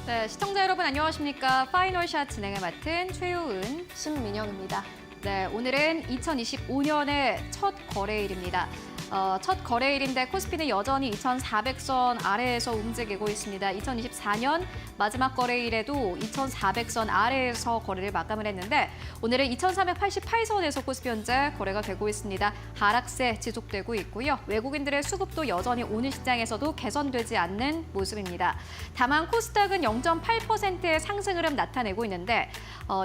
네, 시청자 여러분 안녕하십니까? 파이널샷 진행을 맡은 최효은, 신민영입니다. 네, 오늘은 2025년의 첫 거래일입니다. 첫 거래일인데 코스피는 여전히 2,400선 아래에서 움직이고 있습니다. 2024년 마지막 거래일에도 2,400선 아래에서 거래를 마감을 했는데 오늘은 2,388선에서 코스피 현재 거래가 되고 있습니다. 하락세 지속되고 있고요. 외국인들의 수급도 여전히 오늘 시장에서도 개선되지 않는 모습입니다. 다만 코스닥은 0.8%의 상승 흐름 나타내고 있는데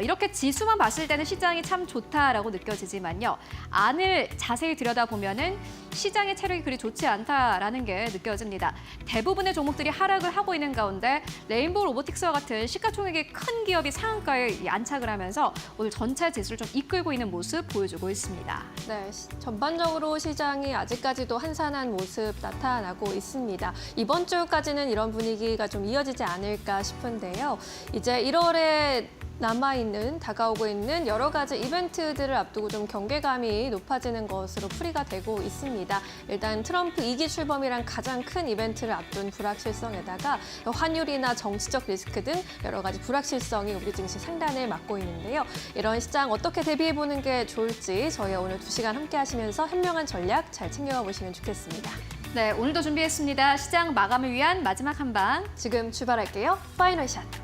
이렇게 지수만 봤을 때는 시장이 참 좋다라고 느껴지지만요. 안을 자세히 들여다보면은 시장의 체력이 그리 좋지 않다라는 게 느껴집니다. 대부분의 종목들이 하락을 하고 있는 가운데 레인보우 로보틱스와 같은 시가총액이 큰 기업이 상한가에 안착을 하면서 오늘 전체 지수를 좀 이끌고 있는 모습 보여주고 있습니다. 네, 전반적으로 시장이 아직까지도 한산한 모습 나타나고 있습니다. 이번 주까지는 이런 분위기가 좀 이어지지 않을까 싶은데요. 이제 1월에 남아있는, 다가오고 있는 여러 가지 이벤트들을 앞두고 좀 경계감이 높아지는 것으로 풀이가 되고 있습니다. 일단 트럼프 2기 출범이란 가장 큰 이벤트를 앞둔 불확실성에다가 환율이나 정치적 리스크 등 여러 가지 불확실성이 우리 증시 상단을 맡고 있는데요. 이런 시장 어떻게 대비해보는 게 좋을지 저희 오늘 2시간 함께 하시면서 현명한 전략 잘 챙겨가 보시면 좋겠습니다. 네, 오늘도 준비했습니다. 시장 마감을 위한 마지막 한방. 지금 출발할게요. 파이널샷.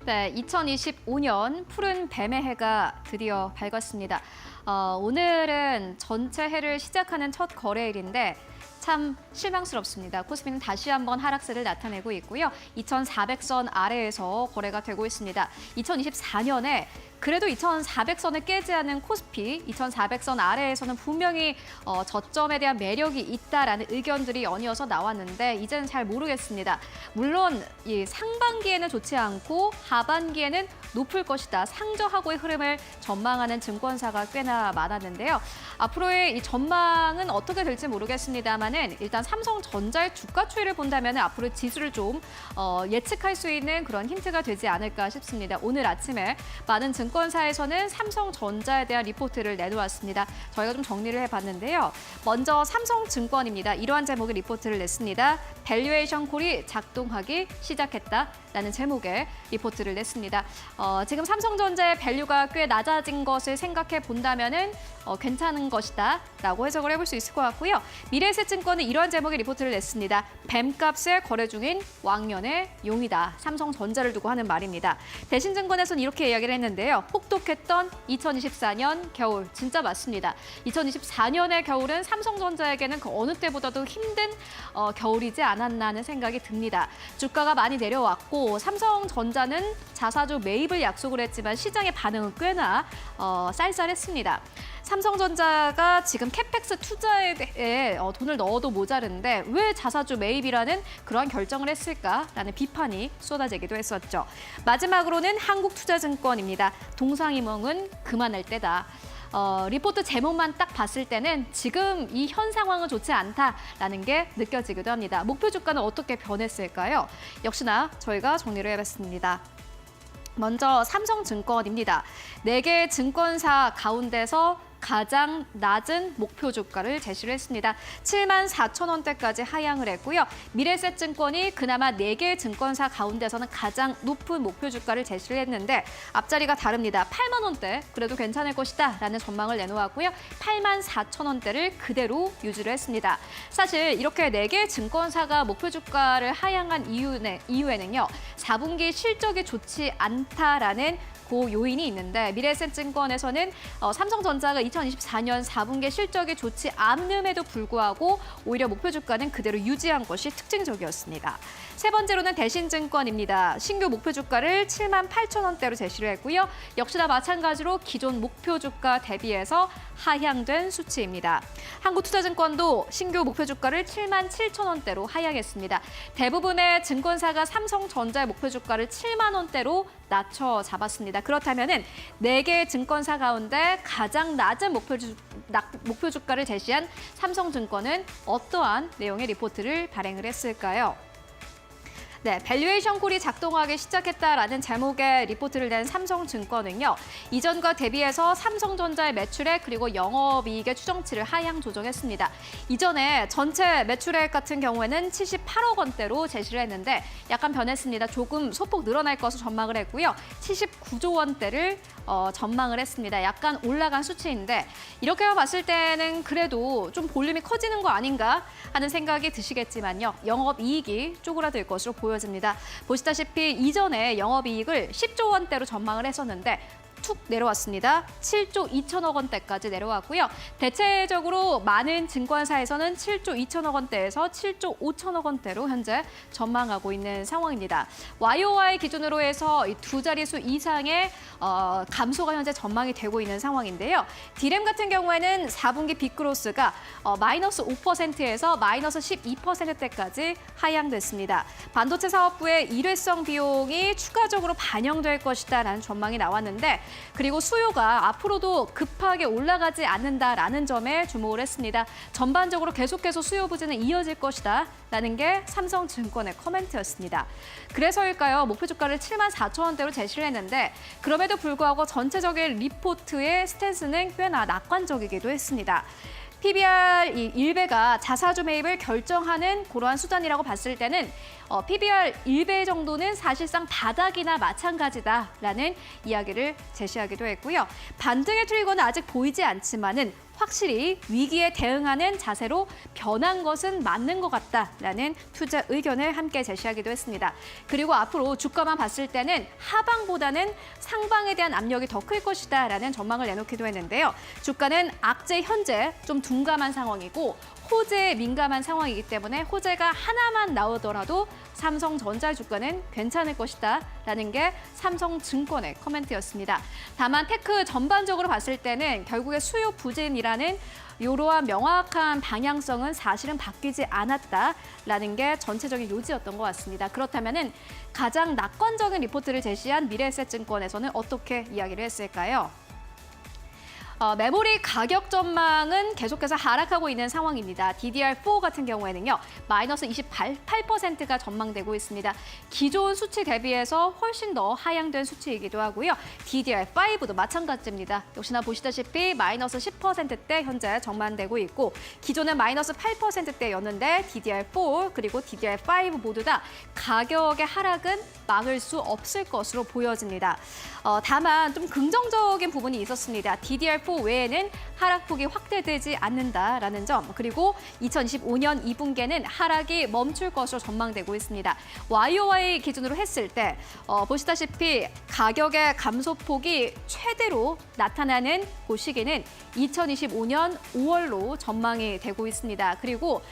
네, 2025년 푸른 뱀의 해가 드디어 밝았습니다. 오늘은 전체 해를 시작하는 첫 거래일인데 참 실망스럽습니다. 코스피는 다시 한번 하락세를 나타내고 있고요. 2,400선 아래에서 거래가 되고 있습니다. 2024년에 그래도 2,400선을 깨지 않은 코스피, 2,400선 아래에서는 분명히 저점에 대한 매력이 있다라는 의견들이 연이어서 나왔는데 이제는 잘 모르겠습니다. 물론 이 상반기에는 좋지 않고 하반기에는 높을 것이다. 상저하고의 흐름을 전망하는 증권사가 꽤나 많았는데요. 앞으로의 이 전망은 어떻게 될지 모르겠습니다만은 일단 삼성전자의 주가 추이를 본다면 앞으로 지수를 좀 예측할 수 있는 그런 힌트가 되지 않을까 싶습니다. 오늘 아침에 많은 증권사에서는 삼성전자에 대한 리포트를 내놓았습니다. 저희가 좀 정리를 해봤는데요. 먼저 삼성증권입니다. 이러한 제목의 리포트를 냈습니다. 밸류에이션 콜이 작동하기 시작했다라는 제목의 리포트를 냈습니다. 지금 삼성전자의 밸류가 꽤 낮아진 것을 생각해 본다면은 괜찮은 것이다라고 해석을 해볼 수 있을 것 같고요. 미래에셋증권은 이러한 제목의 리포트를 냈습니다. 뱀값에 거래 중인 왕년의 용이다. 삼성전자를 두고 하는 말입니다. 대신증권에서는 이렇게 이야기를 했는데요. 혹독했던 2024년 겨울, 진짜 맞습니다. 2024년의 겨울은 삼성전자에게는 그 어느 때보다도 힘든 겨울이지 않았나 하는 생각이 듭니다. 주가가 많이 내려왔고 삼성전자는 자사주 매입을 약속을 했지만 시장의 반응은 꽤나 쌀쌀했습니다. 삼성전자가 지금 캐펙스 투자에 대해 돈을 넣어도 모자른데 왜 자사주 매입이라는 그런 결정을 했을까라는 비판이 쏟아지기도 했었죠. 마지막으로는 한국투자증권입니다. 동상이몽은 그만할 때다. 리포트 제목만 딱 봤을 때는 지금 이 현 상황은 좋지 않다라는 게 느껴지기도 합니다. 목표 주가는 어떻게 변했을까요? 역시나 저희가 정리를 해봤습니다. 먼저 삼성증권입니다. 4개 증권사 가운데서 가장 낮은 목표 주가를 제시를 했습니다. 74,000원대까지 하향을 했고요. 미래에셋증권이 그나마 4개 증권사 가운데서는 가장 높은 목표 주가를 제시를 했는데 앞자리가 다릅니다. 8만 원대 그래도 괜찮을 것이다 라는 전망을 내놓았고요. 84,000원대를 그대로 유지를 했습니다. 사실 이렇게 4개 증권사가 목표 주가를 하향한 이유에는요. 4분기 실적이 좋지 않다라는 그 요인이 있는데 미래에셋증권에서는 삼성전자가 2024년 4분기 실적이 좋지 않음에도 불구하고 오히려 목표 주가는 그대로 유지한 것이 특징적이었습니다. 세 번째로는 대신증권입니다. 신규 목표 주가를 78,000원대로 제시를 했고요. 역시나 마찬가지로 기존 목표 주가 대비해서 하향된 수치입니다. 한국투자증권도 신규 목표 주가를 77,000원대로 하향했습니다. 대부분의 증권사가 삼성전자의 목표 주가를 7만 원대로 낮춰 잡았습니다. 그렇다면은 4개 증권사 가운데 가장 낮은 목표 주가를 제시한 삼성증권은 어떠한 내용의 리포트를 발행을 했을까요? 네, 밸류에이션 콜이 작동하기 시작했다라는 제목의 리포트를 낸 삼성증권은요. 이전과 대비해서 삼성전자의 매출액 그리고 영업이익의 추정치를 하향 조정했습니다. 이전에 전체 매출액 같은 경우에는 78억 원대로 제시를 했는데 약간 변했습니다. 조금 소폭 늘어날 것으로 전망을 했고요. 79조 원대를 전망을 했습니다. 약간 올라간 수치인데 이렇게만 봤을 때는 그래도 좀 볼륨이 커지는 거 아닌가 하는 생각이 드시겠지만요. 영업이익이 쪼그라들 것으로 보여집니다. 보시다시피 이전에 영업이익을 10조 원대로 전망을 했었는데 툭 내려왔습니다. 7조 2천억 원대까지 내려왔고요. 대체적으로 많은 증권사에서는 7조 2천억 원대에서 7조 5천억 원대로 현재 전망하고 있는 상황입니다. YOY 기준으로 해서 이 두 자릿수 이상의 감소가 현재 전망이 되고 있는 상황인데요. 디램 같은 경우에는 4분기 빅그로스가 마이너스 5%에서 마이너스 12%대까지 하향됐습니다. 반도체 사업부의 일회성 비용이 추가적으로 반영될 것이다라는 전망이 나왔는데 그리고 수요가 앞으로도 급하게 올라가지 않는다라는 점에 주목을 했습니다. 전반적으로 계속해서 수요 부진은 이어질 것이다라는 게 삼성증권의 코멘트였습니다. 그래서일까요? 목표 주가를 74,000원대로 제시를 했는데 그럼에도 불구하고 전체적인 리포트의 스탠스는 꽤나 낙관적이기도 했습니다. PBR 1배가 자사주 매입을 결정하는 그러한 수단이라고 봤을 때는 PBR 1배 정도는 사실상 바닥이나 마찬가지다라는 이야기를 제시하기도 했고요. 반등의 트리거는 아직 보이지 않지만은 확실히 위기에 대응하는 자세로 변한 것은 맞는 것 같다라는 투자 의견을 함께 제시하기도 했습니다. 그리고 앞으로 주가만 봤을 때는 하방보다는 상방에 대한 압력이 더 클 것이다라는 전망을 내놓기도 했는데요. 주가는 악재 현재 좀 둔감한 상황이고 호재에 민감한 상황이기 때문에 호재가 하나만 나오더라도 삼성전자 주가는 괜찮을 것이다라는 게 삼성증권의 코멘트였습니다. 다만 테크 전반적으로 봤을 때는 결국에 수요 부진이라는 이러한 명확한 방향성은 사실은 바뀌지 않았다라는 게 전체적인 요지였던 것 같습니다. 그렇다면은 가장 낙관적인 리포트를 제시한 미래에셋증권에서는 어떻게 이야기를 했을까요? 메모리 가격 전망은 계속해서 하락하고 있는 상황입니다. DDR4 같은 경우에는요, 마이너스 28%가 전망되고 있습니다. 기존 수치 대비해서 훨씬 더 하향된 수치이기도 하고요. DDR5도 마찬가지입니다. 역시나 보시다시피 마이너스 10%대 현재 전망되고 있고 기존은 마이너스 8%대였는데 DDR4 그리고 DDR5 모두 다 가격의 하락은 막을 수 없을 것으로 보여집니다. 다만 좀 긍정적인 부분이 있었습니다. DDR4 외에는 하락폭이 확대되지 않는다라는 점, 그리고 2025년 2분기에는 하락이 멈출 것으로 전망되고 있습니다. YOY 기준으로 했을 때 보시다시피 가격의 감소폭이 최대로 나타나는 그 시기는 2025년 5월로 전망이 되고 있습니다. 그리고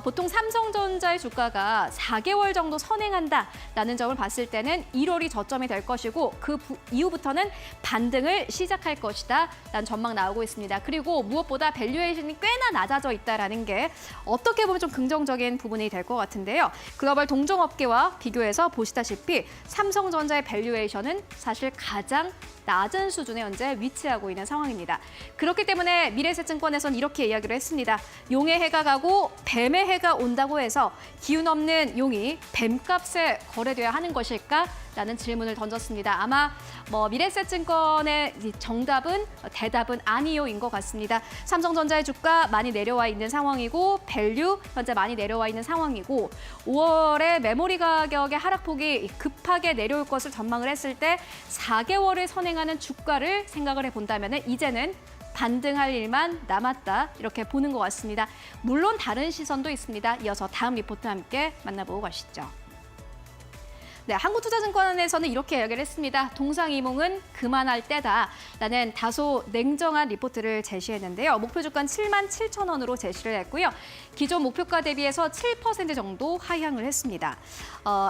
보통 삼성전자의 주가가 4개월 정도 선행한다라는 점을 봤을 때는 1월이 저점이 될 것이고 그 이후부터는 반등을 시작할 것이다라는 전망 나오고 있습니다. 그리고 무엇보다 밸류에이션이 꽤나 낮아져 있다는 게 어떻게 보면 좀 긍정적인 부분이 될 것 같은데요. 글로벌 동종업계와 비교해서 보시다시피 삼성전자의 밸류에이션은 사실 가장 낮은 수준에 현재 위치하고 있는 상황입니다. 그렇기 때문에 미래에셋증권에서는 이렇게 이야기를 했습니다. 용의 해가 가고 뱀의 해가 온다고 해서 기운 없는 용이 뱀값에 거래돼야 하는 것일까? 라는 질문을 던졌습니다. 아마 미래에셋증권의 대답은 아니요인 것 같습니다. 삼성전자의 주가 많이 내려와 있는 상황이고 밸류 현재 많이 내려와 있는 상황이고 5월에 메모리 가격의 하락폭이 급하게 내려올 것을 전망을 했을 때 4개월을 선행하는 주가를 생각을 해본다면 이제는 반등할 일만 남았다 이렇게 보는 것 같습니다. 물론 다른 시선도 있습니다. 이어서 다음 리포트 함께 만나보고 가시죠. 네, 한국투자증권에서는 이렇게 이야기를 했습니다. 동상이몽은 그만할 때다라는 다소 냉정한 리포트를 제시했는데요. 목표 주가는 77,000원으로 제시를 했고요. 기존 목표가 대비해서 7% 정도 하향을 했습니다.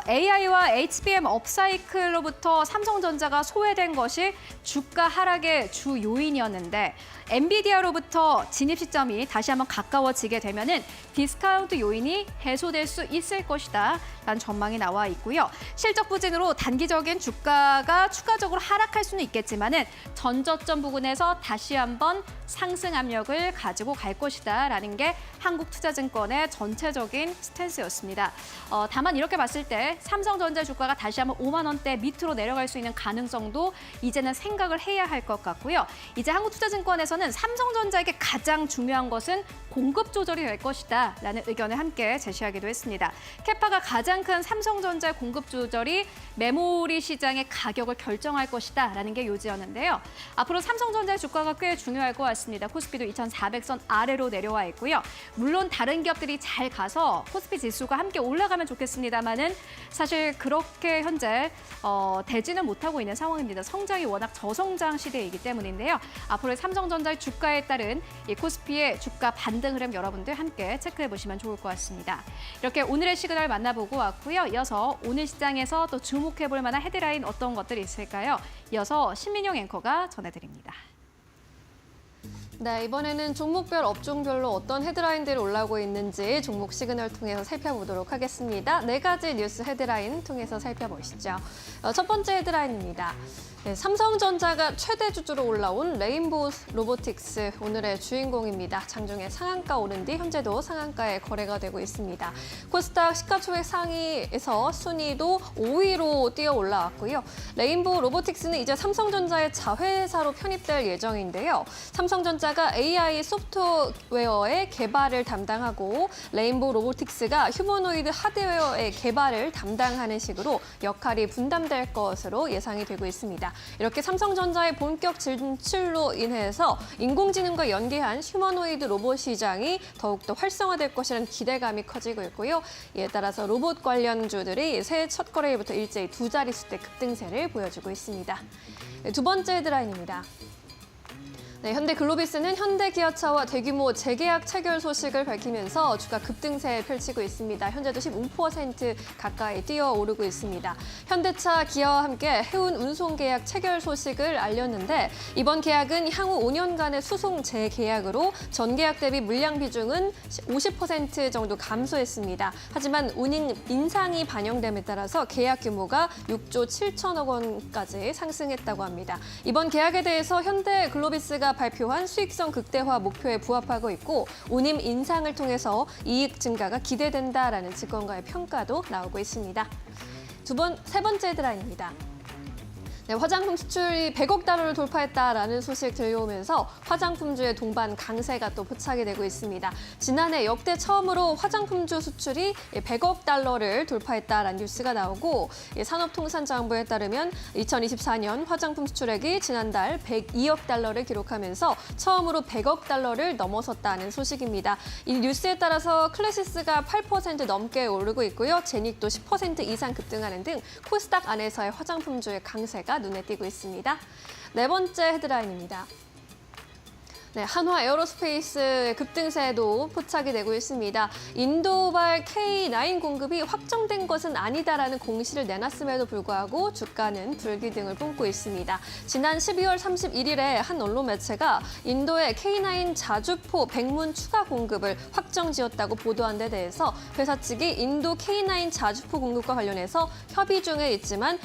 AI와 HBM 업사이클로부터 삼성전자가 소외된 것이 주가 하락의 주 요인이었는데 엔비디아로부터 진입 시점이 다시 한번 가까워지게 되면은 디스카운트 요인이 해소될 수 있을 것이다 라는 전망이 나와 있고요. 실적 부진으로 단기적인 주가가 추가적으로 하락할 수는 있겠지만은 전저점 부근에서 다시 한번 상승 압력을 가지고 갈 것이다 라는 게 한국투자증권의 전체적인 스탠스였습니다. 다만 이렇게 봤을 때 삼성전자 주가가 다시 한번 5만 원대 밑으로 내려갈 수 있는 가능성도 이제는 생각을 해야 할 것 같고요. 이제 한국투자증권에서는 삼성전자에게 가장 중요한 것은 공급 조절이 될 것이다 라는 의견을 함께 제시하기도 했습니다. 캐파가 가장 큰 삼성전자의 공급 조절이 메모리 시장의 가격을 결정할 것이다 라는 게 요지였는데요. 앞으로 삼성전자의 주가가 꽤 중요할 것 같습니다. 코스피도 2,400선 아래로 내려와 있고요. 물론 다른 기업들이 잘 가서 코스피 지수가 함께 올라가면 좋겠습니다만은 사실 그렇게 현재 되지는 못하고 있는 상황입니다. 성장이 워낙 저성장 시대이기 때문인데요. 앞으로 삼성전자의 주가에 따른 이 코스피의 주가 반등 흐름 여러분들 함께 체크해 보시면 좋을 것 같습니다. 이렇게 오늘의 시그널 만나보고 왔고요. 이어서 오늘 시장에서 또 주목해 볼 만한 헤드라인 어떤 것들이 있을까요? 이어서 신민용 앵커가 전해드립니다. 네, 이번에는 종목별 업종별로 어떤 헤드라인들이 올라오고 있는지 종목 시그널 통해서 살펴보도록 하겠습니다. 4가지 뉴스 헤드라인 통해서 살펴보시죠. 첫 번째 헤드라인입니다. 네, 삼성전자가 최대 주주로 올라온 레인보우 로보틱스 오늘의 주인공입니다. 장중에 상한가 오른 뒤 현재도 상한가에 거래가 되고 있습니다. 코스닥 시가총액 상위에서 순위도 5위로 뛰어 올라왔고요. 레인보우 로보틱스는 이제 삼성전자의 자회사로 편입될 예정인데요. 삼성전자가 AI 소프트웨어의 개발을 담당하고 레인보우 로보틱스가 휴머노이드 하드웨어의 개발을 담당하는 식으로 역할이 분담될 것으로 예상이 되고 있습니다. 이렇게 삼성전자의 본격 진출로 인해서 인공지능과 연계한 휴머노이드 로봇 시장이 더욱더 활성화될 것이라는 기대감이 커지고 있고요. 이에 따라서 로봇 관련주들이 새해 첫 거래일부터 일제히 두 자릿수대 급등세를 보여주고 있습니다. 두 번째 헤드라인입니다. 네, 현대글로비스는 현대기아차와 대규모 재계약 체결 소식을 밝히면서 주가 급등세 펼치고 있습니다. 현재도 15% 가까이 뛰어오르고 있습니다. 현대차, 기아와 함께 해운 운송 계약 체결 소식을 알렸는데 이번 계약은 향후 5년간의 수송 재계약으로 전 계약 대비 물량 비중은 50% 정도 감소했습니다. 하지만 운임 인상이 반영됨에 따라서 계약 규모가 6조 7천억 원까지 상승했다고 합니다. 이번 계약에 대해서 현대글로비스가 발표한 수익성 극대화 목표에 부합하고 있고 운임 인상을 통해서 이익 증가가 기대된다라는 직원가의 평가도 나오고 있습니다. 세 번째 헤드라인입니다. 네, 화장품 수출이 100억 달러를 돌파했다라는 소식 들려오면서 화장품주의 동반 강세가 또 포착이 되고 있습니다. 지난해 역대 처음으로 화장품주 수출이 100억 달러를 돌파했다라는 뉴스가 나오고 산업통상자원부에 따르면 2024년 화장품 수출액이 지난달 102억 달러를 기록하면서 처음으로 100억 달러를 넘어섰다는 소식입니다. 이 뉴스에 따라서 클래시스가 8% 넘게 오르고 있고요. 제닉도 10% 이상 급등하는 등 코스닥 안에서의 화장품주의 강세가 눈에 띄고 있습니다. 네 번째 헤드라인입니다. 네, 한화 에어로스페이스의 급등세도 포착이 되고 있습니다. 인도발 K9 공급이 확정된 것은 아니다라는 공시를 내놨음에도 불구하고 주가는 불기등을 뿜고 있습니다. 지난 12월 31일에 한 언론 매체가 인도의 K9 자주포 백문 추가 공급을 확정지었다고 보도한 데 대해서 회사 측이 인도 K9 자주포 공급과 관련해서 협의 중에 있지만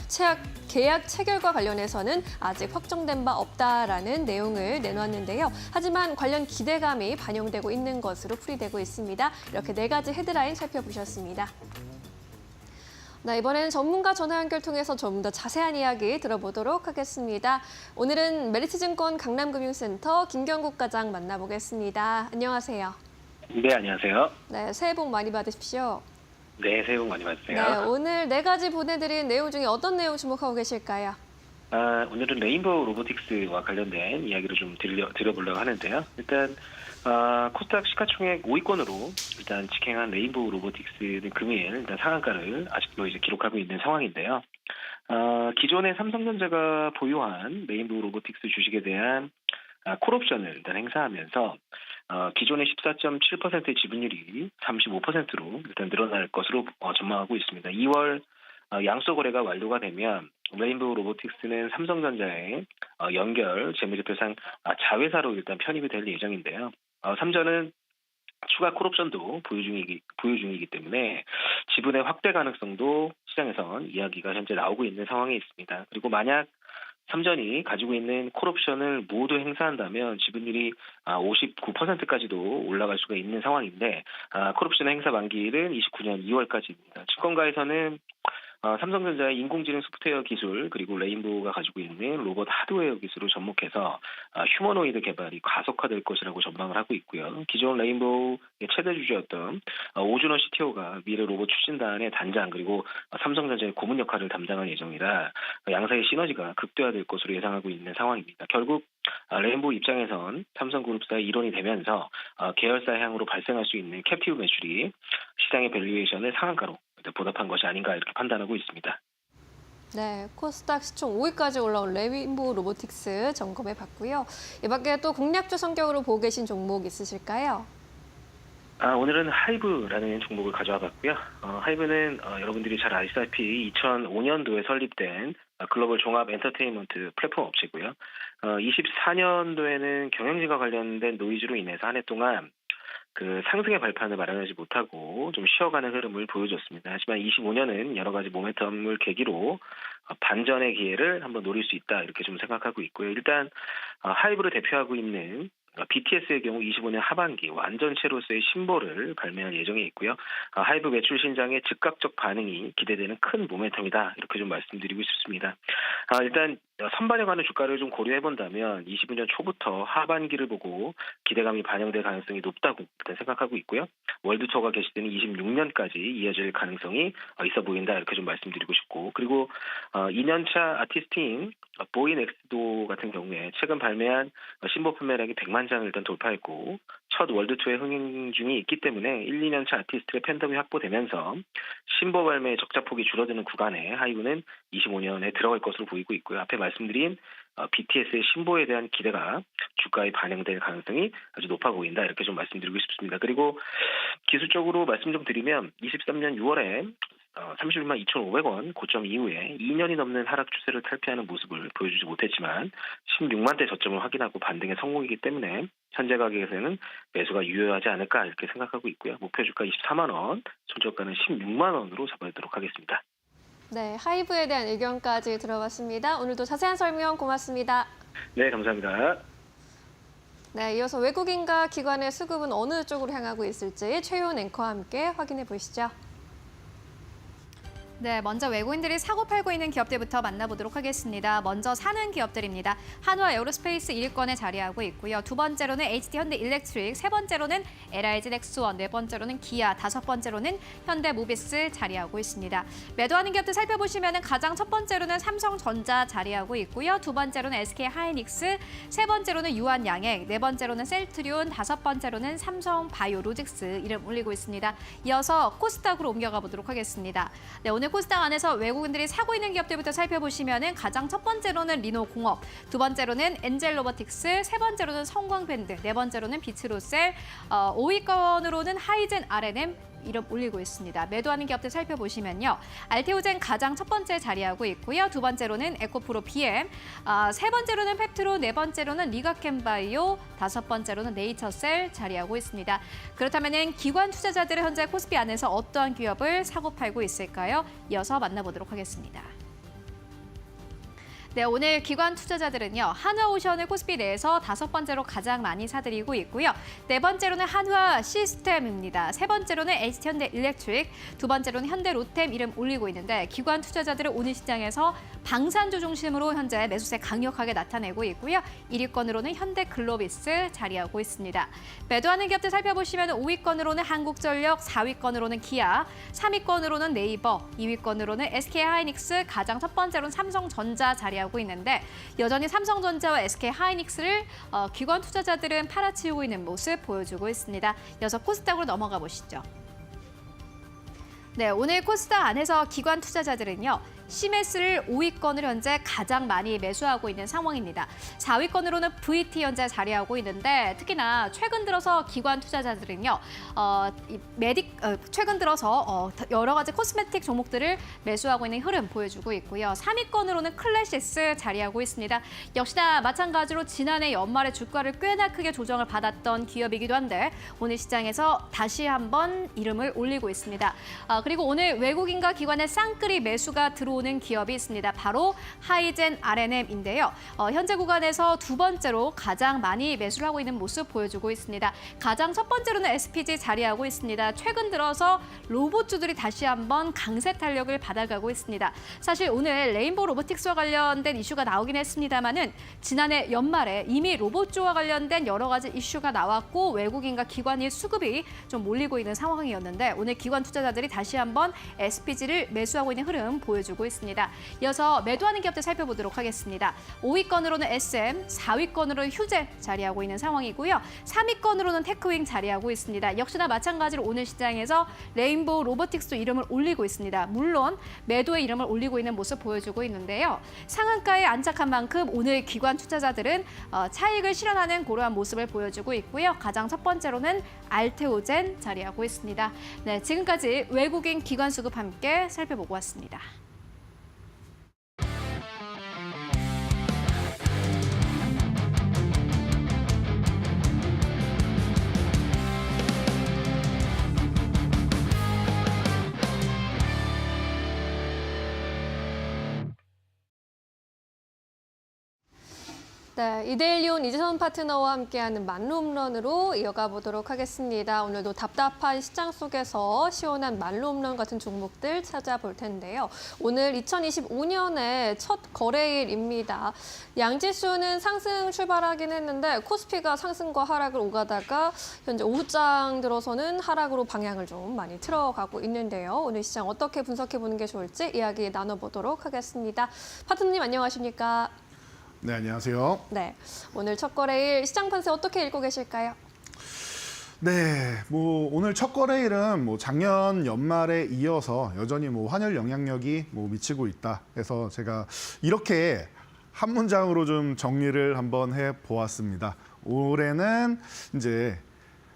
계약 체결과 관련해서는 아직 확정된 바 없다라는 내용을 내놨는데요. 하지만 관련 기대감이 반영되고 있는 것으로 풀이되고 있습니다. 이렇게 4가지 헤드라인 살펴보셨습니다. 네, 이번에는 전문가 전화 연결 통해서 좀 더 자세한 이야기 들어보도록 하겠습니다. 오늘은 메리츠증권 강남금융센터 김경국 과장 만나보겠습니다. 안녕하세요. 네, 안녕하세요. 네, 새해 복 많이 받으십시오. 네, 새해 복 많이 받으세요. 네, 오늘 4가지 보내드린 내용 중에 어떤 내용 주목하고 계실까요? 오늘은 레인보우 로보틱스와 관련된 이야기를 좀 드려보려고 하는데요. 일단 코스닥 시가총액 5위권으로 일단 직행한 레인보우 로보틱스는 금일 일단 상한가를 아직도 이제 기록하고 있는 상황인데요. 기존에 삼성전자가 보유한 레인보우 로보틱스 주식에 대한 콜옵션을 일단 행사하면서 기존의 14.7%의 지분율이 35%로 일단 늘어날 것으로 전망하고 있습니다. 2월 양수 거래가 완료가 되면 레인보우 로보틱스는 삼성전자의 연결 재무제표상 자회사로 일단 편입이 될 예정인데요. 삼전은 추가 콜옵션도 보유 중이기 때문에 지분의 확대 가능성도 시장에선 이야기가 현재 나오고 있는 상황에 있습니다. 그리고 만약 삼전이 가지고 있는 콜옵션을 모두 행사한다면 지분율이 59%까지도 올라갈 수가 있는 상황인데 콜옵션 행사 만기일은 29년 2월까지입니다. 증권가에서는 삼성전자의 인공지능 소프트웨어 기술 그리고 레인보우가 가지고 있는 로봇 하드웨어 기술을 접목해서 휴머노이드 개발이 가속화될 것이라고 전망을 하고 있고요. 기존 레인보우의 최대 주주였던 오준호 CTO가 미래 로봇 추진단의 단장 그리고 삼성전자의 고문 역할을 담당할 예정이라 양사의 시너지가 극대화될 것으로 예상하고 있는 상황입니다. 결국 레인보우 입장에선 삼성그룹사의 일원이 되면서 계열사 향으로 발생할 수 있는 캡티브 매출이 시장의 밸류에이션을 상한가로 보답한 것이 아닌가 이렇게 판단하고 있습니다. 네, 코스닥 시총 5위까지 올라온 레인보우 로보틱스 점검해 봤고요. 이 밖에 또 공략주 성격으로 보고 계신 종목 있으실까요? 오늘은 하이브라는 종목을 가져와 봤고요. 하이브는 여러분들이 잘 아시다시피 2005년도에 설립된 글로벌 종합 엔터테인먼트 플랫폼 업체고요. 24년도에는 경영진과 관련된 노이즈로 인해서 한 해 동안 그 상승의 발판을 마련하지 못하고 좀 쉬어가는 흐름을 보여줬습니다. 하지만 25년은 여러 가지 모멘텀을 계기로 반전의 기회를 한번 노릴 수 있다 이렇게 좀 생각하고 있고요. 일단 하이브를 대표하고 있는 BTS의 경우 25년 하반기 완전체로서의 신보를 발매할 예정에 있고요. 하이브 매출 신장의 즉각적 반응이 기대되는 큰 모멘텀이다 이렇게 좀 말씀드리고 싶습니다. 일단 선반영하는 주가를 좀 고려해본다면 25년 초부터 하반기를 보고 기대감이 반영될 가능성이 높다고 일단 생각하고 있고요. 월드투어가 개시되는 26년까지 이어질 가능성이 있어 보인다 이렇게 좀 말씀드리고 싶고 그리고 2년차 아티스트인 보인 엑스도 같은 경우에 최근 발매한 신보 판매량이 100만 장을 일단 돌파했고 첫 월드투어에 흥행 중이 있기 때문에 1, 2년차 아티스트의 팬덤이 확보되면서 신보 발매의 적자폭이 줄어드는 구간에 하이브는 25년에 들어갈 것으로 보이고 있고요. 앞에 말씀드린 BTS의 신보에 대한 기대가 주가에 반영될 가능성이 아주 높아 보인다 이렇게 좀 말씀드리고 싶습니다. 그리고 기술적으로 말씀 좀 드리면 23년 6월에 31만 2,500원 고점 이후에 2년이 넘는 하락 추세를 탈피하는 모습을 보여주지 못했지만 16만대 저점을 확인하고 반등에 성공이기 때문에 현재 가격에서는 매수가 유효하지 않을까 이렇게 생각하고 있고요. 목표 주가 24만 원, 손절가는 16만 원으로 잡아보도록 하겠습니다. 네, 하이브에 대한 의견까지 들어봤습니다. 오늘도 자세한 설명 고맙습니다. 네, 감사합니다. 네, 이어서 외국인과 기관의 수급은 어느 쪽으로 향하고 있을지 최효은 앵커와 함께 확인해 보시죠. 네, 먼저 외국인들이 사고 팔고 있는 기업들부터 만나보도록 하겠습니다. 먼저 사는 기업들입니다. 한화 에어로스페이스 1위권에 자리하고 있고요. 두 번째로는 HD 현대 일렉트릭, 세 번째로는 LIG 넥스원, 네 번째로는 기아, 다섯 번째로는 현대 모비스 자리하고 있습니다. 매도하는 기업들 살펴보시면 가장 첫 번째로는 삼성전자 자리하고 있고요. 두 번째로는 SK 하이닉스, 세 번째로는 유한양행, 네 번째로는 셀트리온, 다섯 번째로는 삼성바이오로직스 이름 올리고 있습니다. 이어서 코스닥으로 옮겨가 보도록 하겠습니다. 네, 오늘 코스닥 안에서 외국인들이 사고 있는 기업들부터 살펴보시면 가장 첫 번째로는 리노공업, 두 번째로는 엔젤로보틱스, 세 번째로는 성광밴드, 네 번째로는 비츠로셀, 5위권으로는 하이젠 R&M 이름 올리고 있습니다. 매도하는 기업들 살펴보시면요. 알테오젠 가장 첫 번째 자리하고 있고요. 두 번째로는 에코프로 PM, 세 번째로는 펩트로, 네 번째로는 리가캠바이오, 다섯 번째로는 네이처셀 자리하고 있습니다. 그렇다면 기관 투자자들은 현재 코스피 안에서 어떠한 기업을 사고 팔고 있을까요? 이어서 만나보도록 하겠습니다. 네, 오늘 기관 투자자들은요. 한화오션을 코스피 내에서 다섯 번째로 가장 많이 사들이고 있고요. 네 번째로는 한화 시스템입니다. 세 번째로는 HT 현대 일렉트릭, 두 번째로는 현대 로템 이름 올리고 있는데 기관 투자자들은 오늘 시장에서 방산주 중심으로 현재 매수세 강력하게 나타내고 있고요. 1위권으로는 현대 글로비스 자리하고 있습니다. 매도하는 기업들 살펴보시면 5위권으로는 한국전력, 4위권으로는 기아, 3위권으로는 네이버, 2위권으로는 SK 하이닉스, 가장 첫 번째로는 삼성전자 자리하고 자리하고 있는데 여전히 삼성전자와 SK하이닉스를 기관 투자자들은 팔아치우고 있는 모습 보여주고 있습니다. 이어서 코스닥으로 넘어가 보시죠. 네, 오늘 코스닥 안에서 기관 투자자들은요. 시메스를 5위권을 현재 가장 많이 매수하고 있는 상황입니다. 4위권으로는 VT 현재 자리하고 있는데 특히나 최근 들어서 기관 투자자들은요. 최근 들어서 여러 가지 코스메틱 종목들을 매수하고 있는 흐름 보여주고 있고요. 3위권으로는 클래시스 자리하고 있습니다. 역시나 마찬가지로 지난해 연말에 주가를 꽤나 크게 조정을 받았던 기업이기도 한데 오늘 시장에서 다시 한번 이름을 올리고 있습니다. 그리고 오늘 외국인과 기관의 쌍끌이 매수가 들어오는 기업이 있습니다. 바로 하이젠 R&M인데요. 현재 구간에서 두 번째로 가장 많이 매수를 하고 있는 모습 보여주고 있습니다. 가장 첫 번째로는 SPG 자리하고 있습니다. 최근 들어서 로봇주들이 다시 한번 강세 탄력을 받아가고 있습니다. 사실 오늘 레인보우 로보틱스와 관련된 이슈가 나오긴 했습니다만은 지난해 연말에 이미 로봇주와 관련된 여러 가지 이슈가 나왔고 외국인과 기관이 수급이 좀 몰리고 있는 상황이었는데 오늘 기관 투자자들이 다시 한번 SPG를 매수하고 있는 흐름 보여주고 있습니다. 이어서 매도하는 기업들 살펴보도록 하겠습니다. 5위권으로는 SM, 4위권으로는 휴재 자리하고 있는 상황이고요. 3위권으로는 테크윙 자리하고 있습니다. 역시나 마찬가지로 오늘 시장에서 레인보우 로보틱스도 이름을 올리고 있습니다. 물론 매도의 이름을 올리고 있는 모습 보여주고 있는데요. 상한가에 안착한 만큼 오늘 기관 투자자들은 차익을 실현하는 그러한 모습을 보여주고 있고요. 가장 첫 번째로는 알테오젠 자리하고 있습니다. 네, 지금까지 외국인 기관 수급 함께 살펴보고 왔습니다. 네, 이데일리온 이재선 파트너와 함께하는 만룸런으로 이어가 보도록 하겠습니다. 오늘도 답답한 시장 속에서 시원한 만룸런 같은 종목들 찾아볼 텐데요. 오늘 2025년의 첫 거래일입니다. 양지수는 상승 출발하긴 했는데 코스피가 상승과 하락을 오가다가 현재 오후장 들어서는 하락으로 방향을 좀 많이 틀어가고 있는데요. 오늘 시장 어떻게 분석해 보는 게 좋을지 이야기 나눠보도록 하겠습니다. 파트너님 안녕하십니까? 네, 안녕하세요. 네, 오늘 첫 거래일 시장 판세 어떻게 읽고 계실까요? 네, 오늘 첫 거래일은 작년 연말에 이어서 여전히 환율 영향력이 미치고 있다 해서 제가 이렇게 한 문장으로 좀 정리를 한번 해 보았습니다. 올해는 이제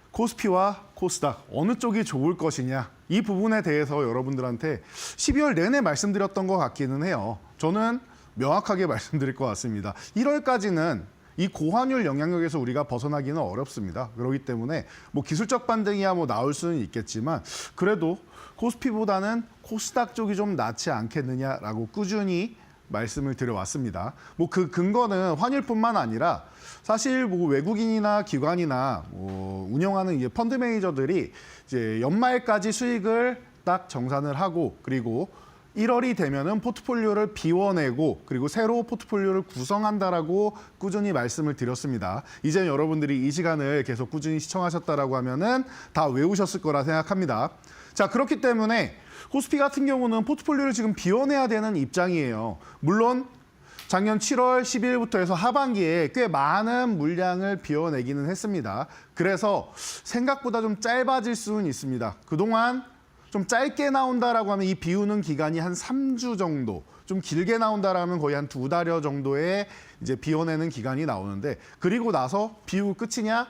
코스피와 코스닥 어느 쪽이 좋을 것이냐 이 부분에 대해서 여러분들한테 12월 내내 말씀드렸던 것 같기는 해요. 저는 명확하게 말씀드릴 것 같습니다. 1월까지는 이 고환율 영향력에서 우리가 벗어나기는 어렵습니다. 그렇기 때문에 기술적 반등이야 나올 수는 있겠지만 그래도 코스피보다는 코스닥 쪽이 좀 낫지 않겠느냐라고 꾸준히 말씀을 드려왔습니다. 그 근거는 환율뿐만 아니라 사실 외국인이나 기관이나 운영하는 이제 펀드 매니저들이 이제 연말까지 수익을 딱 정산을 하고 그리고 1월이 되면은 포트폴리오를 비워내고 그리고 새로 포트폴리오를 구성한다라고 꾸준히 말씀을 드렸습니다. 이제 여러분들이 이 시간을 계속 꾸준히 시청하셨다라고 하면은 다 외우셨을 거라 생각합니다. 자, 그렇기 때문에 코스피 같은 경우는 포트폴리오를 지금 비워내야 되는 입장이에요. 물론 작년 7월 10일부터 해서 하반기에 꽤 많은 물량을 비워내기는 했습니다. 그래서 생각보다 좀 짧아질 수는 있습니다. 그동안 좀 짧게 나온다라고 하면 이 비우는 기간이 한 3주 정도, 좀 길게 나온다라면 거의 한 2달여 정도의 이제 비워내는 기간이 나오는데 그리고 나서 비우고 끝이냐?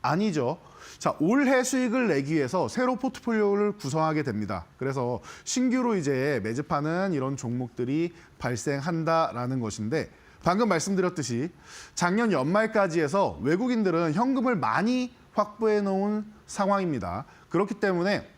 아니죠. 자, 올해 수익을 내기 위해서 새로 포트폴리오를 구성하게 됩니다. 그래서 신규로 이제 매집하는 이런 종목들이 발생한다라는 것인데 방금 말씀드렸듯이 작년 연말까지 해서 외국인들은 현금을 많이 확보해 놓은 상황입니다. 그렇기 때문에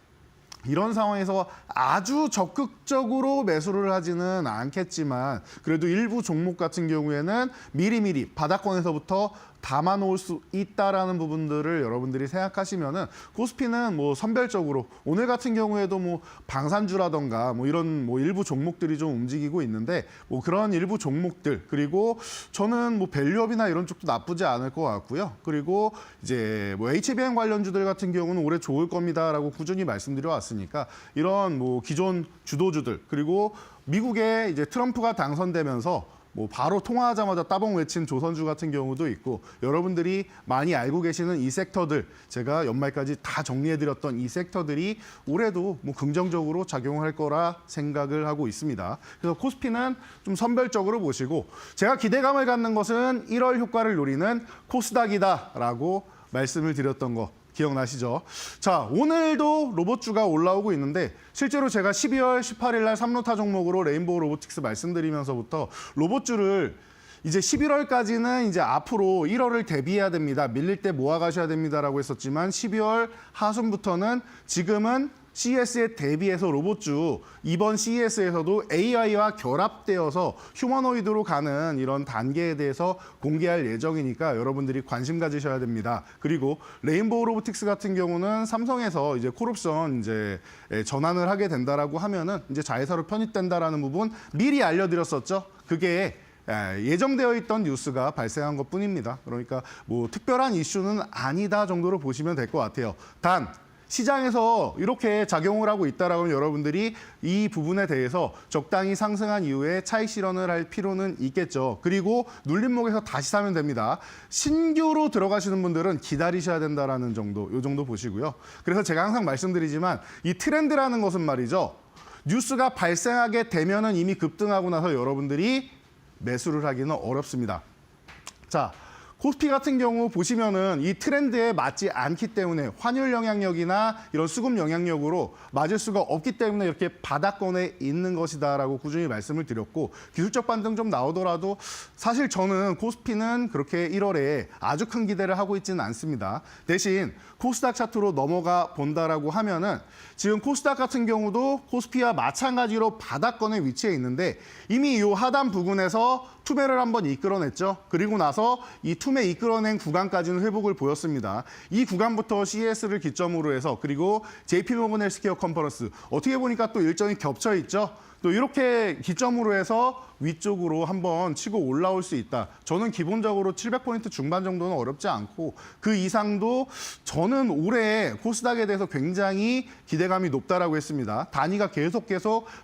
이런 상황에서 아주 적극적으로 매수를 하지는 않겠지만 그래도 일부 종목 같은 경우에는 미리미리 바닥권에서부터 담아놓을 수 있다라는 부분들을 여러분들이 생각하시면은 코스피는 선별적으로 오늘 같은 경우에도 방산주라던가 이런 일부 종목들이 좀 움직이고 있는데 그런 일부 종목들 그리고 저는 밸류업이나 이런 쪽도 나쁘지 않을 것 같고요. 그리고 이제 HBM 관련주들 같은 경우는 올해 좋을 겁니다라고 꾸준히 말씀드려 왔으니까 이런 기존 주도주들 그리고 미국에 이제 트럼프가 당선되면서 뭐 바로 통화하자마자 따봉 외친 조선주 같은 경우도 있고 여러분들이 많이 알고 계시는 이 섹터들 제가 연말까지 다 정리해드렸던 이 섹터들이 올해도 뭐 긍정적으로 작용할 거라 생각을 하고 있습니다. 그래서 코스피는 좀 선별적으로 보시고 제가 기대감을 갖는 것은 1월 효과를 노리는 코스닥이다라고 말씀을 드렸던 거 기억나시죠? 자, 오늘도 로봇주가 올라오고 있는데 실제로 제가 12월 18일 날 3루타 종목으로 레인보우 로보틱스 말씀드리면서부터 로봇주를 이제 11월까지는 이제 앞으로 1월을 대비해야 됩니다. 밀릴 때 모아가셔야 됩니다라고 했었지만 12월 하순부터는 지금은 CES에 대비해서 로봇주 이번 CES에서도 AI와 결합되어서 휴머노이드로 가는 이런 단계에 대해서 공개할 예정이니까 여러분들이 관심 가지셔야 됩니다. 그리고 레인보우 로보틱스 같은 경우는 삼성에서 이제 콜옵션 이제 전환을 하게 된다라고 하면은 이제 자회사로 편입된다라는 부분 미리 알려드렸었죠. 그게 예정되어 있던 뉴스가 발생한 것뿐입니다. 그러니까 뭐 특별한 이슈는 아니다 정도로 보시면 될 것 같아요. 단 시장에서 이렇게 작용을 하고 있다라면 여러분들이 이 부분에 대해서 적당히 상승한 이후에 차익 실현을 할 필요는 있겠죠. 그리고 눌림목에서 다시 사면 됩니다. 신규로 들어가시는 분들은 기다리셔야 된다라는 정도, 이 정도 보시고요. 그래서 제가 항상 말씀드리지만 이 트렌드라는 것은 말이죠. 뉴스가 발생하게 되면은 이미 급등하고 나서 여러분들이 매수를 하기는 어렵습니다. 자, 코스피 같은 경우 보시면은 이 트렌드에 맞지 않기 때문에 환율 영향력이나 이런 수급 영향력으로 맞을 수가 없기 때문에 이렇게 바닥권에 있는 것이다라고 꾸준히 말씀을 드렸고 기술적 반등 좀 나오더라도 사실 저는 코스피는 그렇게 1월에 아주 큰 기대를 하고 있지는 않습니다. 대신 코스닥 차트로 넘어가 본다라고 하면은 지금 코스닥 같은 경우도 코스피와 마찬가지로 바닥권에 위치해 있는데 이미 이 하단 부근에서 투매를 한번 이끌어냈죠. 그리고 나서 이 투매 이끌어낸 구간까지는 회복을 보였습니다. 이 구간부터 CES를 기점으로 해서 그리고 JP모건 헬스케어 컨퍼런스 어떻게 보니까 또 일정이 겹쳐 있죠. 또 이렇게 기점으로 해서 위쪽으로 한번 치고 올라올 수 있다. 저는 기본적으로 700포인트 중반 정도는 어렵지 않고 그 이상도 저는 올해 코스닥에 대해서 굉장히 기대감이 높다라고 했습니다. 단위가 계속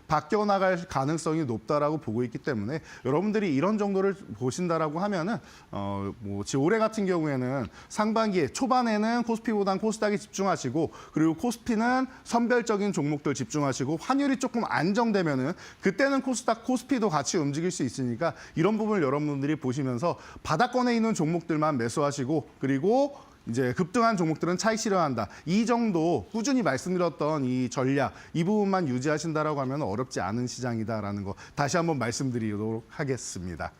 바뀌어 나갈 가능성이 높다라고 보고 있기 때문에 여러분들이 이런 정도를 보신다라고 하면은 올해 같은 경우에는 상반기에 초반에는 코스피보단 코스닥에 집중하시고 그리고 코스피는 선별적인 종목들 집중하시고 환율이 조금 안정되면은 그때는 코스닥, 코스피도 같이 움직일 수 있으니까 이런 부분을 여러분들이 보시면서 바닥권에 있는 종목들만 매수하시고 그리고 이제 급등한 종목들은 차익 실현한다. 이 정도 꾸준히 말씀드렸던 이 전략, 이 부분만 유지하신다라고 하면 어렵지 않은 시장이다라는 거 다시 한번 말씀드리도록 하겠습니다.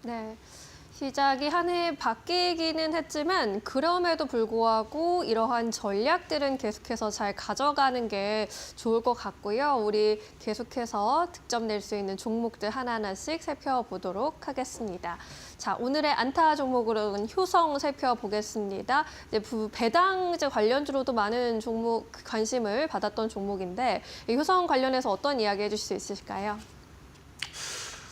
네. 시작이 한 해 바뀌기는 했지만 그럼에도 불구하고 이러한 전략들은 계속해서 잘 가져가는 게 좋을 것 같고요. 우리 계속해서 득점 낼 수 있는 종목들 하나하나씩 살펴보도록 하겠습니다. 자, 오늘의 안타 종목으로는 효성 살펴보겠습니다. 이제 배당제 관련주로도 많은 종목 관심을 받았던 종목인데 이 효성 관련해서 어떤 이야기 해주실 수 있으실까요?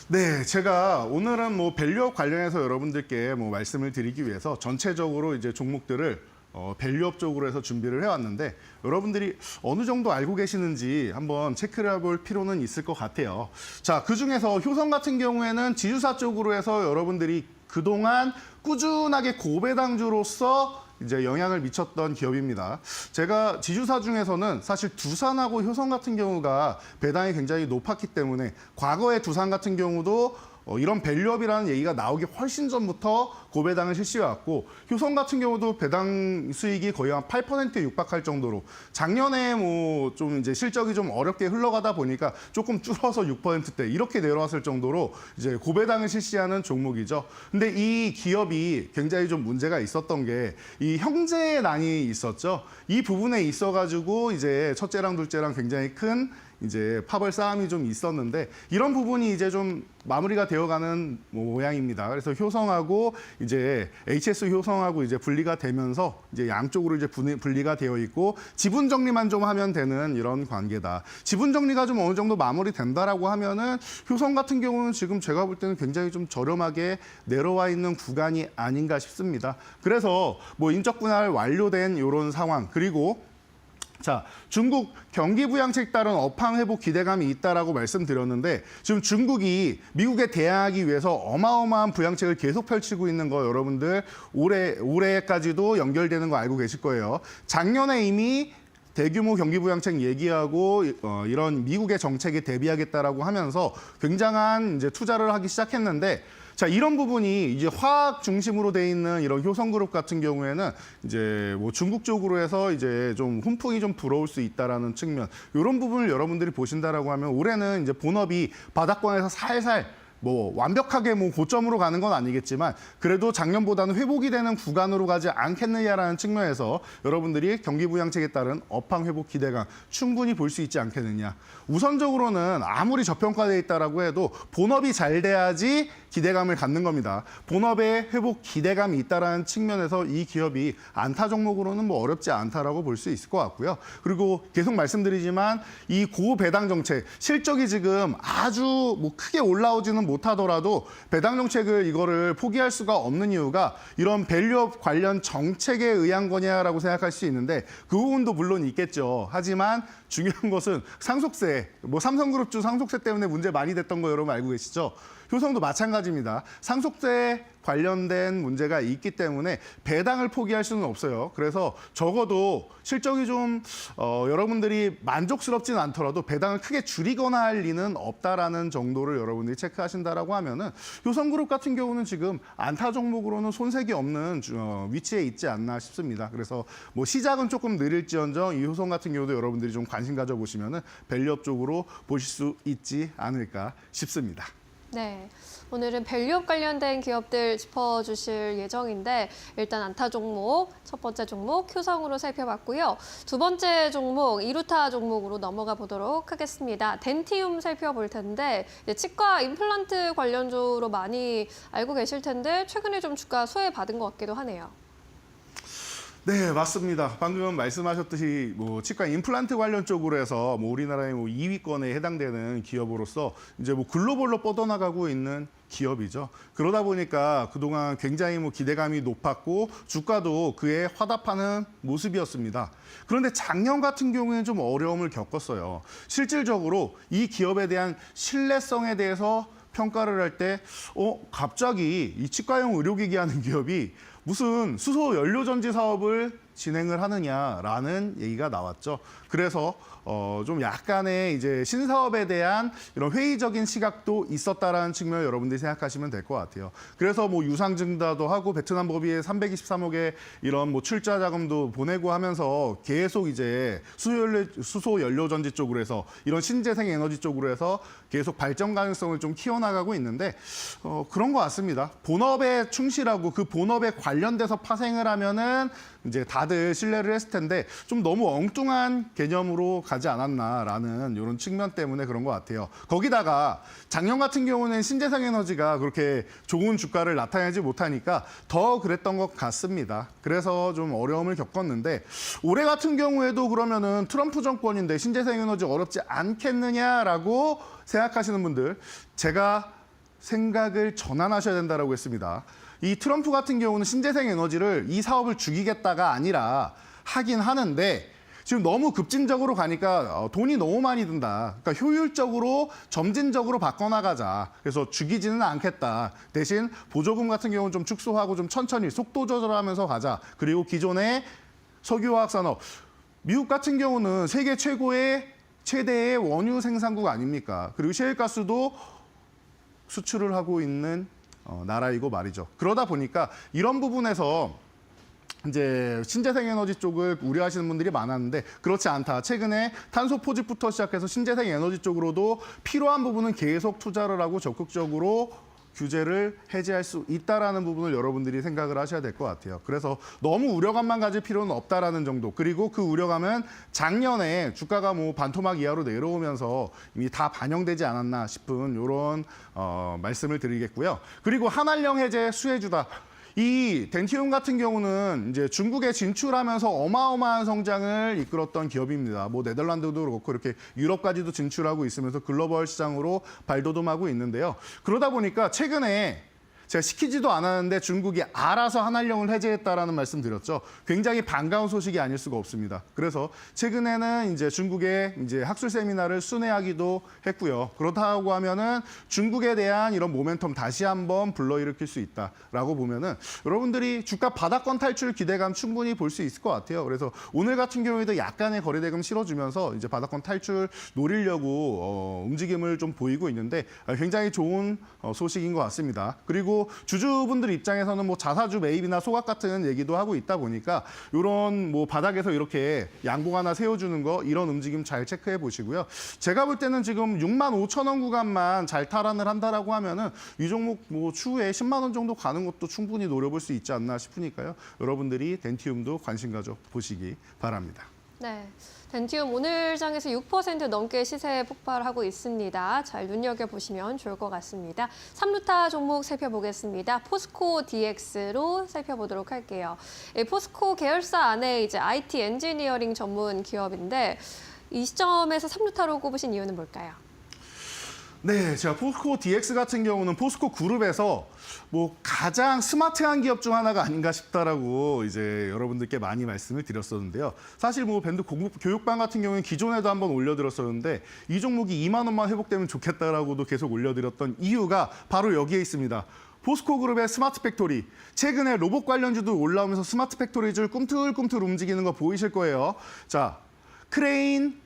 네, 제가 오늘은 밸류업 관련해서 여러분들께 말씀을 드리기 위해서 전체적으로 이제 종목들을 밸류업 쪽으로 해서 준비를 해왔는데 여러분들이 어느 정도 알고 계시는지 한번 체크를 해볼 필요는 있을 것 같아요. 자, 그중에서 효성 같은 경우에는 지주사 쪽으로 해서 여러분들이 그동안 꾸준하게 고배당주로서 이제 영향을 미쳤던 기업입니다. 제가 지주사 중에서는 사실 두산하고 효성 같은 경우가 배당이 굉장히 높았기 때문에 과거에 두산 같은 경우도 이런 밸류업이라는 얘기가 나오기 훨씬 전부터 고배당을 실시해왔고 효성 같은 경우도 배당 수익이 거의 한 8%에 육박할 정도로 작년에 좀 이제 실적이 좀 어렵게 흘러가다 보니까 조금 줄어서 6%대 이렇게 내려왔을 정도로 이제 고배당을 실시하는 종목이죠. 근데 이 기업이 굉장히 좀 문제가 있었던 게 이 형제난이 있었죠. 이 부분에 있어가지고 이제 첫째랑 둘째랑 굉장히 큰 이제 파벌 싸움이 좀 있었는데 이런 부분이 이제 좀 마무리가 되어가는 모양입니다. 그래서 효성하고 이제 HS 효성하고 이제 분리가 되면서 이제 양쪽으로 이제 분리가 되어 있고 지분 정리만 좀 하면 되는 이런 관계다. 지분 정리가 좀 어느 정도 마무리된다라고 하면은 효성 같은 경우는 지금 제가 볼 때는 굉장히 좀 저렴하게 내려와 있는 구간이 아닌가 싶습니다. 그래서 인적 분할 완료된 이런 상황 그리고 자, 중국 경기 부양책에 따른 업황 회복 기대감이 있다라고 말씀드렸는데 지금 중국이 미국에 대항하기 위해서 어마어마한 부양책을 계속 펼치고 있는 거 여러분들 올해까지도 연결되는 거 알고 계실 거예요. 작년에 이미 대규모 경기 부양책 얘기하고 이런 미국의 정책에 대비하겠다라고 하면서 굉장한 이제 투자를 하기 시작했는데 자, 이런 부분이 이제 화학 중심으로 돼 있는 이런 효성그룹 같은 경우에는 이제 뭐 중국 쪽으로 해서 이제 좀 훈풍이 좀 불어올 수 있다라는 측면, 이런 부분을 여러분들이 보신다라고 하면 올해는 이제 본업이 바닥권에서 살살 뭐 완벽하게 뭐 고점으로 가는 건 아니겠지만 그래도 작년보다는 회복이 되는 구간으로 가지 않겠느냐라는 측면에서 여러분들이 경기 부양책에 따른 업황 회복 기대감 충분히 볼 수 있지 않겠느냐. 우선적으로는 아무리 저평가돼 있다라고 해도 본업이 잘 돼야지 기대감을 갖는 겁니다. 본업에 회복 기대감이 있다라는 측면에서 이 기업이 안타 종목으로는 뭐 어렵지 않다라고 볼 수 있을 것 같고요. 그리고 계속 말씀드리지만 이 고배당 정책 실적이 지금 아주 뭐 크게 올라오지는 못하더라도 배당 정책을 이거를 포기할 수가 없는 이유가 이런 밸류업 관련 정책에 의한 거냐라고 생각할 수 있는데 그 부분도 물론 있겠죠. 하지만 중요한 것은 상속세, 뭐 삼성그룹주 상속세 때문에 문제 많이 됐던 거 여러분 알고 계시죠? 효성도 마찬가지입니다. 상속세 관련된 문제가 있기 때문에 배당을 포기할 수는 없어요. 그래서 적어도 실적이 좀 여러분들이 만족스럽지는 않더라도 배당을 크게 줄이거나 할 리는 없다라는 정도를 여러분들이 체크하신다라고 하면은 효성그룹 같은 경우는 지금 안타 종목으로는 손색이 없는 위치에 있지 않나 싶습니다. 그래서 뭐 시작은 조금 느릴지언정 이 효성 같은 경우도 여러분들이 좀 관심 가져보시면은 밸류업 쪽으로 보실 수 있지 않을까 싶습니다. 네, 오늘은 밸류업 관련된 기업들 짚어주실 예정인데 일단 안타 종목, 첫 번째 종목 효성으로 살펴봤고요. 두 번째 종목 이루타 종목으로 넘어가 보도록 하겠습니다. 덴티움 살펴볼 텐데 이제 치과 임플란트 관련주로 많이 알고 계실 텐데 최근에 좀 주가 수혜받은 것 같기도 하네요. 네, 맞습니다. 방금 말씀하셨듯이 뭐 치과 임플란트 관련 쪽으로 해서 뭐 우리나라의 뭐 2위권에 해당되는 기업으로서 이제 뭐 글로벌로 뻗어나가고 있는 기업이죠. 그러다 보니까 그동안 굉장히 뭐 기대감이 높았고 주가도 그에 화답하는 모습이었습니다. 그런데 작년 같은 경우에는 좀 어려움을 겪었어요. 실질적으로 이 기업에 대한 신뢰성에 대해서 평가를 할 때 갑자기 이 치과용 의료기기 하는 기업이 무슨 수소 연료 전지 사업을 진행을 하느냐라는 얘기가 나왔죠. 그래서 좀 약간의 이제 신사업에 대한 이런 회의적인 시각도 있었다라는 측면을 여러분들이 생각하시면 될 것 같아요. 그래서 뭐 유상증자도 하고 베트남 법인에 323억의 이런 뭐 출자 자금도 보내고 하면서 계속 이제 수소 연료 전지 쪽으로 해서 이런 신재생 에너지 쪽으로 해서 계속 발전 가능성을 좀 키워나가고 있는데 그런 것 같습니다. 본업에 충실하고 그 본업에 관련돼서 파생을 하면은 이제 다들 신뢰를 했을 텐데 좀 너무 엉뚱한 개념으로 가지 않았나라는 이런 측면 때문에 그런 것 같아요. 거기다가 작년 같은 경우는 신재생 에너지가 그렇게 좋은 주가를 나타내지 못하니까 더 그랬던 것 같습니다. 그래서 좀 어려움을 겪었는데 올해 같은 경우에도 그러면은 트럼프 정권인데 신재생 에너지 어렵지 않겠느냐라고 생각하시는 분들 제가 생각을 전환하셔야 된다라고 했습니다. 이 트럼프 같은 경우는 신재생 에너지를 이 사업을 죽이겠다가 아니라 하긴 하는데 지금 너무 급진적으로 가니까 돈이 너무 많이 든다. 그러니까 효율적으로 점진적으로 바꿔나가자. 그래서 죽이지는 않겠다. 대신 보조금 같은 경우는 좀 축소하고 좀 천천히 속도 조절하면서 가자. 그리고 기존의 석유화학 산업, 미국 같은 경우는 세계 최대의 원유 생산국 아닙니까? 그리고 셰일가스도 수출을 하고 있는 나라이고 말이죠. 그러다 보니까 이런 부분에서 이제 신재생 에너지 쪽을 우려하시는 분들이 많았는데 그렇지 않다. 최근에 탄소 포집부터 시작해서 신재생 에너지 쪽으로도 필요한 부분은 계속 투자를 하고 적극적으로 규제를 해제할 수 있다라는 부분을 여러분들이 생각을 하셔야 될 것 같아요. 그래서 너무 우려감만 가질 필요는 없다라는 정도. 그리고 그 우려감은 작년에 주가가 뭐 반토막 이하로 내려오면서 이미 다 반영되지 않았나 싶은 이런 말씀을 드리겠고요. 그리고 한알령 해제 수혜주다. 이 덴티움 같은 경우는 이제 중국에 진출하면서 어마어마한 성장을 이끌었던 기업입니다. 뭐 네덜란드도 그렇고 이렇게 유럽까지도 진출하고 있으면서 글로벌 시장으로 발돋움하고 있는데요. 그러다 보니까 최근에 제가 시키지도 않았는데 중국이 알아서 한한령을 해제했다라는 말씀 드렸죠. 굉장히 반가운 소식이 아닐 수가 없습니다. 그래서 최근에는 이제 중국의 이제 학술 세미나를 순회하기도 했고요. 그렇다고 하면은 중국에 대한 이런 모멘텀 다시 한번 불러일으킬 수 있다라고 보면은 여러분들이 주가 바닥권 탈출 기대감 충분히 볼 수 있을 것 같아요. 그래서 오늘 같은 경우에도 약간의 거래대금 실어주면서 이제 바닥권 탈출 노리려고 움직임을 좀 보이고 있는데 굉장히 좋은 소식인 것 같습니다. 그리고 주주분들 입장에서는 뭐 자사주 매입이나 소각 같은 얘기도 하고 있다 보니까 이런 뭐 바닥에서 이렇게 양봉 하나 세워주는 거 이런 움직임 잘 체크해 보시고요. 제가 볼 때는 지금 65,000원 구간만 잘 탈환을 한다라고 하면은 이 종목 뭐 추후에 10만 원 정도 가는 것도 충분히 노려볼 수 있지 않나 싶으니까요. 여러분들이 덴티움도 관심 가져 보시기 바랍니다. 네, 덴티움 오늘 장에서 6% 넘게 시세 폭발하고 있습니다. 잘 눈여겨보시면 좋을 것 같습니다. 3루타 종목 살펴보겠습니다. 포스코 DX로 살펴보도록 할게요. 포스코 계열사 안에 이제 IT 엔지니어링 전문 기업인데 이 시점에서 3루타로 꼽으신 이유는 뭘까요? 네, 제가 포스코 DX 같은 경우는 포스코 그룹에서 뭐 가장 스마트한 기업 중 하나가 아닌가 싶다라고 이제 여러분들께 많이 말씀을 드렸었는데요. 사실 뭐 밴드 교육반 같은 경우는 기존에도 한번 올려드렸었는데 이 종목이 2만 원만 회복되면 좋겠다라고도 계속 올려드렸던 이유가 바로 여기에 있습니다. 포스코 그룹의 스마트 팩토리. 최근에 로봇 관련주도 올라오면서 스마트 팩토리를 꿈틀꿈틀 움직이는 거 보이실 거예요. 자, 크레인,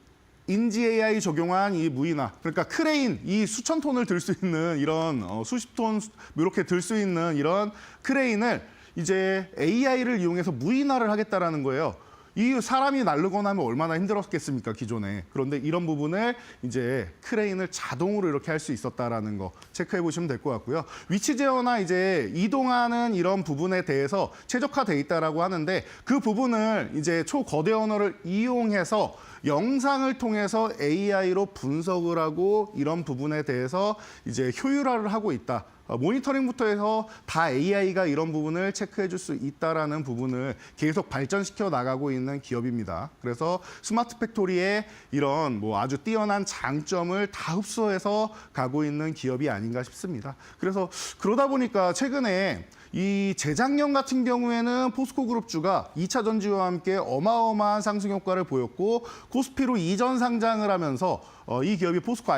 인지 AI 적용한 이 무인화, 그러니까 크레인, 이 수천 톤을 들 수 있는 이런 수십 톤 이렇게 들 수 있는 이런 크레인을 이제 AI를 이용해서 무인화를 하겠다라는 거예요. 이 사람이 날르거나 하면 얼마나 힘들었겠습니까, 기존에. 그런데 이런 부분을 이제 크레인을 자동으로 이렇게 할 수 있었다라는 거 체크해 보시면 될 것 같고요. 위치 제어나 이제 이동하는 이런 부분에 대해서 최적화돼 있다라고 하는데 그 부분을 이제 초거대 언어를 이용해서 영상을 통해서 AI로 분석을 하고 이런 부분에 대해서 이제 효율화를 하고 있다. 모니터링부터 해서 다 AI가 이런 부분을 체크해 줄 수 있다라는 부분을 계속 발전시켜 나가고 있는 기업입니다. 그래서 스마트 팩토리의 이런 뭐 아주 뛰어난 장점을 다 흡수해서 가고 있는 기업이 아닌가 싶습니다. 그래서 그러다 보니까 최근에 이 재작년 같은 경우에는 포스코 그룹주가 2차 전지와 함께 어마어마한 상승 효과를 보였고 코스피로 이전 상장을 하면서 이 기업이 포스코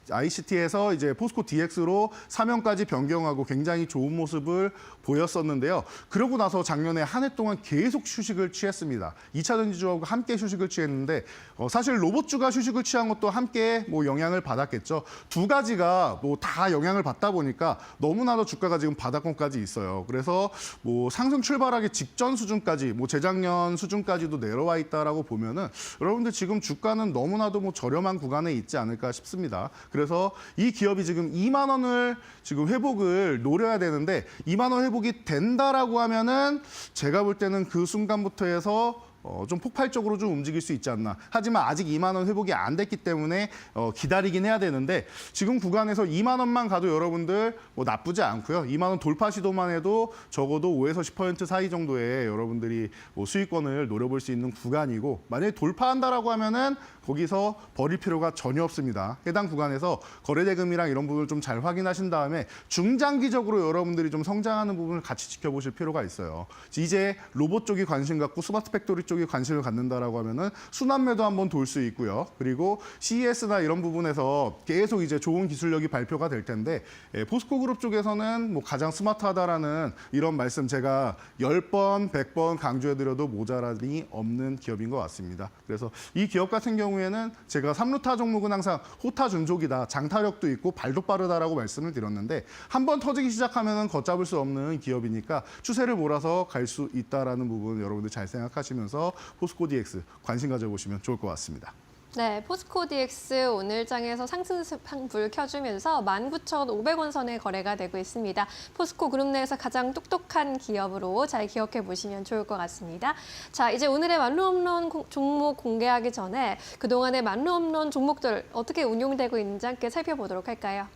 ICT에서 이제 포스코 DX로 사명까지 변경하고 굉장히 좋은 모습을 보였었는데요. 그러고 나서 작년에 한 해 동안 계속 휴식을 취했습니다. 2차 전지주하고 함께 휴식을 취했는데 사실 로봇주가 휴식을 취한 것도 함께 뭐 영향을 받았겠죠. 두 가지가 뭐 다 영향을 받다 보니까 너무나도 주가가 지금 바닥권까지 있어요. 그래서 뭐 상승 출발하기 직전 수준까지 뭐 재작년 수준까지도 내려와 있다라고 보면은 여러분들 지금 주가는 너무나도 뭐 저렴한 구간에 있지 않을까 싶습니다. 그래서 이 기업이 지금 2만 원을 지금 회복을 노려야 되는데 2만 원 회복이 된다라고 하면은 제가 볼 때는 그 순간부터 해서 좀 폭발적으로 좀 움직일 수 있지 않나. 하지만 아직 2만 원 회복이 안 됐기 때문에 기다리긴 해야 되는데 지금 구간에서 2만 원만 가도 여러분들 뭐 나쁘지 않고요. 2만 원 돌파 시도만 해도 적어도 5에서 10% 사이 정도의 여러분들이 뭐 수익권을 노려볼 수 있는 구간이고 만약에 돌파한다라고 하면은 거기서 버릴 필요가 전혀 없습니다. 해당 구간에서 거래대금이랑 이런 부분을 좀 잘 확인하신 다음에 중장기적으로 여러분들이 좀 성장하는 부분을 같이 지켜보실 필요가 있어요. 이제 로봇 쪽이 관심 갖고 스마트 팩토리 쪽이 관심을 갖는다라고 하면은 순환매도 한번 돌 수 있고요. 그리고 CES나 이런 부분에서 계속 이제 좋은 기술력이 발표가 될 텐데 포스코 그룹 쪽에서는 뭐 가장 스마트하다라는 이런 말씀 제가 10번, 100번 강조해드려도 모자람이 없는 기업인 것 같습니다. 그래서 이 기업 같은 경우에는 제가 3루타 종목은 항상 호타 준족이다. 장타력도 있고 발도 빠르다라고 말씀을 드렸는데 한번 터지기 시작하면은 걷잡을 수 없는 기업이니까 추세를 몰아서 갈 수 있다라는 부분 여러분들 잘 생각하시면서 포스코 DX 관심 가져보시면 좋을 것 같습니다. 네, 포스코 DX 오늘 장에서 상승불 켜주면서 19,500원 선에 거래가 되고 있습니다. 포스코 그룹 내에서 가장 똑똑한 기업으로 잘 기억해 보시면 좋을 것 같습니다. 자, 이제 오늘의 만루홈런 종목 공개하기 전에 그동안의 만루홈런 종목들 어떻게 운용되고 있는지 함께 살펴보도록 할까요?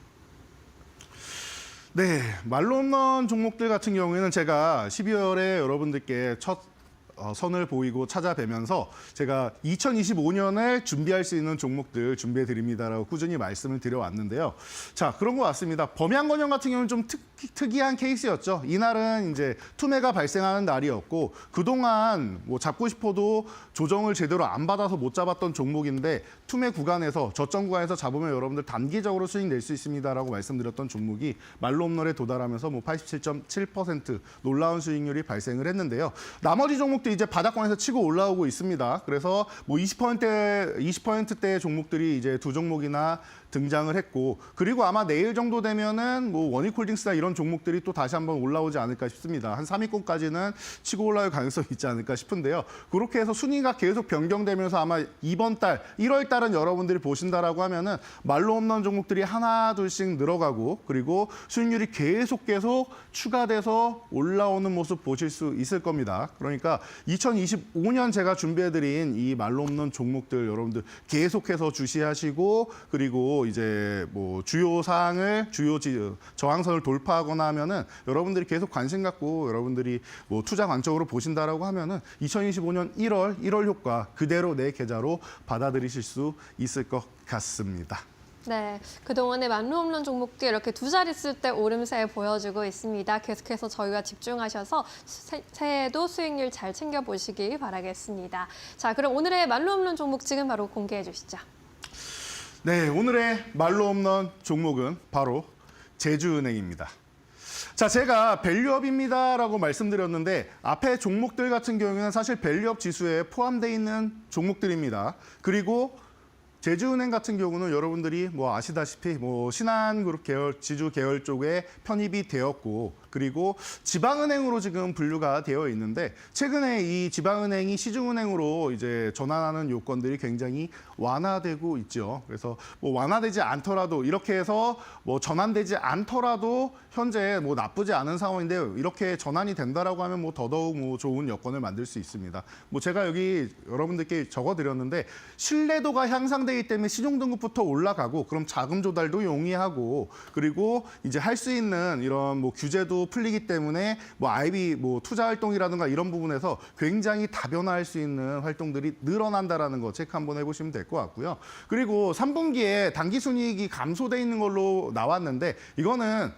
네, 말로 홈런 종목들 같은 경우에는 제가 12월에 여러분들께 첫 선을 보이고 찾아뵈면서 제가 2025년을 준비할 수 있는 종목들 준비해 드립니다라고 꾸준히 말씀을 드려왔는데요. 자, 그런 것 같습니다. 범양건영 같은 경우는 좀 특이한 케이스였죠. 이날은 이제 투매가 발생하는 날이었고 그동안 뭐 잡고 싶어도 조정을 제대로 안 받아서 못 잡았던 종목인데 투매 구간에서 저점 구간에서 잡으면 여러분들 단기적으로 수익 낼 수 있습니다라고 말씀드렸던 종목이 말로 홈런에 도달하면서 뭐 87.7% 놀라운 수익률이 발생을 했는데요. 나머지 종목도 이제 바닥권에서 치고 올라오고 있습니다. 그래서 뭐 20%대의 종목들이 이제 두 종목이나 등장을 했고 그리고 아마 내일 정도 되면은 뭐 원익홀딩스나 이런 종목들이 또 다시 한번 올라오지 않을까 싶습니다. 한 3위권까지는 치고 올라올 가능성이 있지 않을까 싶은데요. 그렇게 해서 순위가 계속 변경되면서 아마 이번 달 1월 달은 여러분들이 보신다라고 하면은 말로 홈런 종목들이 하나 둘씩 늘어가고 그리고 수익률이 계속 추가돼서 올라오는 모습 보실 수 있을 겁니다. 그러니까 2025년 제가 준비해드린 이 말로 홈런 종목들 여러분들 계속해서 주시하시고 그리고 이제 뭐 주요 저항선을 돌파하거나 하면은 여러분들이 계속 관심 갖고 여러분들이 뭐 투자 관점으로 보신다라고 하면은 2025년 1월 효과 그대로 내 계좌로 받아들이실 수 있을 것 같습니다. 네, 그동안의 만루홈런 종목들 이렇게 두 자릿수 때 오름세 보여주고 있습니다. 계속해서 저희와 집중하셔서 새해에도 수익률 잘 챙겨보시기 바라겠습니다. 자, 그럼 오늘의 만루홈런 종목 지금 바로 공개해 주시죠. 네, 오늘의 말로 홈런 종목은 바로 제주은행입니다. 자, 제가 밸류업입니다라고 말씀드렸는데 앞에 종목들 같은 경우에는 사실 밸류업 지수에 포함되어 있는 종목들입니다. 그리고 제주은행 같은 경우는 여러분들이 뭐 아시다시피 뭐 신한그룹 계열, 지주 계열 쪽에 편입이 되었고 그리고 지방은행으로 지금 분류가 되어 있는데 최근에 이 지방은행이 시중은행으로 이제 전환하는 요건들이 굉장히 완화되고 있죠. 그래서 뭐 완화되지 않더라도 이렇게 해서 뭐 전환되지 않더라도 현재 뭐 나쁘지 않은 상황인데 이렇게 전환이 된다라고 하면 뭐 더더욱 뭐 좋은 여건을 만들 수 있습니다. 뭐 제가 여기 여러분들께 적어드렸는데 신뢰도가 향상되기 때문에 시중등급부터 올라가고 그럼 자금 조달도 용이하고 그리고 이제 할 수 있는 이런 뭐 규제도 풀리기 때문에 뭐 IB 뭐 투자 활동이라든가 이런 부분에서 굉장히 다변화할 수 있는 활동들이 늘어난다라는 거 체크 한번 해보시면 될 것 같고요. 그리고 3분기에 당기순이익이 감소돼 있는 걸로 나왔는데 이거는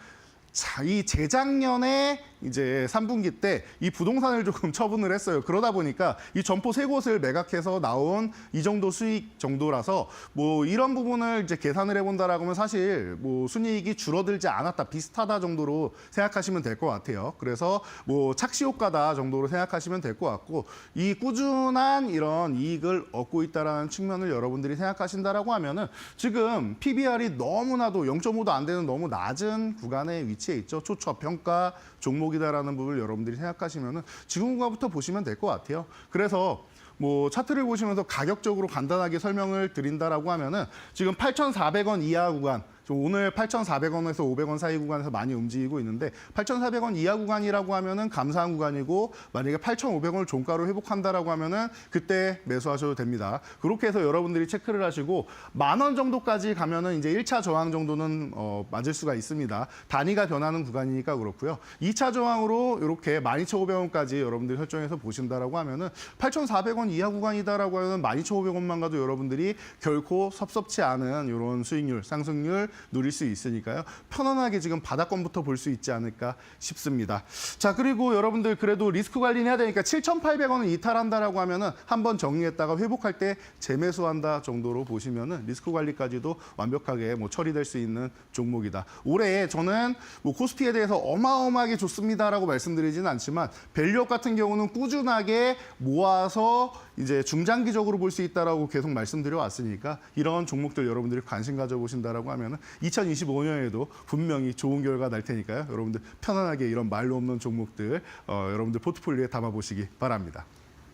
자, 이 재작년에 이제 3분기 때 이 부동산을 조금 처분을 했어요. 그러다 보니까 이 점포 세 곳을 매각해서 나온 이 정도 수익 정도라서 뭐 이런 부분을 이제 계산을 해본다라고 하면 사실 뭐 순이익이 줄어들지 않았다, 비슷하다 정도로 생각하시면 될 것 같아요. 그래서 뭐 착시 효과다 정도로 생각하시면 될 것 같고 이 꾸준한 이런 이익을 얻고 있다라는 측면을 여러분들이 생각하신다라고 하면은 지금 PBR이 너무나도 0.5도 안 되는 너무 낮은 구간에 위치해 있죠. 초저평가 종목이다라는 부분을 여러분들이 생각하시면은 지금부터 보시면 될 것 같아요. 그래서 뭐 차트를 보시면서 가격적으로 간단하게 설명을 드린다라고 하면은 지금 8,400원 이하 구간 오늘 8,400원에서 500원 사이 구간에서 많이 움직이고 있는데 8,400원 이하 구간이라고 하면은 감사한 구간이고 만약에 8,500원을 종가로 회복한다라고 하면은 그때 매수하셔도 됩니다. 그렇게 해서 여러분들이 체크를 하시고 10,000원 정도까지 가면은 이제 1차 저항 정도는 맞을 수가 있습니다. 단위가 변하는 구간이니까 그렇고요. 2차 저항으로 이렇게 12,500원까지 여러분들이 설정해서 보신다라고 하면은 8,400원 이하 구간이다라고 하면 12,500원만 가도 여러분들이 결코 섭섭지 않은 이런 수익률, 상승률 누릴 수 있으니까요. 편안하게 지금 바닥권부터 볼 수 있지 않을까 싶습니다. 자, 그리고 여러분들 그래도 리스크 관리는 해야 되니까 7,800원을 이탈한다라고 하면은 한번 정리했다가 회복할 때 재매수한다 정도로 보시면은 리스크 관리까지도 완벽하게 뭐 처리될 수 있는 종목이다. 올해 저는 뭐 코스피에 대해서 어마어마하게 좋습니다라고 말씀드리지는 않지만 밸류업 같은 경우는 꾸준하게 모아서 이제 중장기적으로 볼 수 있다라고 계속 말씀드려 왔으니까 이런 종목들 여러분들이 관심 가져보신다라고 하면은 2025년에도 분명히 좋은 결과 날 테니까요. 여러분들 편안하게 이런 말로 없는 종목들 여러분들 포트폴리오에 담아보시기 바랍니다.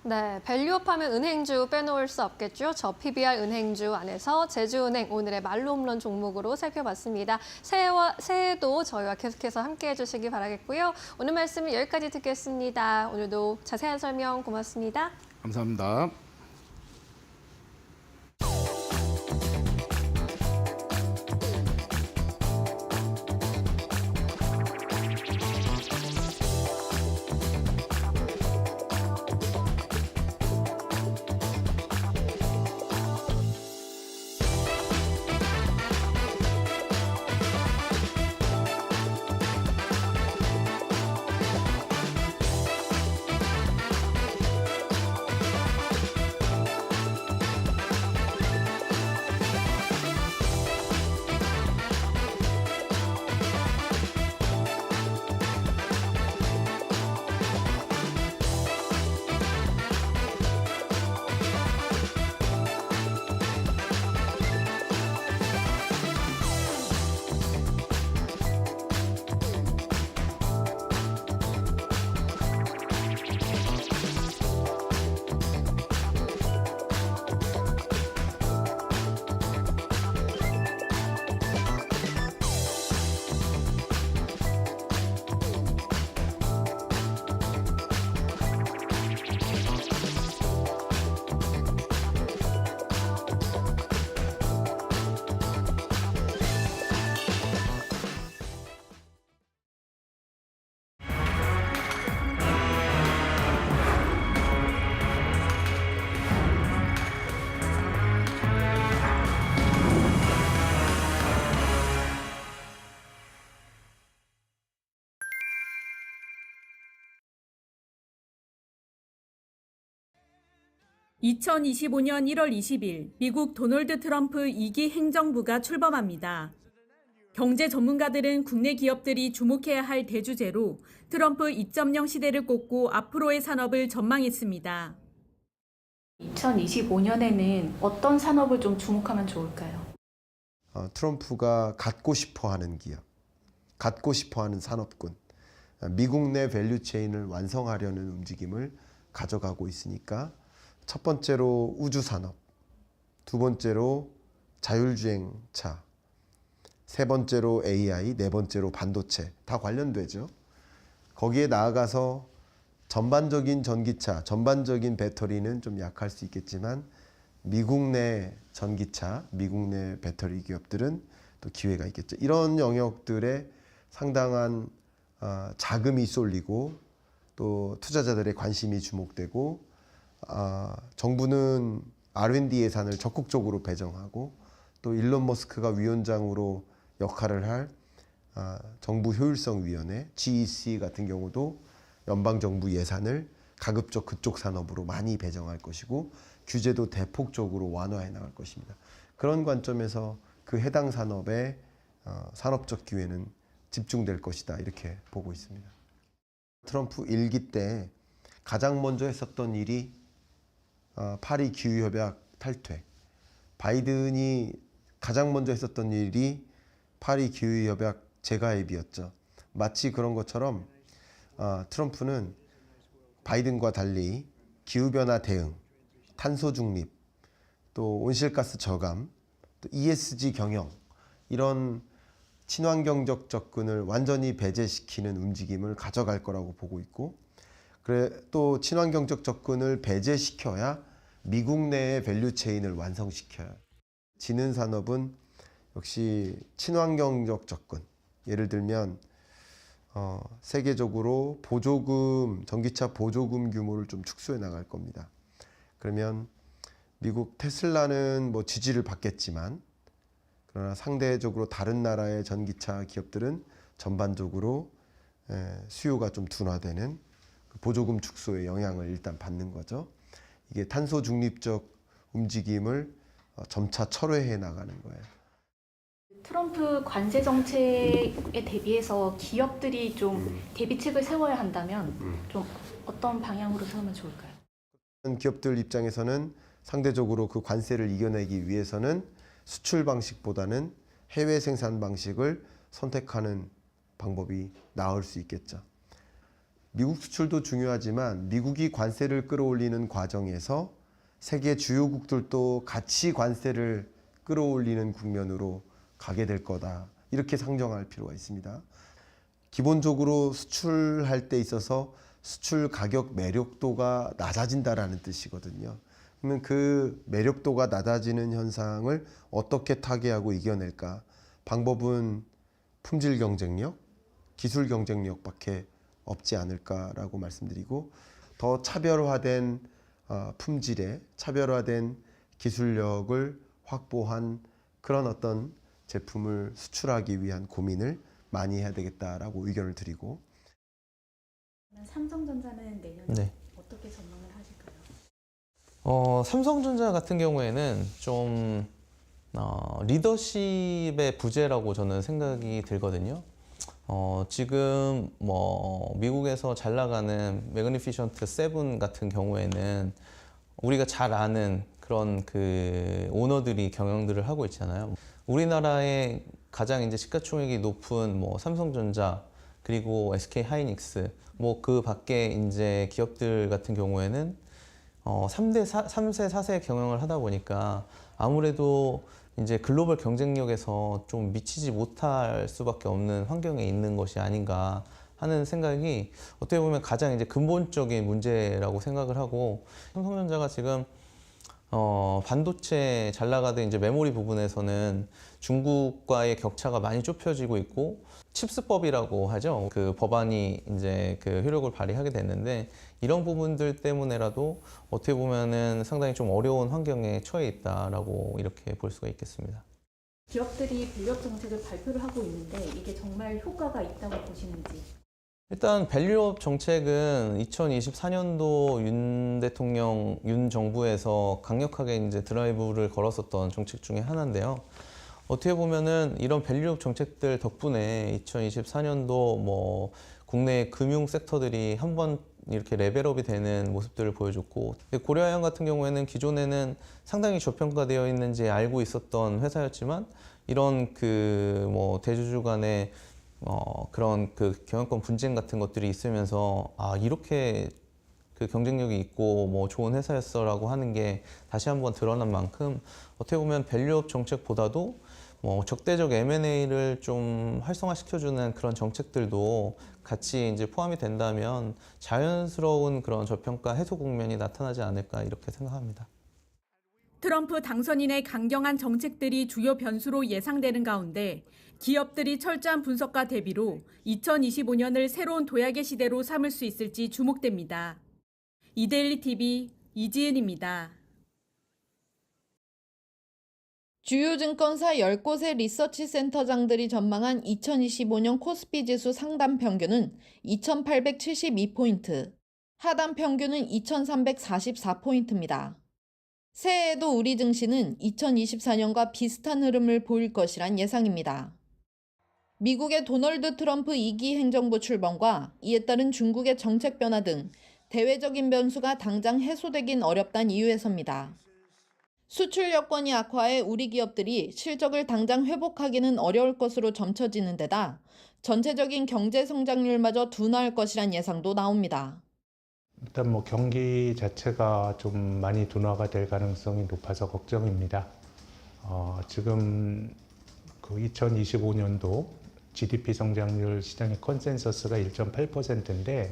네, 밸류업 하면 은행주 빼놓을 수 없겠죠. 저 PBR 은행주 안에서 제주은행 오늘의 말로 홈런 종목으로 살펴봤습니다. 새해에도 저희와 계속해서 함께해 주시기 바라겠고요. 오늘 말씀은 여기까지 듣겠습니다. 오늘도 자세한 설명 고맙습니다. 감사합니다. 2025년 1월 20일 미국 도널드 트럼프 2기 행정부가 출범합니다. 경제 전문가들은 국내 기업들이 주목해야 할 대주제로 트럼프 2.0 시대를 꼽고 앞으로의 산업을 전망했습니다. 2025년에는 어떤 산업을 좀 주목하면 좋을까요? 트럼프가 갖고 싶어하는 기업, 갖고 싶어하는 산업군, 미국 내 밸류체인을 완성하려는 움직임을 가져가고 있으니까 첫 번째로 우주산업, 두 번째로 자율주행차, 세 번째로 AI, 네 번째로 반도체 다 관련되죠. 거기에 나아가서 전반적인 전기차, 전반적인 배터리는 좀 약할 수 있겠지만 미국 내 전기차, 미국 내 배터리 기업들은 또 기회가 있겠죠. 이런 영역들에 상당한 자금이 쏠리고 또 투자자들의 관심이 주목되고 정부는 R&D 예산을 적극적으로 배정하고 또 일론 머스크가 위원장으로 역할을 할 정부 효율성위원회 GEC 같은 경우도 연방정부 예산을 가급적 그쪽 산업으로 많이 배정할 것이고 규제도 대폭적으로 완화해 나갈 것입니다. 그런 관점에서 그 해당 산업의 산업적 기회는 집중될 것이다 이렇게 보고 있습니다. 트럼프 1기 때 가장 먼저 했었던 일이 파리 기후협약 탈퇴, 바이든이 가장 먼저 했었던 일이 파리 기후협약 재가입이었죠. 마치 그런 것처럼 트럼프는 바이든과 달리 기후변화 대응, 탄소 중립, 또 온실가스 저감, 또 ESG 경영 이런 친환경적 접근을 완전히 배제시키는 움직임을 가져갈 거라고 보고 있고 또 친환경적 접근을 배제시켜야 미국 내의 밸류체인을 완성시켜요. 지능 산업은 역시 친환경적 접근, 예를 들면 세계적으로 보조금, 전기차 보조금 규모를 좀 축소해 나갈 겁니다. 그러면 미국 테슬라는 뭐 지지를 받겠지만 그러나 상대적으로 다른 나라의 전기차 기업들은 전반적으로 수요가 좀 둔화되는 보조금 축소의 영향을 일단 받는 거죠. 이게 탄소 중립적 움직임을 점차 철회해 나가는 거예요. 트럼프 관세 정책에 대비해서 기업들이 좀 대비책을 세워야 한다면 좀 어떤 방향으로 세우면 좋을까요? 기업들 입장에서는 상대적으로 그 관세를 이겨내기 위해서는 수출 방식보다는 해외 생산 방식을 선택하는 방법이 나을 수 있겠죠. 미국 수출도 중요하지만 미국이 관세를 끌어올리는 과정에서 세계 주요국들도 같이 관세를 끌어올리는 국면으로 가게 될 거다. 이렇게 상정할 필요가 있습니다. 기본적으로 수출할 때 있어서 수출 가격 매력도가 낮아진다라는 뜻이거든요. 그러면 그 매력도가 낮아지는 현상을 어떻게 타개하고 이겨낼까? 방법은 품질 경쟁력, 기술 경쟁력밖에 없지 않을까라고 말씀드리고 더 차별화된 품질에 차별화된 기술력을 확보한 그런 어떤 제품을 수출하기 위한 고민을 많이 해야 되겠다라고 의견을 드리고 삼성전자는 내년에 어떻게 전망을 하실까요? 삼성전자 같은 경우에는 좀 리더십의 부재라고 저는 생각이 들거든요. 지금 뭐 미국에서 잘 나가는 매그니피션트 7 같은 경우에는 우리가 잘 아는 그런 그 오너들이 경영들을 하고 있잖아요. 우리나라의 가장 이제 시가총액이 높은 뭐 삼성전자 그리고 SK 하이닉스 뭐 그 밖에 이제 기업들 같은 경우에는 3세, 4세 경영을 하다 보니까 아무래도 이제 글로벌 경쟁력에서 좀 미치지 못할 수밖에 없는 환경에 있는 것이 아닌가 하는 생각이 어떻게 보면 가장 이제 근본적인 문제라고 생각을 하고 삼성전자가 지금 반도체 잘 나가던 이제 메모리 부분에서는 중국과의 격차가 많이 좁혀지고 있고 칩스법이라고 하죠. 그 법안이 이제 그 효력을 발휘하게 됐는데 이런 부분들 때문에라도 어떻게 보면은 상당히 좀 어려운 환경에 처해 있다라고 이렇게 볼 수가 있겠습니다. 기업들이 밸류업 정책을 발표를 하고 있는데 이게 정말 효과가 있다고 보시는지? 일단 밸류업 정책은 2024년도 윤 정부에서 강력하게 이제 드라이브를 걸었었던 정책 중에 하나인데요. 어떻게 보면은 이런 밸류업 정책들 덕분에 2024년도 뭐 국내 금융 섹터들이 한번 이렇게 레벨업이 되는 모습들을 보여줬고, 고려아연 같은 경우에는 기존에는 상당히 저평가되어 있는지 알고 있었던 회사였지만 이런 그 뭐 대주주 간의 그런 그 경영권 분쟁 같은 것들이 있으면서 이렇게 그 경쟁력이 있고 뭐 좋은 회사였어라고 하는 게 다시 한번 드러난 만큼 어떻게 보면 밸류업 정책보다도 뭐 적대적 M&A를 좀 활성화시켜주는 그런 정책들도 같이 이제 포함이 된다면 자연스러운 그런 저평가 해소 국면이 나타나지 않을까 이렇게 생각합니다. 트럼프 당선인의 강경한 정책들이 주요 변수로 예상되는 가운데 기업들이 철저한 분석과 대비로 2025년을 새로운 도약의 시대로 삼을 수 있을지 주목됩니다. 이데일리 TV 이지은입니다. 주요 증권사 10곳의 리서치 센터장들이 전망한 2025년 코스피 지수 상단 평균은 2,872포인트, 하단 평균은 2,344포인트입니다. 새해에도 우리 증시는 2024년과 비슷한 흐름을 보일 것이란 예상입니다. 미국의 도널드 트럼프 2기 행정부 출범과 이에 따른 중국의 정책 변화 등 대외적인 변수가 당장 해소되긴 어렵다는 이유에서입니다. 수출 여건이 악화해 우리 기업들이 실적을 당장 회복하기는 어려울 것으로 점쳐지는 데다 전체적인 경제 성장률마저 둔화할 것이란 예상도 나옵니다. 일단 뭐 경기 자체가 좀 많이 둔화가 될 가능성이 높아서 걱정입니다. 지금 그 2025년도 GDP 성장률 시장의 컨센서스가 1.8%인데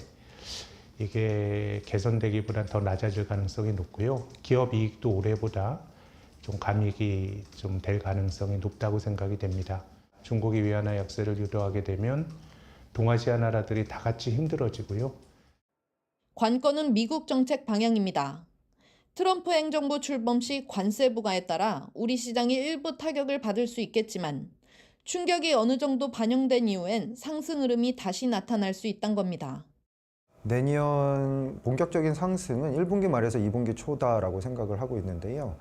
이게 개선되기보다는 더 낮아질 가능성이 높고요. 기업 이익도 올해보다 좀 감익이 좀 될 가능성이 높다고 생각이 됩니다. 중국이 위안화 약세를 유도하게 되면 동아시아 나라들이 다 같이 힘들어지고요. 관건은 미국 정책 방향입니다. 트럼프 행정부 출범 시 관세 부과에 따라 우리 시장이 일부 타격을 받을 수 있겠지만 충격이 어느 정도 반영된 이후엔 상승 흐름이 다시 나타날 수 있다는 겁니다. 내년 본격적인 상승은 1분기 말에서 2분기 초다라고 생각을 하고 있는데요.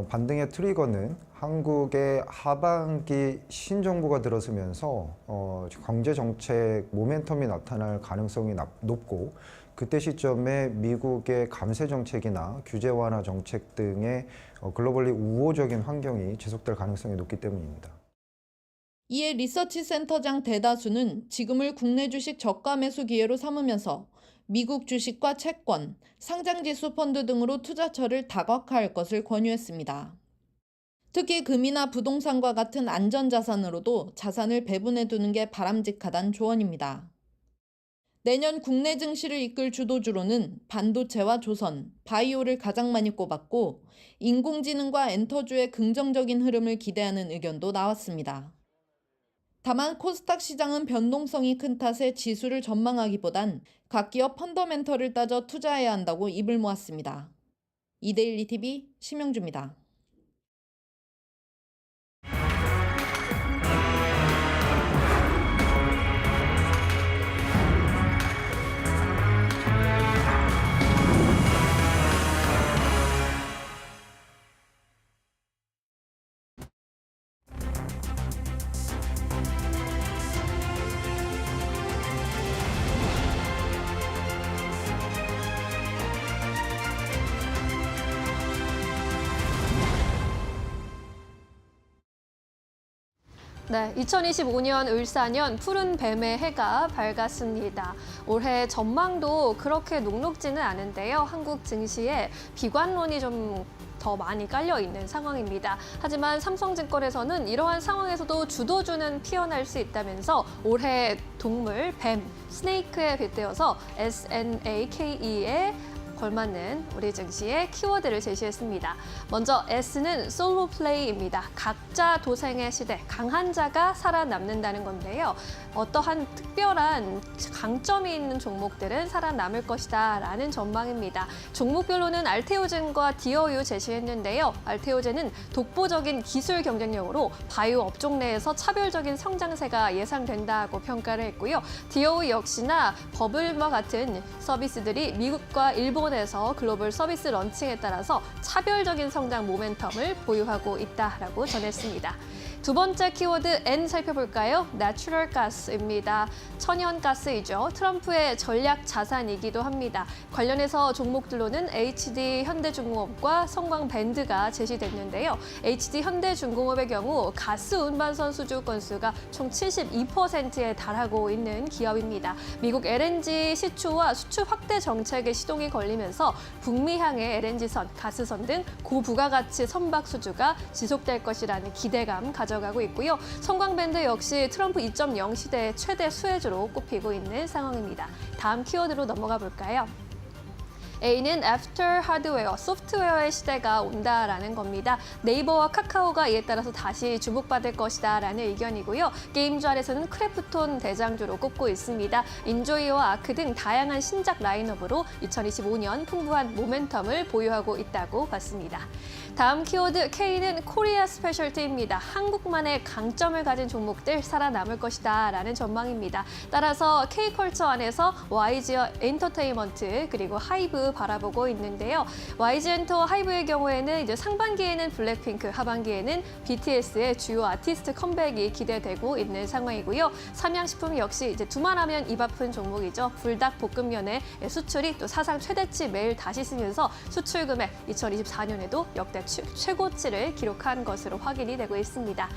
반등의 트리거는 한국의 하반기 신정부가 들어서면서 경제정책 모멘텀이 나타날 가능성이 높고 그때 시점에 미국의 감세 정책이나 규제 완화 정책 등의 글로벌리 우호적인 환경이 지속될 가능성이 높기 때문입니다. 이에 리서치 센터장 대다수는 지금을 국내 주식 저가 매수 기회로 삼으면서 미국 주식과 채권, 상장지수 펀드 등으로 투자처를 다각화할 것을 권유했습니다. 특히 금이나 부동산과 같은 안전자산으로도 자산을 배분해 두는 게 바람직하다는 조언입니다. 내년 국내 증시를 이끌 주도주로는 반도체와 조선, 바이오를 가장 많이 꼽았고 인공지능과 엔터주의 긍정적인 흐름을 기대하는 의견도 나왔습니다. 다만 코스닥 시장은 변동성이 큰 탓에 지수를 전망하기보단 각 기업 펀더멘털을 따져 투자해야 한다고 입을 모았습니다. 이데일리 TV 심영주입니다. 네, 2025년 을사년 푸른 뱀의 해가 밝았습니다. 올해 전망도 그렇게 녹록지는 않은데요. 한국 증시에 비관론이 좀 더 많이 깔려 있는 상황입니다. 하지만 삼성증권에서는 이러한 상황에서도 주도주는 피어날 수 있다면서 올해 동물, 뱀, 스네이크에 빗대어서 SNAKE의 걸맞는 우리 증시의 키워드를 제시했습니다. 먼저 S는 솔로 플레이입니다. 각자 도생의 시대, 강한 자가 살아남는다는 건데요. 어떠한 특별한 강점이 있는 종목들은 살아남을 것이다 라는 전망입니다. 종목별로는 알테오젠과 디어유 제시했는데요. 알테오젠은 독보적인 기술 경쟁력으로 바이오 업종 내에서 차별적인 성장세가 예상된다고 평가를 했고요. 디어유 역시나 버블과 같은 서비스들이 미국과 일본에서 글로벌 서비스 런칭에 따라서 차별적인 성장 모멘텀을 보유하고 있다라고 전했습니다. 두 번째 키워드 N 살펴볼까요? 내추럴 가스입니다. 천연가스이죠. 트럼프의 전략 자산이기도 합니다. 관련해서 종목들로는 HD 현대중공업과 성광밴드가 제시됐는데요. HD 현대중공업의 경우 가스 운반선 수주 건수가 총 72%에 달하고 있는 기업입니다. 미국 LNG 시추와 수출 확대 정책의 시동이 걸리면서 북미향의 LNG선, 가스선 등 고부가가치 선박 수주가 지속될 것이라는 기대감 가져가고 있고요. 성광밴드 역시 트럼프 2.0 시대의 최대 수혜주로 꼽히고 있는 상황입니다. 다음 키워드로 넘어가 볼까요? A는 애프터 하드웨어, 소프트웨어의 시대가 온다라는 겁니다. 네이버와 카카오가 이에 따라서 다시 주목받을 것이다라는 의견이고요. 게임주알에서는 크래프톤 대장주로 꼽고 있습니다. 인조이와 아크 등 다양한 신작 라인업으로 2025년 풍부한 모멘텀을 보유하고 있다고 봤습니다. 다음 키워드 K는 코리아 스페셜티입니다. 한국만의 강점을 가진 종목들 살아남을 것이다 라는 전망입니다. 따라서 K컬처 안에서 YG 엔터테인먼트 그리고 하이브 바라보고 있는데요. YG 엔터 하이브의 경우에는 이제 상반기에는 블랙핑크, 하반기에는 BTS의 주요 아티스트 컴백이 기대되고 있는 상황이고요. 삼양식품 역시 이제 두말하면 입 아픈 종목이죠. 불닭 볶음면의 수출이 또 사상 최대치 매일 다시 쓰면서 수출 금액 2024년에도 역대 최고치를 기록한 것으로 확인이 되고 있습니다.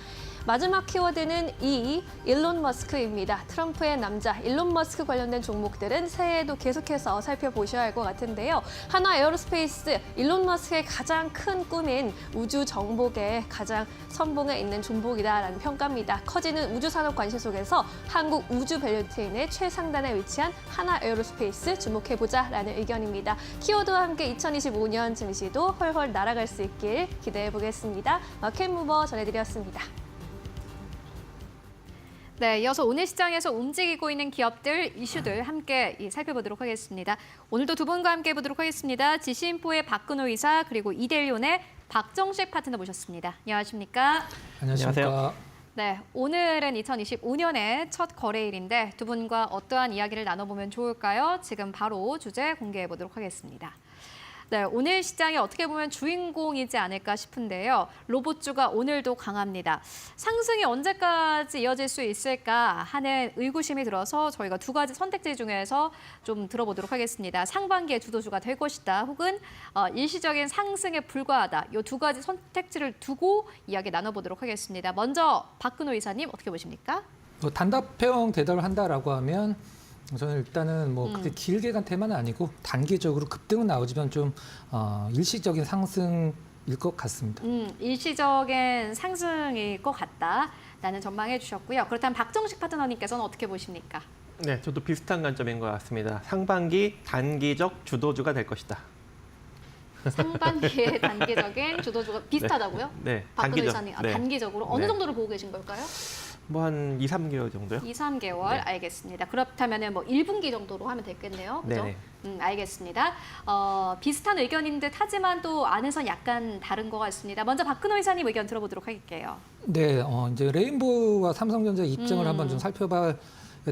마지막 키워드는 E, 일론 머스크입니다. 트럼프의 남자 일론 머스크 관련된 종목들은 새해에도 계속해서 살펴보셔야 할 것 같은데요. 하나 에어로스페이스, 일론 머스크의 가장 큰 꿈인 우주 정복에 가장 선봉에 있는 종목이다라는 평가입니다. 커지는 우주산업 관심 속에서 한국 우주 밸류체인의 최상단에 위치한 하나 에어로스페이스 주목해보자라는 의견입니다. 키워드와 함께 2025년 증시도 훨훨 날아갈 수 있길 기대해보겠습니다. 마켓무버 전해드렸습니다. 네, 이어서 오늘 시장에서 움직이고 있는 기업들, 이슈들 함께 살펴보도록 하겠습니다. 오늘도 두 분과 함께 해보도록 하겠습니다. 지시인포의 박근호 이사 그리고 이데일리온의 박정식 파트너 모셨습니다. 안녕하십니까? 안녕하세요. 네, 오늘은 2025년의 첫 거래일인데 두 분과 어떠한 이야기를 나눠보면 좋을까요? 지금 바로 주제 공개해보도록 하겠습니다. 네, 오늘 시장이 어떻게 보면 주인공이지 않을까 싶은데요. 로봇주가 오늘도 강합니다. 상승이 언제까지 이어질 수 있을까 하는 의구심이 들어서 저희가 두 가지 선택지 중에서 좀 들어보도록 하겠습니다. 상반기에 주도주가 될 것이다 혹은 일시적인 상승에 불과하다. 이 두 가지 선택지를 두고 이야기 나눠보도록 하겠습니다. 먼저 박근호 이사님 어떻게 보십니까? 단답형 대답을 한다라고 하면 저는 일단은 뭐 그렇게 길게 간 테마는 아니고 단기적으로 급등은 나오지만 좀 일시적인 상승일 것 같습니다. 일시적인 상승일 것 같다라는 전망해 주셨고요. 그렇다면 박정식 파트너님께서는 어떻게 보십니까? 네, 저도 비슷한 관점인 것 같습니다. 상반기 단기적 주도주가 될 것이다. 상반기에 단기적인 주도주가 비슷하다고요? 네, 박근호 이사님, 네. 단기적으로 어느 네. 정도로 보고 계신 걸까요? 뭐 한 2, 3개월 정도요? 2, 3개월 네. 알겠습니다. 그렇다면 뭐 1분기 정도로 하면 되겠네요. 그죠? 네네. 알겠습니다. 비슷한 의견인 듯 하지만 또 안에선 약간 다른 것 같습니다. 먼저 박근호 이사님 의견 들어보도록 할게요. 네, 이제 레인보우와 삼성전자 입장을 한번 좀 살펴봐야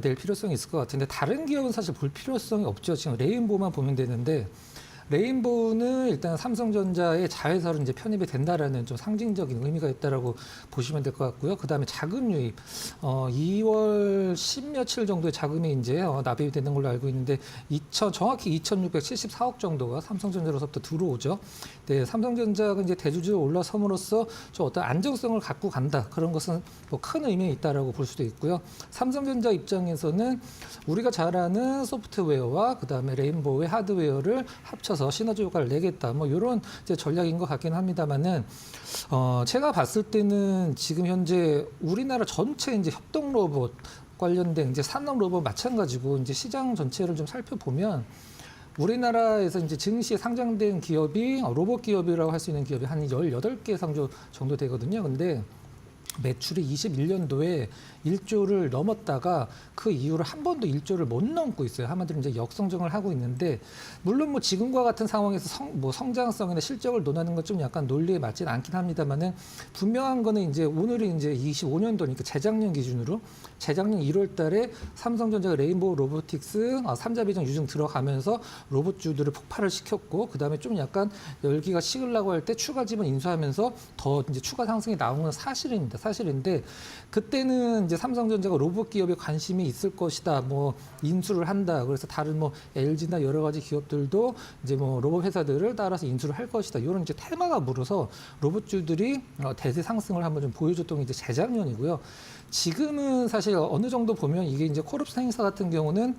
될 필요성이 있을 것 같은데 다른 기업은 사실 볼 필요성이 없죠. 지금 레인보우만 보면 되는데 레인보우는 일단 삼성전자의 자회사로 이제 편입이 된다라는 좀 상징적인 의미가 있다라고 보시면 될 것 같고요. 그 다음에 자금 유입, 2월 10 며칠 정도의 자금이 이제 납입이 되는 걸로 알고 있는데 정확히 2,674억 정도가 삼성전자로서부터 들어오죠. 네, 삼성전자가 이제 대주주로 올라섬으로써 좀 어떤 안정성을 갖고 간다. 그런 것은 뭐 큰 의미가 있다라고 볼 수도 있고요. 삼성전자 입장에서는 우리가 잘 아는 소프트웨어와 그 다음에 레인보우의 하드웨어를 합쳐서 시너지 효과를 내겠다. 뭐 이런 이제 전략인 것 같긴 합니다만은 제가 봤을 때는 지금 현재 우리나라 전체 이제 협동 로봇 관련된 이제 산업 로봇 마찬가지고 이제 시장 전체를 좀 살펴보면 우리나라에서 이제 증시에 상장된 기업이 로봇 기업이라고 할 수 있는 기업이 한 18개 정도 되거든요. 근데 매출이 21년도에 1조를 넘었다가 그 이후로 한 번도 1조를 못 넘고 있어요. 한마디로 이제 역성장을 하고 있는데, 물론 뭐 지금과 같은 상황에서 성장성이나 실적을 논하는 건 좀 약간 논리에 맞지는 않긴 합니다만은, 분명한 거는 이제 오늘이 이제 25년도니까 재작년 기준으로 재작년 1월 달에 삼성전자가 레인보우 로보틱스 3자 비중 유증 들어가면서 로봇주들을 폭발을 시켰고, 그다음에 좀 약간 열기가 식으려고 할 때 추가 지분 인수하면서 더 이제 추가 상승이 나온 건 사실인데, 그때는 이제 삼성전자가 로봇 기업에 관심이 있을 것이다, 뭐 인수를 한다, 그래서 다른 뭐 LG나 여러 가지 기업들도 이제 뭐 로봇 회사들을 따라서 인수를 할 것이다, 이런 이제 테마가 물어서 로봇주들이 대세 상승을 한번 좀 보여줬던 게 이제 재작년이고요. 지금은 사실 어느 정도 보면 이게 이제 콜옵스 행사 같은 경우는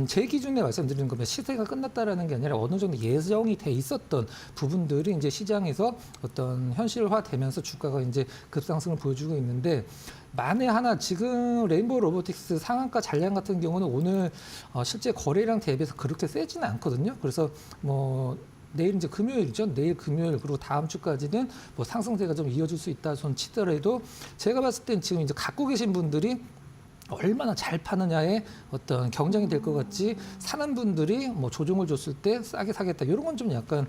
제 기준에 말씀드리는 거면 시세가 끝났다라는 게 아니라 어느 정도 예정이 돼 있었던 부분들이 이제 시장에서 어떤 현실화되면서 주가가 이제 급상승을 보여주고 있는데, 만에 하나 지금 레인보우 로보틱스 상한가 잔량 같은 경우는 오늘 실제 거래량 대비해서 그렇게 세지는 않거든요. 그래서 뭐 내일 이제 금요일이죠. 내일 금요일 그리고 다음 주까지는 뭐 상승세가 좀 이어질 수 있다 손 치더라도, 제가 봤을 땐 지금 이제 갖고 계신 분들이 얼마나 잘 파느냐에 어떤 경쟁이 될 것 같지, 사는 분들이 뭐 조정을 줬을 때 싸게 사겠다, 이런 건 좀 약간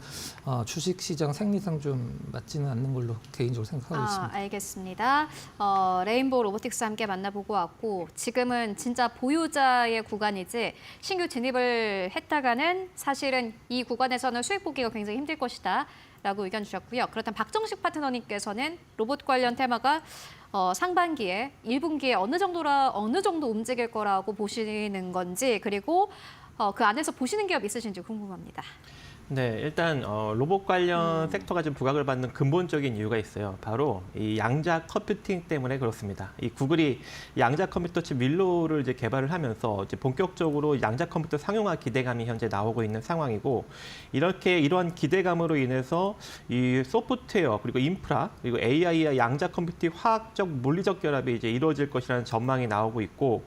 주식시장 생리상 좀 맞지는 않는 걸로 개인적으로 생각하고 있습니다. 알겠습니다. 레인보우 로보틱스 함께 만나보고 왔고, 지금은 진짜 보유자의 구간이지 신규 진입을 했다가는 사실은 이 구간에서는 수익 보기가 굉장히 힘들 것이다 라고 의견 주셨고요. 그렇다면 박정식 파트너님께서는 로봇 관련 테마가 상반기에 1분기에 어느 정도 움직일 거라고 보시는 건지, 그리고 그 안에서 보시는 기업 있으신지 궁금합니다. 네, 일단 로봇 관련 섹터가 좀 부각을 받는 근본적인 이유가 있어요. 바로 이 양자 컴퓨팅 때문에 그렇습니다. 이 구글이 양자 컴퓨터 칩 윌로우를 이제 개발을 하면서 이제 본격적으로 양자 컴퓨터 상용화 기대감이 현재 나오고 있는 상황이고, 이러한 기대감으로 인해서 이 소프트웨어 그리고 인프라 그리고 AI와 양자 컴퓨팅 화학적 물리적 결합이 이제 이루어질 것이라는 전망이 나오고 있고,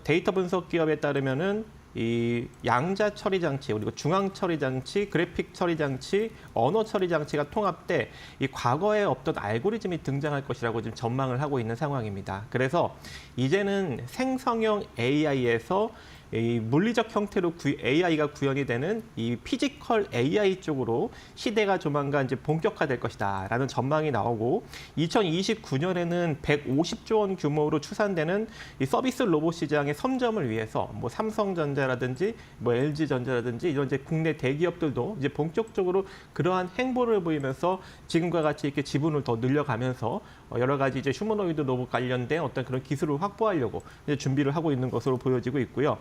데이터 분석 기업에 따르면은 이 양자 처리 장치, 그리고 중앙 처리 장치, 그래픽 처리 장치, 언어 처리 장치가 통합돼 이 과거에 없던 알고리즘이 등장할 것이라고 지금 전망을 하고 있는 상황입니다. 그래서 이제는 생성형 AI에서 이 물리적 형태로 AI가 구현이 되는 이 피지컬 AI 쪽으로 시대가 조만간 이제 본격화될 것이다라는 전망이 나오고, 2029년에는 150조 원 규모로 추산되는 이 서비스 로봇 시장의 선점을 위해서 뭐 삼성전자라든지 뭐 LG전자라든지 이런 이제 국내 대기업들도 이제 본격적으로 그러한 행보를 보이면서 지금과 같이 이렇게 지분을 더 늘려가면서 여러 가지 이제 휴머노이드 로봇 관련된 어떤 그런 기술을 확보하려고 이제 준비를 하고 있는 것으로 보여지고 있고요.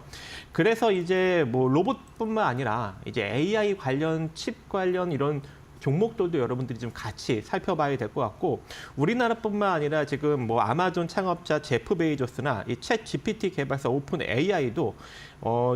그래서 이제 뭐 로봇뿐만 아니라 이제 AI 관련 칩 관련 이런 종목들도 여러분들이 좀 같이 살펴봐야 될 것 같고, 우리나라뿐만 아니라 지금 뭐 아마존 창업자 제프 베이조스나 이 챗 GPT 개발사 오픈 AI도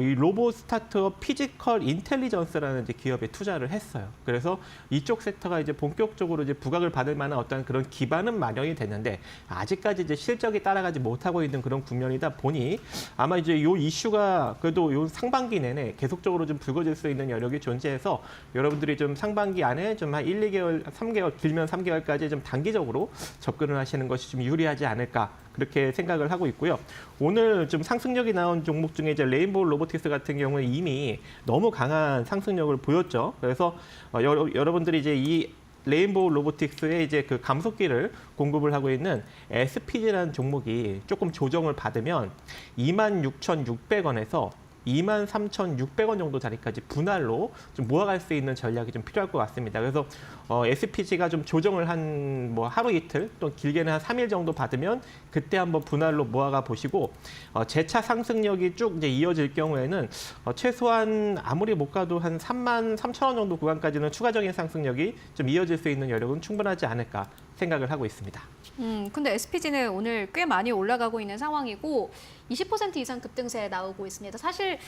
이 로봇 스타트업 피지컬 인텔리전스라는 이제 기업에 투자를 했어요. 그래서 이쪽 섹터가 이제 본격적으로 이제 부각을 받을 만한 어떤 그런 기반은 마련이 됐는데, 아직까지 이제 실적이 따라가지 못하고 있는 그런 국면이다 보니 아마 이제 요 이슈가 그래도 요 상반기 내내 계속적으로 좀 불거질 수 있는 여력이 존재해서 여러분들이 좀 상반기 안에 좀 한 1, 2개월, 3개월, 길면 3개월까지 좀 단기적으로 접근을 하시는 것이 좀 유리하지 않을까, 그렇게 생각을 하고 있고요. 오늘 좀 상승력이 나온 종목 중에 이제 레인보우 로보틱스 같은 경우는 이미 너무 강한 상승력을 보였죠. 그래서 여러분들이 이제 이 레인보우 로보틱스의 이제 그 감속기를 공급을 하고 있는 SPG라는 종목이 조금 조정을 받으면 26,600원에서 23,600원 정도 자리까지 분할로 좀 모아갈 수 있는 전략이 좀 필요할 것 같습니다. 그래서 SPG가 좀 조정을 한 뭐 하루 이틀 또 길게는 한 3일 정도 받으면 그때 한번 분할로 모아가 보시고, 재차 상승력이 쭉 이제 이어질 경우에는 최소한 아무리 못 가도 한 33,000원 정도 구간까지는 추가적인 상승력이 좀 이어질 수 있는 여력은 충분하지 않을까 생각을 하고 있습니다. 근데 SPG는 오늘 꽤 많이 올라가고 있는 상황이고 20% 이상 급등세 나오고 있습니다. 사실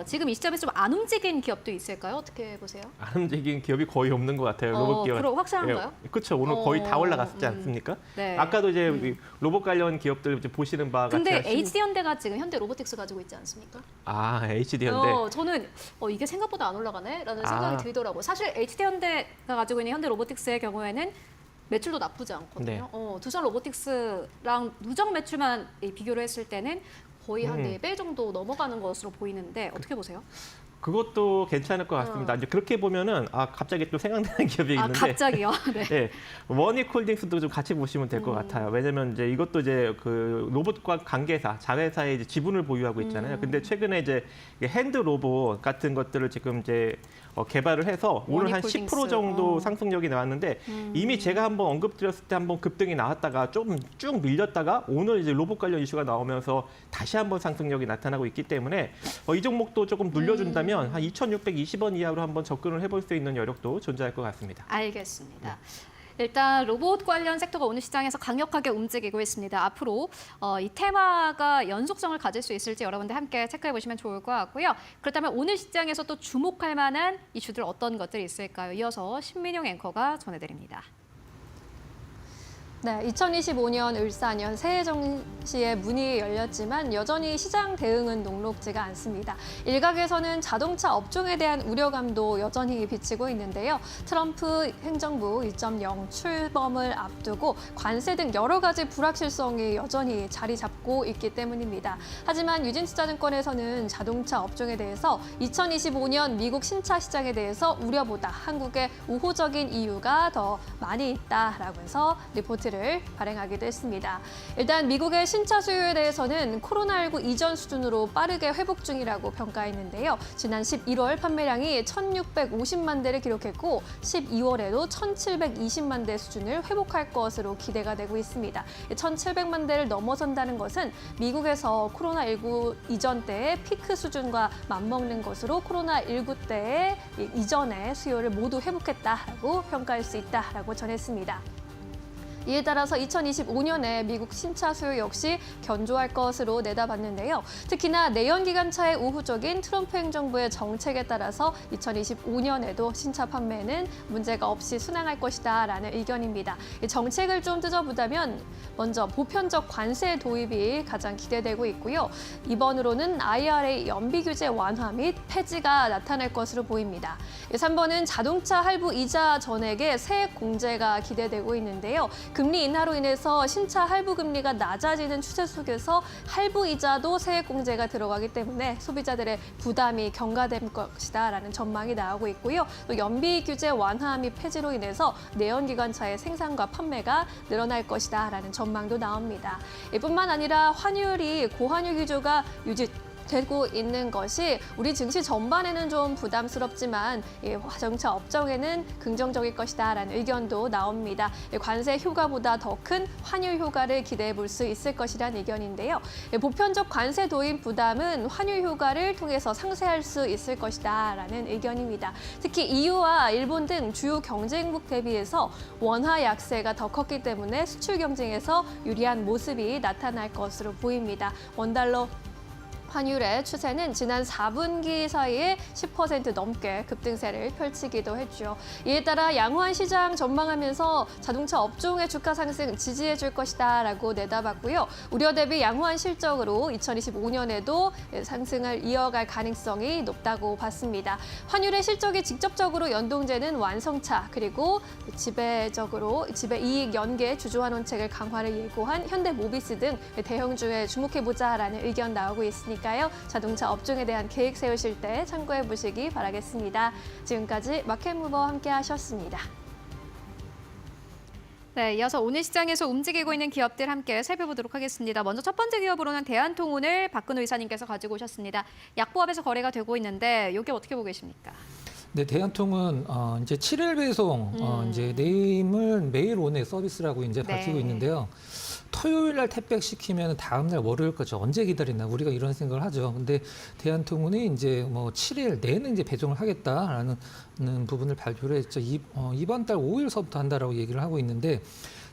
지금 이 시점에서 좀 안 움직인 기업도 있을까요? 어떻게 보세요? 안 움직인 기업이 거의 없는 것 같아요. 로봇 기업. 그럼 확실한가요? 그렇죠. 오늘 거의 다 올라갔지 않습니까? 네. 아까도 이제 로봇 관련 기업들 이제 보시는 바와 같이. 근데 HD현대가 지금 현대 로보틱스 가지고 있지 않습니까? 아, HD현대. 저는 이게 생각보다 안 올라가네? 라는 생각이 들더라고요. 사실 HD현대가 가지고 있는 현대 로보틱스의 경우에는 매출도 나쁘지 않거든요. 두산 로보틱스랑 누적 매출만 비교를 했을 때는 거의 한 4배 정도 넘어가는 것으로 보이는데 어떻게 보세요? 그것도 괜찮을 것 같습니다. 이제 그렇게 보면은 갑자기 또 생각나는 기업이 있는데. 갑자기요? 네. 네, 원익홀딩스도 좀 같이 보시면 될 것 같아요. 왜냐면 이제 이것도 이제 그 로봇과 관계사, 자회사의 이제 지분을 보유하고 있잖아요. 근데 최근에 이제 핸드 로봇 같은 것들을 지금 이제 개발을 해서 오늘 한 10% 정도 상승력이 나왔는데 이미 제가 한번 언급드렸을 때 한번 급등이 나왔다가 좀 쭉 밀렸다가 오늘 이제 로봇 관련 이슈가 나오면서 다시 한번 상승력이 나타나고 있기 때문에 이 종목도 조금 눌려준다면 한 2,620원 이하로 한번 접근을 해볼 수 있는 여력도 존재할 것 같습니다. 알겠습니다. 일단 로봇 관련 섹터가 오늘 시장에서 강력하게 움직이고 있습니다. 앞으로 이 테마가 연속성을 가질 수 있을지 여러분들 함께 체크해 보시면 좋을 것 같고요. 그렇다면 오늘 시장에서 또 주목할 만한 이슈들 어떤 것들이 있을까요? 이어서 신민용 앵커가 전해드립니다. 네, 2025년 을사년 새해 정시에 문이 열렸지만 여전히 시장 대응은 녹록지가 않습니다. 일각에서는 자동차 업종에 대한 우려감도 여전히 비치고 있는데요. 트럼프 행정부 2.0 출범을 앞두고 관세 등 여러 가지 불확실성이 여전히 자리 잡고 있기 때문입니다. 하지만 유진투자증권에서는 자동차 업종에 대해서 2025년 미국 신차 시장에 대해서 우려보다 한국의 우호적인 이유가 더 많이 있다라고 해서 리포트를 발행하기도 했습니다. 일단 미국의 신차 수요에 대해서는 코로나19 이전 수준으로 빠르게 회복 중이라고 평가했는데요. 지난 11월 판매량이 1,650만 대를 기록했고 12월에도 1,720만 대 수준을 회복할 것으로 기대가 되고 있습니다. 1,700만 대를 넘어선다는 것은 미국에서 코로나19 이전 때의 피크 수준과 맞먹는 것으로 코로나19 때의 이전의 수요를 모두 회복했다라고 평가할 수 있다라고 전했습니다. 이에 따라서 2025년에 미국 신차 수요 역시 견조할 것으로 내다봤는데요. 특히나 내연기관차의 우호적인 트럼프 행정부의 정책에 따라서 2025년에도 신차 판매는 문제가 없이 순항할 것이다라는 의견입니다. 이 정책을 좀 뜯어보자면 먼저 보편적 관세 도입이 가장 기대되고 있고요. 2번으로는 IRA 연비 규제 완화 및 폐지가 나타날 것으로 보입니다. 3번은 자동차 할부 이자 전액의 세액 공제가 기대되고 있는데요. 금리 인하로 인해서 신차 할부 금리가 낮아지는 추세 속에서 할부 이자도 세액 공제가 들어가기 때문에 소비자들의 부담이 경과될 것이다라는 전망이 나오고 있고요. 또 연비 규제 완화 및 폐지로 인해서 내연기관차의 생산과 판매가 늘어날 것이다라는 전망도 나옵니다. 이뿐만 아니라 환율이 고환율 기조가 되고 있는 것이 우리 증시 전반에는 좀 부담스럽지만 자동차 업종에는 긍정적일 것이다라는 의견도 나옵니다. 관세 효과보다 더 큰 환율 효과를 기대해 볼 수 있을 것이라는 의견인데요. 보편적 관세 도입 부담은 환율 효과를 통해서 상쇄할 수 있을 것이다라는 의견입니다. 특히 EU와 일본 등 주요 경쟁국 대비해서 원화 약세가 더 컸기 때문에 수출 경쟁에서 유리한 모습이 나타날 것으로 보입니다. 원달러 환율의 추세는 지난 4분기 사이에 10% 넘게 급등세를 펼치기도 했죠. 이에 따라 양호한 시장 전망하면서 자동차 업종의 주가 상승 지지해 줄 것이다라고 내다봤고요. 우려 대비 양호한 실적으로 2025년에도 상승을 이어갈 가능성이 높다고 봤습니다. 환율의 실적이 직접적으로 연동되는 완성차 그리고 지배 이익 연계 주주환원책을 강화를 예고한 현대모비스 등 대형주에 주목해보자라는 의견 나오고 있으니까 자동차 업종에 대한 계획 세우실 때 참고해 보시기 바라겠습니다. 지금까지 마켓무버와 함께 하셨습니다. 네, 이어서 오늘 시장에서 움직이고 있는 기업들 함께 살펴보도록 하겠습니다. 먼저 첫 번째 기업으로는 대한통운을 박근호 이사님께서 가지고 오셨습니다. 약보합에서 거래가 되고 있는데 이게 어떻게 보고 계십니까? 네, 대한통운 이제 7일 배송 이제 네임을 메일 온의 서비스라고 이제 밝히고 있는데요. 토요일 날 택배시키면 다음 날 월요일까지 언제 기다리나 우리가 이런 생각을 하죠. 근데 대한통운이 이제 뭐 7일 내는 이제 배송을 하겠다라는 부분을 발표를 했죠. 이번 달 5일서부터 한다라고 얘기를 하고 있는데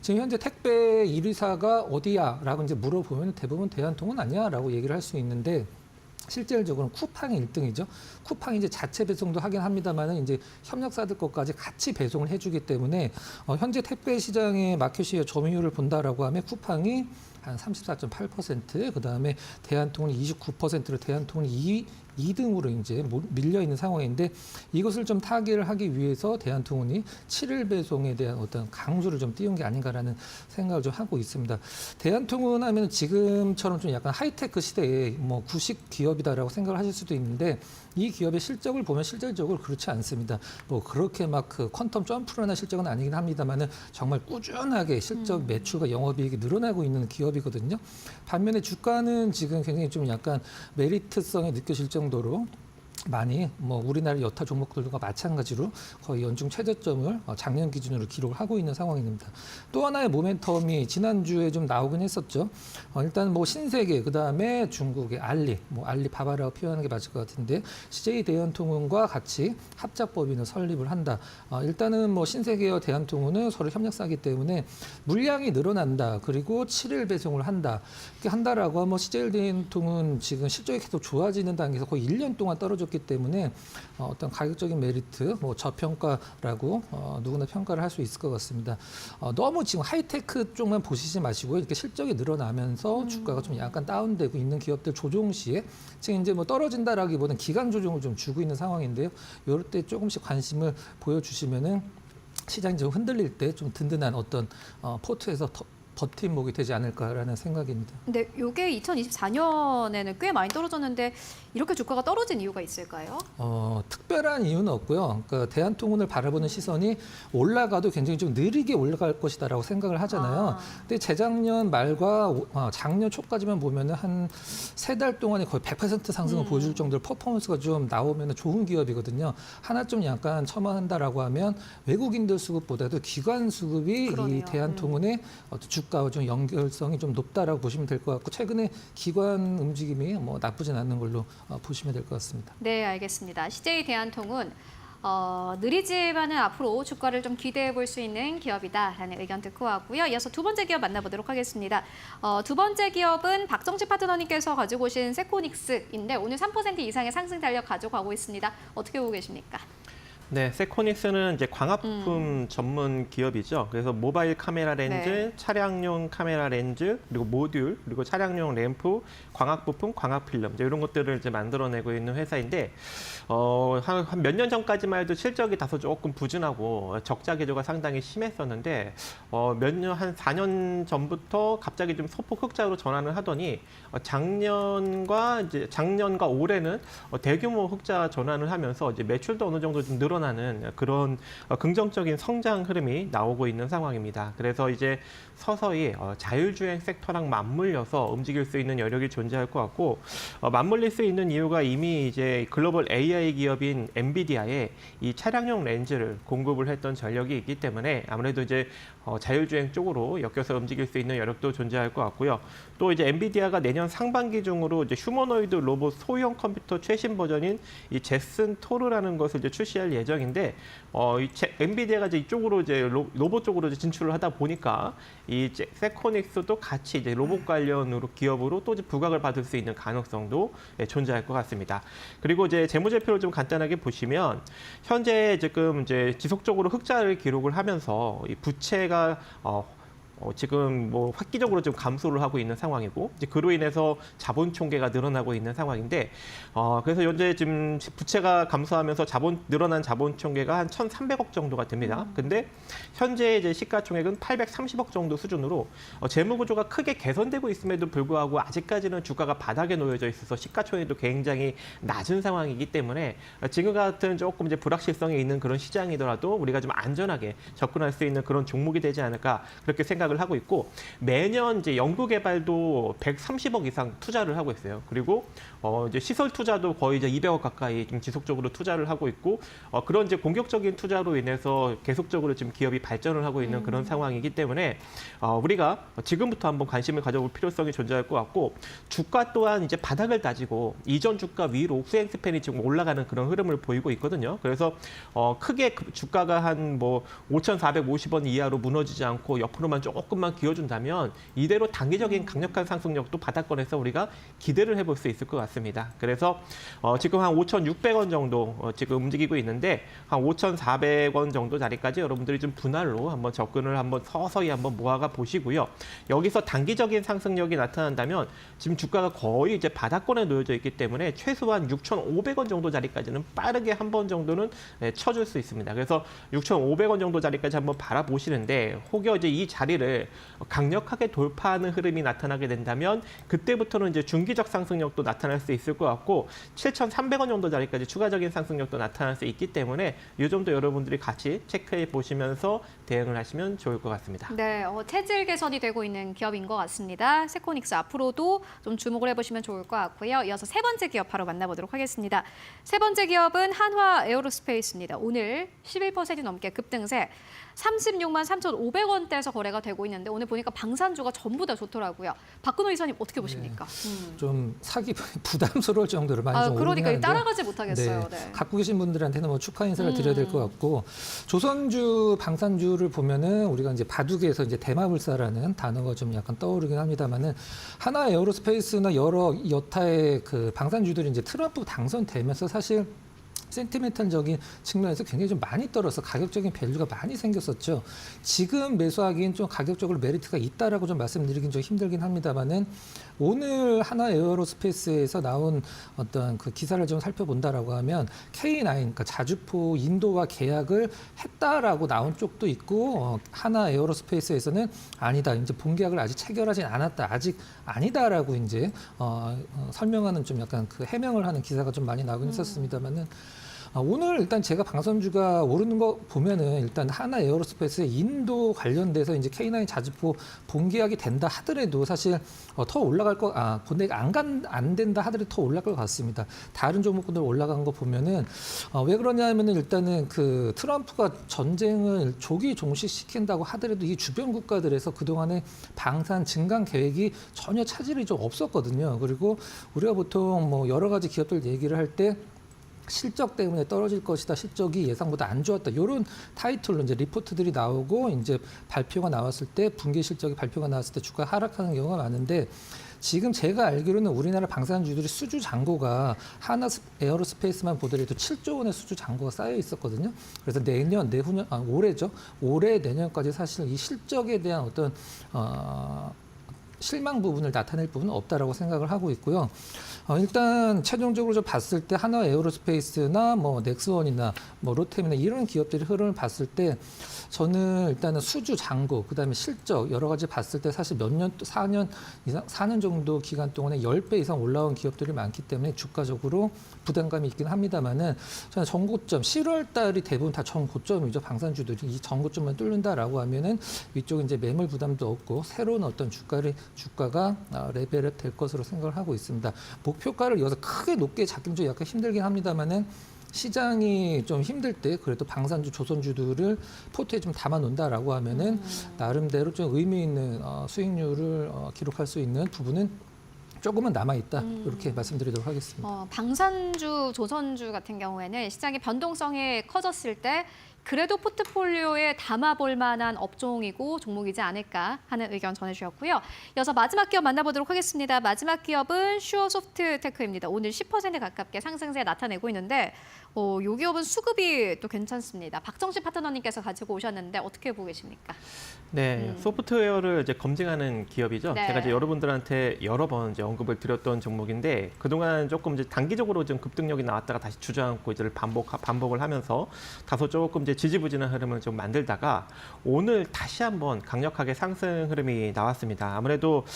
지금 현재 택배 1위사가 어디야라고 이제 물어보면 대부분 대한통운 아니야라고 얘기를 할 수 있는데 실질적으로는 쿠팡이 1등이죠. 쿠팡이 이제 자체 배송도 하긴 합니다만은 이제 협력사들 것까지 같이 배송을 해주기 때문에 현재 택배 시장의 마켓시의 점유율을 본다라고 하면 쿠팡이 한 34.8%, 그 다음에 대한통운이 29%로 대한통운이 2등으로 이제 밀려 있는 상황인데 이것을 좀 타개를 하기 위해서 대한통운이 7일 배송에 대한 어떤 강조를 좀 띄운 게 아닌가라는 생각을 좀 하고 있습니다. 대한통운 하면 지금처럼 좀 약간 하이테크 시대에 뭐 구식 기업이다라고 생각을 하실 수도 있는데 이 기업의 실적을 보면 실질적으로 그렇지 않습니다. 뭐 그렇게 막 그 퀀텀 점프를 하는 실적은 아니긴 합니다만은 정말 꾸준하게 실적 매출과 영업이익이 늘어나고 있는 기업이거든요. 반면에 주가는 지금 굉장히 좀 약간 메리트성이 느껴질 정도로 많이 뭐 우리나라 여타 종목들과 마찬가지로 거의 연중 최저점을 작년 기준으로 기록을 하고 있는 상황입니다. 또 하나의 모멘텀이 지난주에 좀 나오긴 했었죠. 일단 뭐 신세계, 그 다음에 중국의 알리, 뭐 알리바바라고 표현하는 게 맞을 것 같은데 CJ 대한통운과 같이 합작법인을 설립을 한다. 일단은 뭐 신세계와 대한통운은 서로 협력사기 때문에 물량이 늘어난다. 그리고 7일 배송을 한다. 이렇게 한다라고 하면 CJ 대한통운 지금 실적이 계속 좋아지는 단계에서 거의 1년 동안 떨어졌기 때문에 어떤 가격적인 메리트, 뭐 저평가라고 누구나 평가를 할 수 있을 것 같습니다. 너무 지금 하이테크 쪽만 보시지 마시고요. 이렇게 실적이 늘어나면서 주가가 좀 약간 다운되고 있는 기업들 조정 시에 지금 이제 뭐 떨어진다라기보다는 기간 조정을 좀 주고 있는 상황인데요. 이럴 때 조금씩 관심을 보여주시면은 시장이 좀 흔들릴 때 좀 든든한 어떤 포트에서 버팀목이 되지 않을까라는 생각입니다. 근데 이게 2024년에는 꽤 많이 떨어졌는데 이렇게 주가가 떨어진 이유가 있을까요? 특별한 이유는 없고요. 그러니까 대한통운을 바라보는 시선이 올라가도 굉장히 좀 느리게 올라갈 것이다라고 생각을 하잖아요. 근데 재작년 말과 작년 초까지만 보면은 한 3달 동안에 거의 100% 상승을 보여줄 정도로 퍼포먼스가 좀 나오면 좋은 기업이거든요. 하나 좀 약간 첨언한다라고 하면 외국인들 수급보다도 기관 수급이 그러네요. 이 대한통운의 어떤 주가와 좀 연결성이 좀 높다라고 보시면 될 것 같고 최근에 기관 움직임이 뭐 나쁘진 않는 걸로 보시면 될 것 같습니다. 네, 알겠습니다. CJ 대한통운 느리지만은 앞으로 주가를 좀 기대해 볼 수 있는 기업이다라는 의견 듣고 왔고요. 이어서 두 번째 기업 만나보도록 하겠습니다. 두 번째 기업은 박정식 파트너님께서 가지고 오신 세코닉스인데 오늘 3% 이상의 상승 달력 가져가고 있습니다. 어떻게 보고 계십니까? 네, 세코닉스는 이제 광학부품 전문 기업이죠. 그래서 모바일 카메라 렌즈, 네. 차량용 카메라 렌즈, 그리고 모듈, 그리고 차량용 램프, 광학부품, 광학필름 이제 이런 것들을 이제 만들어내고 있는 회사인데 한 몇 년 전까지만 해도 실적이 다소 조금 부진하고 적자 기조가 상당히 심했었는데 한 4년 전부터 갑자기 좀 소폭 흑자로 전환을 하더니 작년과 올해는 대규모 흑자 전환을 하면서 이제 매출도 어느 정도 좀 늘어나는 그런 긍정적인 성장 흐름이 나오고 있는 상황입니다. 그래서 이제 서서히 자율주행 섹터랑 맞물려서 움직일 수 있는 여력이 존재할 것 같고 맞물릴 수 있는 이유가 이미 이제 글로벌 AI 기업인 엔비디아에 이 차량용 렌즈를 공급을 했던 전력이 있기 때문에 아무래도 이제 자율주행 쪽으로 엮여서 움직일 수 있는 여력도 존재할 것 같고요. 또 이제 엔비디아가 내년 상반기 중으로 이제 휴머노이드 로봇 소형 컴퓨터 최신 버전인 이 제슨 토르라는 것을 이제 출시할 예정인데 엔비디아가 이제 이쪽으로 이제 로봇 쪽으로 이제 진출을 하다 보니까 이 세코닉스도 같이 이제 로봇 관련으로 기업으로 또 이제 부각을 받을 수 있는 가능성도 존재할 것 같습니다. 그리고 이제 재무제표를 좀 간단하게 보시면 현재 지금 이제 지속적으로 흑자를 기록을 하면서 이 부채가 지금 뭐 획기적으로 좀 감소를 하고 있는 상황이고 이제 그로 인해서 자본 총계가 늘어나고 있는 상황인데 그래서 현재 지금 부채가 감소하면서 늘어난 자본 총계가 한 1,300억 정도가 됩니다. 근데 현재 이제 시가총액은 830억 정도 수준으로 재무 구조가 크게 개선되고 있음에도 불구하고 아직까지는 주가가 바닥에 놓여져 있어서 시가총액도 굉장히 낮은 상황이기 때문에 지금 같은 조금 이제 불확실성이 있는 그런 시장이더라도 우리가 좀 안전하게 접근할 수 있는 그런 종목이 되지 않을까 그렇게 생각을 시작을 하고 있고 매년 이제 연구 개발도 130억 이상 투자를 하고 있어요. 그리고 이제 시설 투자도 거의 이제 200억 가까이 좀 지속적으로 투자를 하고 있고 그런 이제 공격적인 투자로 인해서 계속적으로 지금 기업이 발전을 하고 있는 그런 상황이기 때문에 우리가 지금부터 한번 관심을 가져볼 필요성이 존재할 것 같고 주가 또한 이제 바닥을 다지고 이전 주가 위로 후행 스팬이 지금 올라가는 그런 흐름을 보이고 있거든요. 그래서 크게 주가가 한 뭐 5,450원 이하로 무너지지 않고 옆으로만 조금만 기어준다면 이대로 단기적인 강력한 상승력도 바닥권에서 우리가 기대를 해볼 수 있을 것 같습니다. 그래서 지금 한 5,600원 정도 지금 움직이고 있는데 한 5,400원 정도 자리까지 여러분들이 좀 분할로 한번 접근을 한번 서서히 한번 모아가 보시고요. 여기서 단기적인 상승력이 나타난다면 지금 주가가 거의 이제 바닥권에 놓여져 있기 때문에 최소한 6,500원 정도 자리까지는 빠르게 한 번 정도는 쳐줄 수 있습니다. 그래서 6,500원 정도 자리까지 한번 바라보시는데 혹여 이제 이 자리를 강력하게 돌파하는 흐름이 나타나게 된다면 그때부터는 이제 중기적 상승력도 나타날 수 있을 것 같고 7,300원 정도 자리까지 추가적인 상승력도 나타날 수 있기 때문에 이 점도 여러분들이 같이 체크해 보시면서 대응을 하시면 좋을 것 같습니다. 네, 체질 개선이 되고 있는 기업인 것 같습니다. 세코닉스 앞으로도 좀 주목을 해보시면 좋을 것 같고요. 이어서 세 번째 기업 바로 만나보도록 하겠습니다. 세 번째 기업은 한화 에어로스페이스입니다. 오늘 11% 넘게 급등세 36만 3,500원대에서 거래가 되고 있는데 오늘 보니까 방산주가 전부 다 좋더라고요. 박근호 이사님 어떻게 보십니까? 좀 사기 부담스러울 정도로 많이 좀 오르긴 그러니까 하는데 따라가지 못하겠어요. 네, 네. 갖고 계신 분들한테는 뭐 축하 인사를 드려야 될 것 같고 조선주 방산주를 보면은 우리가 이제 바둑에서 이제 대마불사라는 단어가 좀 약간 떠오르긴 합니다만은 하나 에어로스페이스나 여러 여타의 그 방산주들이 이제 트럼프 당선되면서 사실 센티멘탈적인 측면에서 굉장히 좀 많이 떨어서 가격적인 밸류가 많이 생겼었죠. 지금 매수하기엔 좀 가격적으로 메리트가 있다라고 좀 말씀드리긴 좀 힘들긴 합니다만은 오늘 하나 에어로스페이스에서 나온 어떤 그 기사를 좀 살펴본다라고 하면 K9, 그러니까 자주포 인도와 계약을 했다라고 나온 쪽도 있고 하나 에어로스페이스에서는 아니다, 이제 본계약을 아직 체결하진 않았다, 아직 아니다라고 이제 설명하는 좀 약간 그 해명을 하는 기사가 좀 많이 나오긴 했었습니다만은. 오늘 일단 제가 방산주가 오르는 거 보면은 일단 하나 에어로스페이스의 인도 관련돼서 이제 K9 자주포 본계약이 된다 하더라도 사실 더 올라갈 본계약 안 된다 하더라도 더 올라갈 것 같습니다. 다른 종목들 올라간 거 보면은 왜 그러냐면은 일단은 그 트럼프가 전쟁을 조기 종식시킨다고 하더라도 이 주변 국가들에서 그동안에 방산 증강 계획이 전혀 차질이 좀 없었거든요. 그리고 우리가 보통 뭐 여러 가지 기업들 얘기를 할 때 실적 때문에 떨어질 것이다. 실적이 예상보다 안 좋았다. 이런 타이틀로 이제 리포트들이 나오고 이제 발표가 나왔을 때 분기 실적이 발표가 나왔을 때 주가 하락하는 경우가 많은데 지금 제가 알기로는 우리나라 방산주들이 수주 잔고가 하나 에어로스페이스만 보더라도 7조 원의 수주 잔고가 쌓여 있었거든요. 그래서 내후년 올해죠. 올해 내년까지 사실 이 실적에 대한 어떤 실망 부분을 나타낼 부분은 없다라고 생각을 하고 있고요. 일단 최종적으로 좀 봤을 때 하나 에어로스페이스나 뭐 넥스원이나 뭐 롯데미나 이런 기업들의 흐름을 봤을 때 저는 일단은 수주 잔고, 그다음에 실적 여러 가지 봤을 때 사실 몇 년, 4년 이상, 4년 정도 기간 동안에 10배 이상 올라온 기업들이 많기 때문에 주가적으로 부담감이 있긴 합니다만은 저는 전고점 10월 달이 대부분 다 전고점이죠. 방산주들이 이 전고점만 뚫는다라고 하면은 위쪽 이제 매물 부담도 없고 새로운 어떤 주가가 레벨업 될 것으로 생각을 하고 있습니다. 목표가를 여기서 크게 높게 잡기는 좀 약간 힘들긴 합니다만은 시장이 좀 힘들 때 그래도 방산주, 조선주들을 포트에 좀 담아 놓는다라고 하면은 나름대로 좀 의미 있는 수익률을 기록할 수 있는 부분은 조금은 남아있다. 이렇게 말씀드리도록 하겠습니다. 방산주, 조선주 같은 경우에는 시장의 변동성이 커졌을 때 그래도 포트폴리오에 담아볼 만한 업종이고 종목이지 않을까 하는 의견 전해주셨고요. 이어서 마지막 기업 만나보도록 하겠습니다. 마지막 기업은 슈어소프트테크입니다. 오늘 10% 가깝게 상승세 나타내고 있는데 이 기업은 수급이 또 괜찮습니다. 박정식 파트너님께서 가지고 오셨는데 어떻게 보고 계십니까? 네, 소프트웨어를 이제 검증하는 기업이죠. 네. 제가 이제 여러분들한테 여러 번 이제 언급을 드렸던 종목인데 그동안 조금 이제 단기적으로 좀 급등력이 나왔다가 다시 주저앉고 이제 반복을 하면서 다소 조금 이제 이제 지지부진한 흐름을 좀 만들다가 오늘 다시 한번 강력하게 상승 흐름이 나왔습니다. 아무래도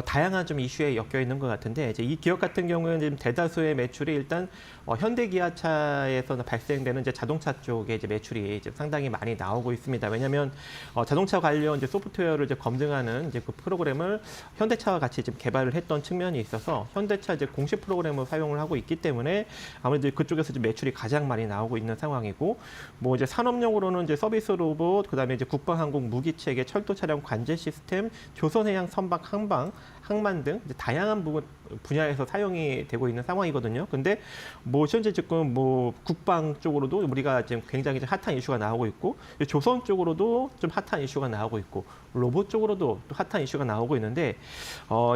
다양한 좀 이슈에 엮여 있는 것 같은데 이제 이 기업 같은 경우에는 지금 대다수의 매출이 일단 현대기아차에서 발생되는 이제 자동차 쪽에 이제 매출이 이제 상당히 많이 나오고 있습니다. 왜냐하면 자동차 관련 이제 소프트웨어를 이제 검증하는 이제 그 프로그램을 현대차와 같이 지금 개발을 했던 측면이 있어서 현대차 이제 공식 프로그램을 사용을 하고 있기 때문에 아무래도 그쪽에서 이제 매출이 가장 많이 나오고 있는 상황이고, 뭐 이제 산업용으로는 이제 서비스 로봇, 그다음에 이제 국방항공 무기 체계, 철도 차량 관제 시스템, 조선해양 선박 항만 등 이제 다양한 분야에서 사용이 되고 있는 상황이거든요. 근데 뭐 현재 지금 뭐 국방 쪽으로도 우리가 지금 굉장히 핫한 이슈가 나오고 있고, 조선 쪽으로도 좀 핫한 이슈가 나오고 있고, 로봇 쪽으로도 또 핫한 이슈가 나오고 있는데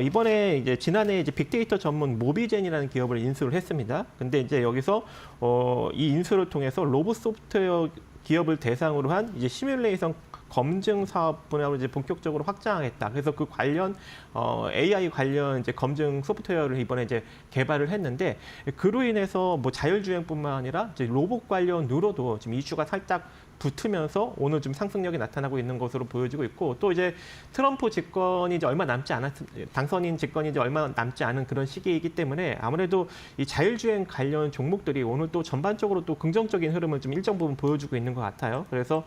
이번에 이제 지난해 이제 빅데이터 전문 모비젠이라는 기업을 인수를 했습니다. 근데 이제 여기서 이 인수를 통해서 로봇 소프트웨어 기업을 대상으로 한 이제 시뮬레이션 검증 사업 분야로 이제 본격적으로 확장하겠다. 그래서 그 관련 AI 관련 이제 검증 소프트웨어를 이번에 이제 개발을 했는데, 그로 인해서 뭐 자율주행뿐만 아니라 이제 로봇 관련으로도 지금 이슈가 살짝 붙으면서 오늘 좀 상승력이 나타나고 있는 것으로 보여지고 있고, 또 이제 트럼프 집권이 이제 당선인 집권이 이제 얼마 남지 않은 그런 시기이기 때문에 아무래도 이 자율주행 관련 종목들이 오늘 또 전반적으로 또 긍정적인 흐름을 좀 일정 부분 보여주고 있는 것 같아요. 그래서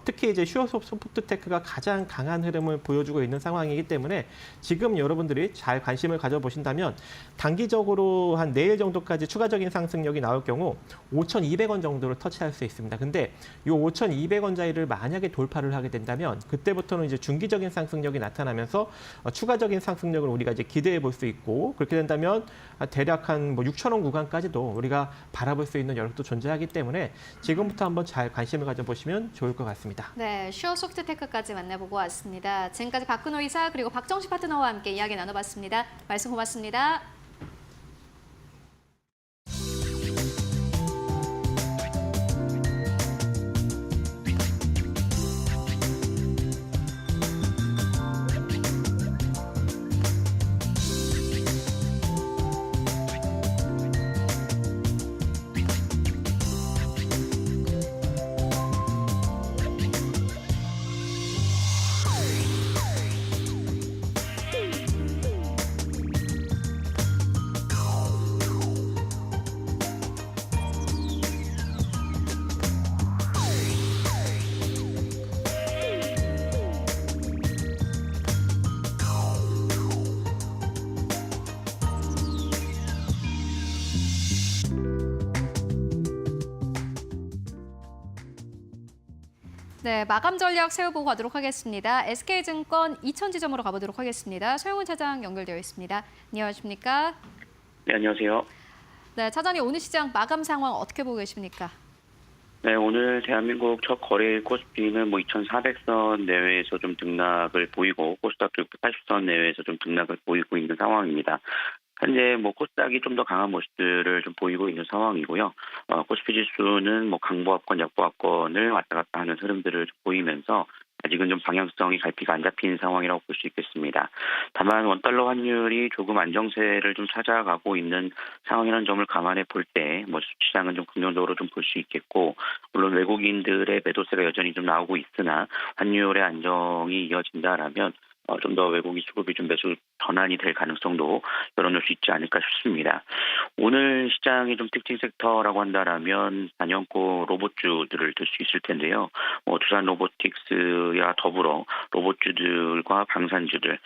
특히 이제 슈어소프트테크가 가장 강한 흐름을 보여주고 있는 상황이기 때문에 지금 여러분들이 잘 관심을 가져보신다면 단기적으로 한 내일 정도까지 추가적인 상승력이 나올 경우 5,200원 정도를 터치할 수 있습니다. 근데 이 5,200원짜리를 만약에 돌파를 하게 된다면 그때부터는 이제 중기적인 상승력이 나타나면서 추가적인 상승력을 우리가 이제 기대해 볼 수 있고, 그렇게 된다면 대략 한 뭐 6,000원 구간까지도 우리가 바라볼 수 있는 여력도 존재하기 때문에 지금부터 한번 잘 관심을 가져보시면 좋을 것 같습니다. 네, 슈어소프트테크까지 만나보고 왔습니다. 지금까지 박근호 이사 그리고 박정식 파트너와 함께 이야기 나눠봤습니다. 말씀 고맙습니다. 네, 마감 전략 세워보고 가도록 하겠습니다. SK증권 이천지점으로 가보도록 하겠습니다. 소영훈 차장 연결되어 있습니다. 안녕하십니까? 네, 안녕하세요. 네, 차장님 오늘 시장 마감 상황 어떻게 보고 계십니까? 네, 오늘 대한민국 첫 거래일 코스피는 뭐 2,400선 내외에서 좀 등락을 보이고, 코스닥도 680선 내외에서 좀 등락을 보이고 있는 상황입니다. 현재 뭐 코스닥이 좀 더 강한 모습들을 좀 보이고 있는 상황이고요. 코스피 지수는 뭐 강보합권, 약보합권을 왔다 갔다 하는 흐름들을 보이면서 아직은 좀 방향성이 갈피가 안 잡힌 상황이라고 볼 수 있겠습니다. 다만 원달러 환율이 조금 안정세를 좀 찾아가고 있는 상황이라는 점을 감안해 볼 때 뭐 시장은 좀 긍정적으로 좀 볼 수 있겠고, 물론 외국인들의 매도세가 여전히 좀 나오고 있으나 환율의 안정이 이어진다라면 좀 더 외국인 수급이 좀 매수 전환이 될 가능성도 열어놓을 수 있지 않을까 싶습니다. 오늘 시장이 좀 특징 섹터라고 한다라면 단연코 로봇주들을 들 수 있을 텐데요. 두산 로보틱스와 더불어 로봇주들과 방산주들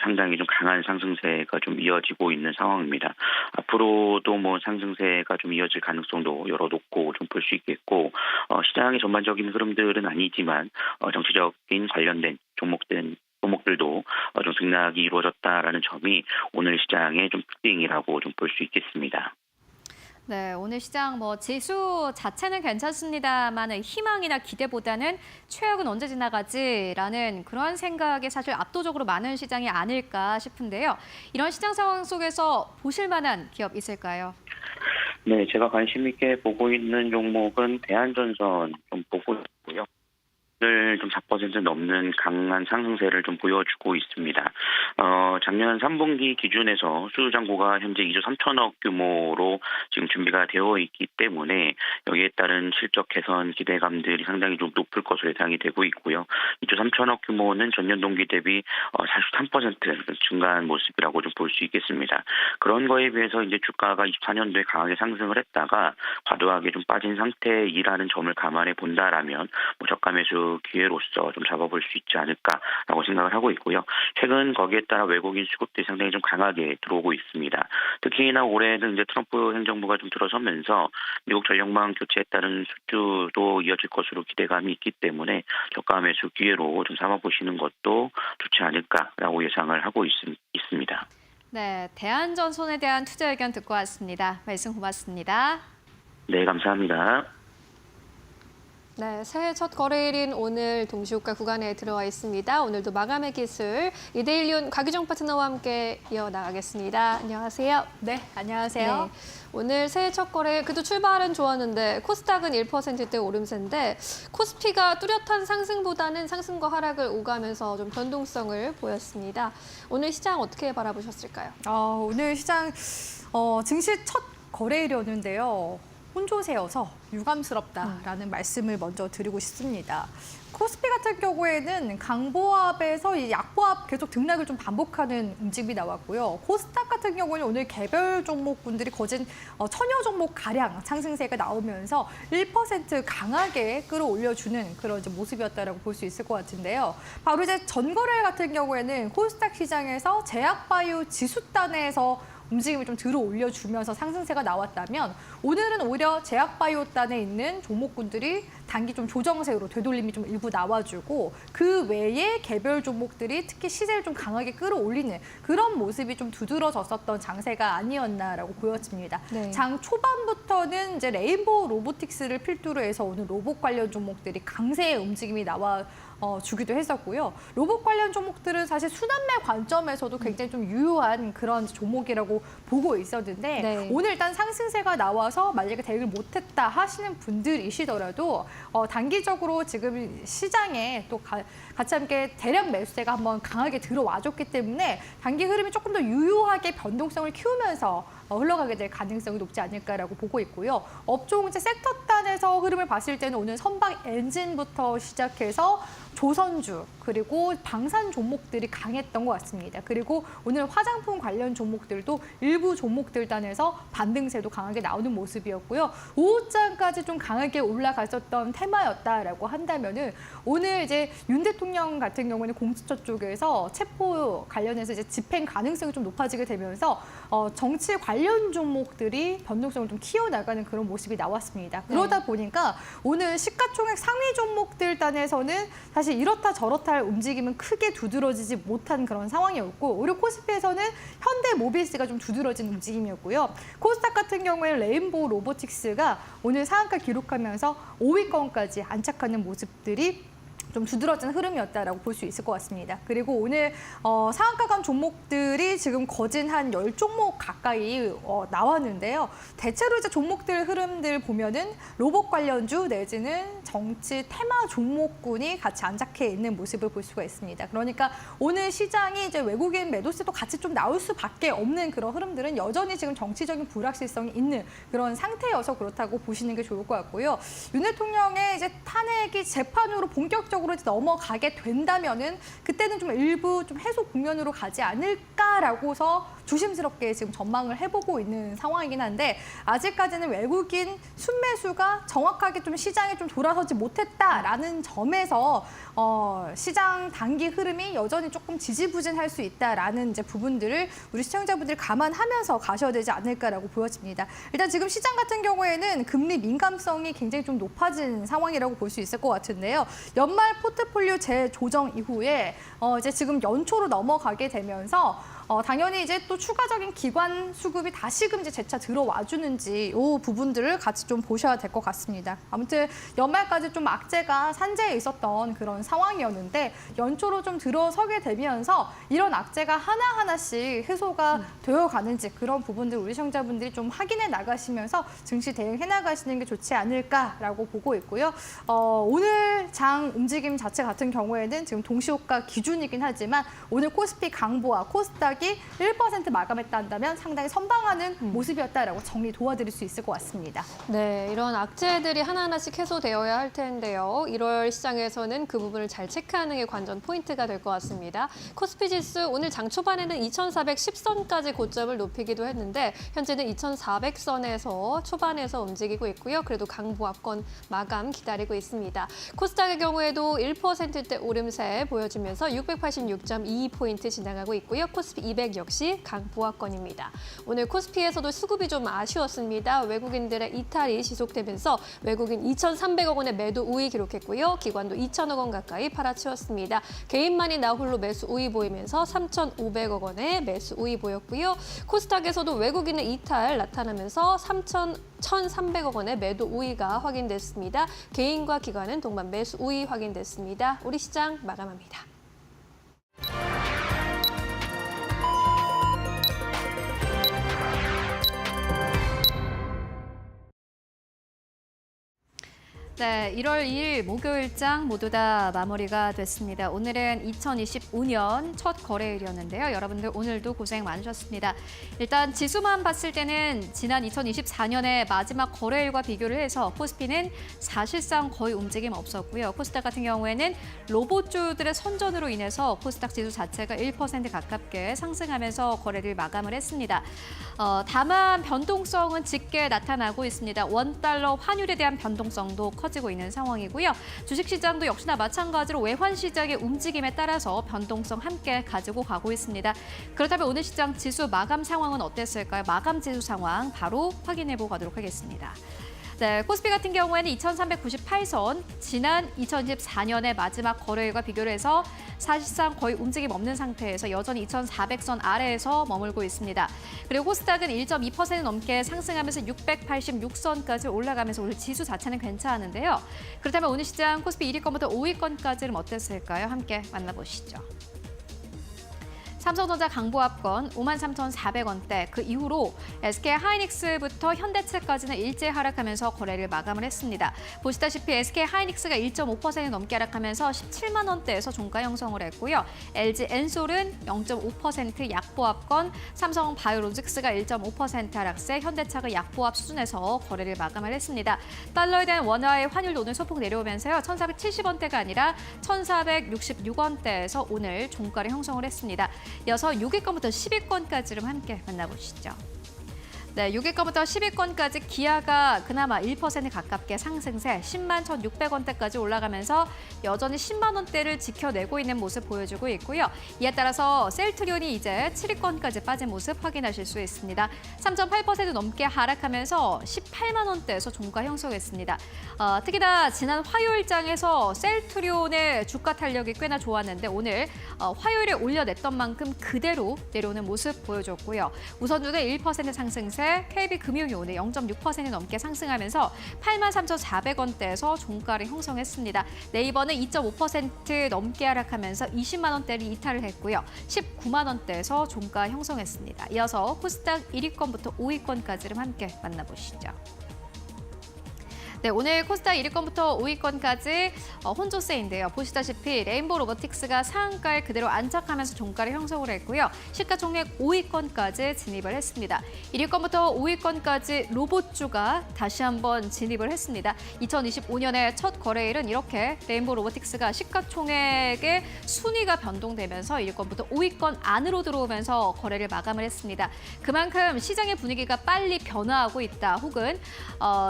상당히 좀 강한 상승세가 좀 이어지고 있는 상황입니다. 앞으로도 뭐 상승세가 좀 이어질 가능성도 열어놓고 좀 볼 수 있겠고, 시장의 전반적인 흐름들은 아니지만 정치적인 관련된 종목들도 좀 등락이 이루어졌다라는 점이 오늘 시장의 좀 특징이라고 좀 볼 수 있겠습니다. 네, 오늘 시장 뭐 지수 자체는 괜찮습니다만 희망이나 기대보다는 최악은 언제 지나가지라는 그런 생각에 사실 압도적으로 많은 시장이 아닐까 싶은데요. 이런 시장 상황 속에서 보실 만한 기업 있을까요? 네, 제가 관심 있게 보고 있는 종목은 대한전선 좀 보고 있고요. 을 좀 4% 넘는 강한 상승세를 좀 보여주고 있습니다. 작년 3분기 기준에서 수주잔고가 현재 2조 3천억 규모로 지금 준비가 되어 있기 때문에 여기에 따른 실적 개선 기대감들이 상당히 좀 높을 것으로 예상이 되고 있고요. 2조 3천억 규모는 전년 동기 대비 43% 증가한 모습이라고 좀 볼 수 있겠습니다. 그런 거에 비해서 이제 주가가 24년도에 강하게 상승을 했다가 과도하게 좀 빠진 상태이라는 점을 감안해 본다라면 저가 매수 기회로서 좀 잡아볼 수 있지 않을까라고 생각을 하고 있고요. 최근 거기에 따라 외국인 수급들이 상당히 좀 강하게 들어오고 있습니다. 특히나 올해는 이제 트럼프 행정부가 좀 들어서면서 미국 전력망 교체에 따른 수주도 이어질 것으로 기대감이 있기 때문에 저가 매수 기회로 좀 삼아보시는 것도 좋지 않을까라고 예상을 하고 있습니다. 네, 대한전손에 대한 투자 의견 듣고 왔습니다. 말씀 고맙습니다. 네, 감사합니다. 네, 새해 첫 거래일인 오늘 동시호가 구간에 들어와 있습니다. 오늘도 마감의 기술 이데일리온 곽유정 파트너와 함께 이어나가겠습니다. 안녕하세요. 네, 안녕하세요. 네, 오늘 새해 첫 거래일 그래도 출발은 좋았는데 코스닥은 1%대 오름세인데 코스피가 뚜렷한 상승보다는 상승과 하락을 오가면서 좀 변동성을 보였습니다. 오늘 시장 어떻게 바라보셨을까요? 오늘 시장 증시 첫 거래일이었는데요. 혼조세여서 유감스럽다라는 말씀을 먼저 드리고 싶습니다. 코스피 같은 경우에는 강보합에서 이 약보합 계속 등락을 좀 반복하는 움직임이 나왔고요. 코스닥 같은 경우는 오늘 개별 종목군들이 거진 1000여 종목 가량 상승세가 나오면서 1% 강하게 끌어올려주는 그런 이제 모습이었다라고 볼 수 있을 것 같은데요. 바로 이제 전거래일 같은 경우에는 코스닥 시장에서 제약바이오 지수단에서 움직임을 좀 들어 올려주면서 상승세가 나왔다면 오늘은 오히려 제약바이오단에 있는 종목군들이 단기 좀 조정세로 되돌림이 좀 일부 나와주고 그 외에 개별 종목들이 특히 시세를 좀 강하게 끌어올리는 그런 모습이 좀 두드러졌었던 장세가 아니었나라고 보여집니다. 네. 장 초반부터는 이제 레인보우 로보틱스를 필두로 해서 오늘 로봇 관련 종목들이 강세의 움직임이 나와 주기도 했었고요. 로봇 관련 종목들은 사실 순환매 관점에서도 굉장히 좀 유효한 그런 종목이라고 보고 있었는데 네. 오늘 일단 상승세가 나와서 만약에 대응을 못했다 하시는 분들이시더라도 단기적으로 지금 시장에 또 같이 함께 대량 매수세가 한번 강하게 들어와줬기 때문에 단기 흐름이 조금 더 유효하게 변동성을 키우면서 흘러가게 될 가능성이 높지 않을까라고 보고 있고요. 업종 이제 섹터 단에서 흐름을 봤을 때는 오늘 선박 엔진부터 시작해서 조선주 그리고 방산 종목들이 강했던 것 같습니다. 그리고 오늘 화장품 관련 종목들도 일부 종목들 단에서 반등세도 강하게 나오는 모습이었고요. 오후장까지 좀 강하게 올라갔었던 테마였다라고 한다면은 오늘 이제 윤 대통령 같은 경우는 공수처 쪽에서 체포 관련해서 이제 집행 가능성이 좀 높아지게 되면서 정치 관련 종목들이 변동성을 좀 키워나가는 그런 모습이 나왔습니다. 그러다 보니까 오늘 시가총액 상위 종목들 단에서는 사실 이렇다 저렇다 할 움직임은 크게 두드러지지 못한 그런 상황이었고 오히려 코스피에서는 현대모비스가 좀 두드러진 움직임이었고요. 코스닥 같은 경우에는 레인보우 로보틱스가 오늘 상한가 기록하면서 5위권까지 안착하는 모습들이 좀 두드러진 흐름이었다라고 볼 수 있을 것 같습니다. 그리고 오늘 상한가감 종목들이 지금 거진 한 10종목 가까이 나왔는데요. 대체로 이제 종목들 흐름들 보면은 로봇 관련주 내지는 정치 테마 종목군이 같이 안착해 있는 모습을 볼 수가 있습니다. 그러니까 오늘 시장이 이제 외국인 매도세도 같이 좀 나올 수밖에 없는 그런 흐름들은 여전히 지금 정치적인 불확실성이 있는 그런 상태여서 그렇다고 보시는 게 좋을 것 같고요. 윤 대통령의 이제 탄핵이 재판으로 본격적으로 넘어가게 된다면은 그때는 좀 일부 좀 해소 국면으로 가지 않을까라고서 조심스럽게 지금 전망을 해보고 있는 상황이긴 한데 아직까지는 외국인 순매수가 정확하게 좀 시장에 좀 돌아서지 못했다라는 점에서 시장 단기 흐름이 여전히 조금 지지부진할 수 있다라는 이제 부분들을 우리 시청자분들이 감안하면서 가셔야 되지 않을까라고 보여집니다. 일단 지금 시장 같은 경우에는 금리 민감성이 굉장히 좀 높아진 상황이라고 볼 수 있을 것 같은데요. 연말 포트폴리오 재조정 이후에 이제 지금 연초로 넘어가게 되면서 당연히 이제 또 추가적인 기관 수급이 다시금 이제 재차 들어와 주는지 이 부분들을 같이 좀 보셔야 될 것 같습니다. 아무튼 연말까지 좀 악재가 산재해 있었던 그런 상황이었는데 연초로 좀 들어서게 되면서 이런 악재가 하나하나씩 해소가 되어 가는지 그런 부분들 우리 시청자분들이 좀 확인해 나가시면서 증시 대응해 나가시는 게 좋지 않을까라고 보고 있고요. 오늘 장 움직임 자체 같은 경우에는 지금 동시호가 기준이긴 하지만 오늘 코스피 강보와 코스닥이 1% 마감했다 한다면 상당히 선방하는 모습이었다라고 정리 도와드릴 수 있을 것 같습니다. 네, 이런 악재들이 하나하나씩 해소되어야 할 텐데요. 1월 시장에서는 그 부분을 잘 체크하는 게 관전 포인트가 될 것 같습니다. 코스피 지수 오늘 장 초반에는 2410선까지 고점을 높이기도 했는데 현재는 2400선에서 초반에서 움직이고 있고요. 그래도 강보합권 마감 기다리고 있습니다. 코스닥의 경우에도 1%대 오름세 보여주면서 686.22포인트 지나가고 있고요. 코스피 200 역시 강보합권입니다. 오늘 코스피에서도 수급이 좀 아쉬웠습니다. 외국인들의 이탈이 지속되면서 외국인 2,300억 원의 매도 우위 기록했고요. 기관도 2,000억 원 가까이 팔아치웠습니다. 개인만이 나홀로 매수 우위 보이면서 3,500억 원의 매수 우위 보였고요. 코스닥에서도 외국인의 이탈 나타나면서 1,300억 원의 매도 우위가 확인됐습니다. 개인과 기관은 동반 매수 우위 확인됐습니다. 우리 시장 마감합니다. 네, 1월 2일 목요일장 모두 다 마무리가 됐습니다. 오늘은 2025년 첫 거래일이었는데요. 여러분들 오늘도 고생 많으셨습니다. 일단 지수만 봤을 때는 지난 2024년의 마지막 거래일과 비교를 해서 코스피는 사실상 거의 움직임 없었고요. 코스닥 같은 경우에는 로봇주들의 선전으로 인해서 코스닥 지수 자체가 1% 가깝게 상승하면서 거래를 마감을 했습니다. 다만 변동성은 짙게 나타나고 있습니다. 원달러 환율에 대한 변동성도 커지고 있는 상황이고요. 주식시장도 역시나 마찬가지로 외환시장의 움직임에 따라서 변동성 함께 가지고 가고 있습니다. 그렇다면 오늘 시장 지수 마감 상황은 어땠을까요? 마감 지수 상황 바로 확인해 보고 가도록 하겠습니다. 네, 코스피 같은 경우에는 2398선, 지난 2024년의 마지막 거래일과 비교를 해서 사실상 거의 움직임 없는 상태에서 여전히 2400선 아래에서 머물고 있습니다. 그리고 코스닥은 1.2% 넘게 상승하면서 686선까지 올라가면서 오늘 지수 자체는 괜찮은데요. 그렇다면 오늘 시장 코스피 1위권부터 5위권까지는 어땠을까요? 함께 만나보시죠. 삼성전자 강보합권 53,400원대, 그 이후로 SK하이닉스부터 현대차까지는 일제 하락하면서 거래를 마감을 했습니다. 보시다시피 SK하이닉스가 1.5% 넘게 하락하면서 17만 원대에서 종가 형성을 했고요. LG엔솔은 0.5% 약보합권, 삼성바이오로직스가 1.5% 하락세, 현대차가 약보합 수준에서 거래를 마감을 했습니다. 달러에 대한 원화의 환율도 오늘 소폭 내려오면서요. 1,470원대가 아니라 1,466원대에서 오늘 종가를 형성을 했습니다. 이어서 6위권부터 10위권까지를 함께 만나보시죠. 네, 6위권부터 10위권까지 기아가 그나마 1% 가깝게 상승세 10만 1,600원대까지 올라가면서 여전히 10만 원대를 지켜내고 있는 모습 보여주고 있고요. 이에 따라서 셀트리온이 이제 7위권까지 빠진 모습 확인하실 수 있습니다. 3.8% 넘게 하락하면서 18만 원대에서 종가 형성했습니다. 특히나 지난 화요일장에서 셀트리온의 주가 탄력이 꽤나 좋았는데 오늘 화요일에 올려냈던 만큼 그대로 내려오는 모습 보여줬고요. 우선주는 1% 상승세, KB금융이 오늘 0.6% 넘게 상승하면서 83,400원대에서 종가를 형성했습니다. 네이버는 2.5% 넘게 하락하면서 20만 원대를 이탈을 했고요. 19만 원대에서 종가 형성했습니다. 이어서 코스닥 1위권부터 5위권까지를 함께 만나보시죠. 네, 오늘 코스닥 1위권부터 5위권까지 혼조세인데요. 보시다시피 레인보우 로보틱스가 상한가에 그대로 안착하면서 종가를 형성을 했고요. 시가총액 5위권까지 진입을 했습니다. 1위권부터 5위권까지 로봇주가 다시 한번 진입을 했습니다. 2025년의 첫 거래일은 이렇게 레인보우 로보틱스가 시가총액의 순위가 변동되면서 1위권부터 5위권 안으로 들어오면서 거래를 마감을 했습니다. 그만큼 시장의 분위기가 빨리 변화하고 있다, 혹은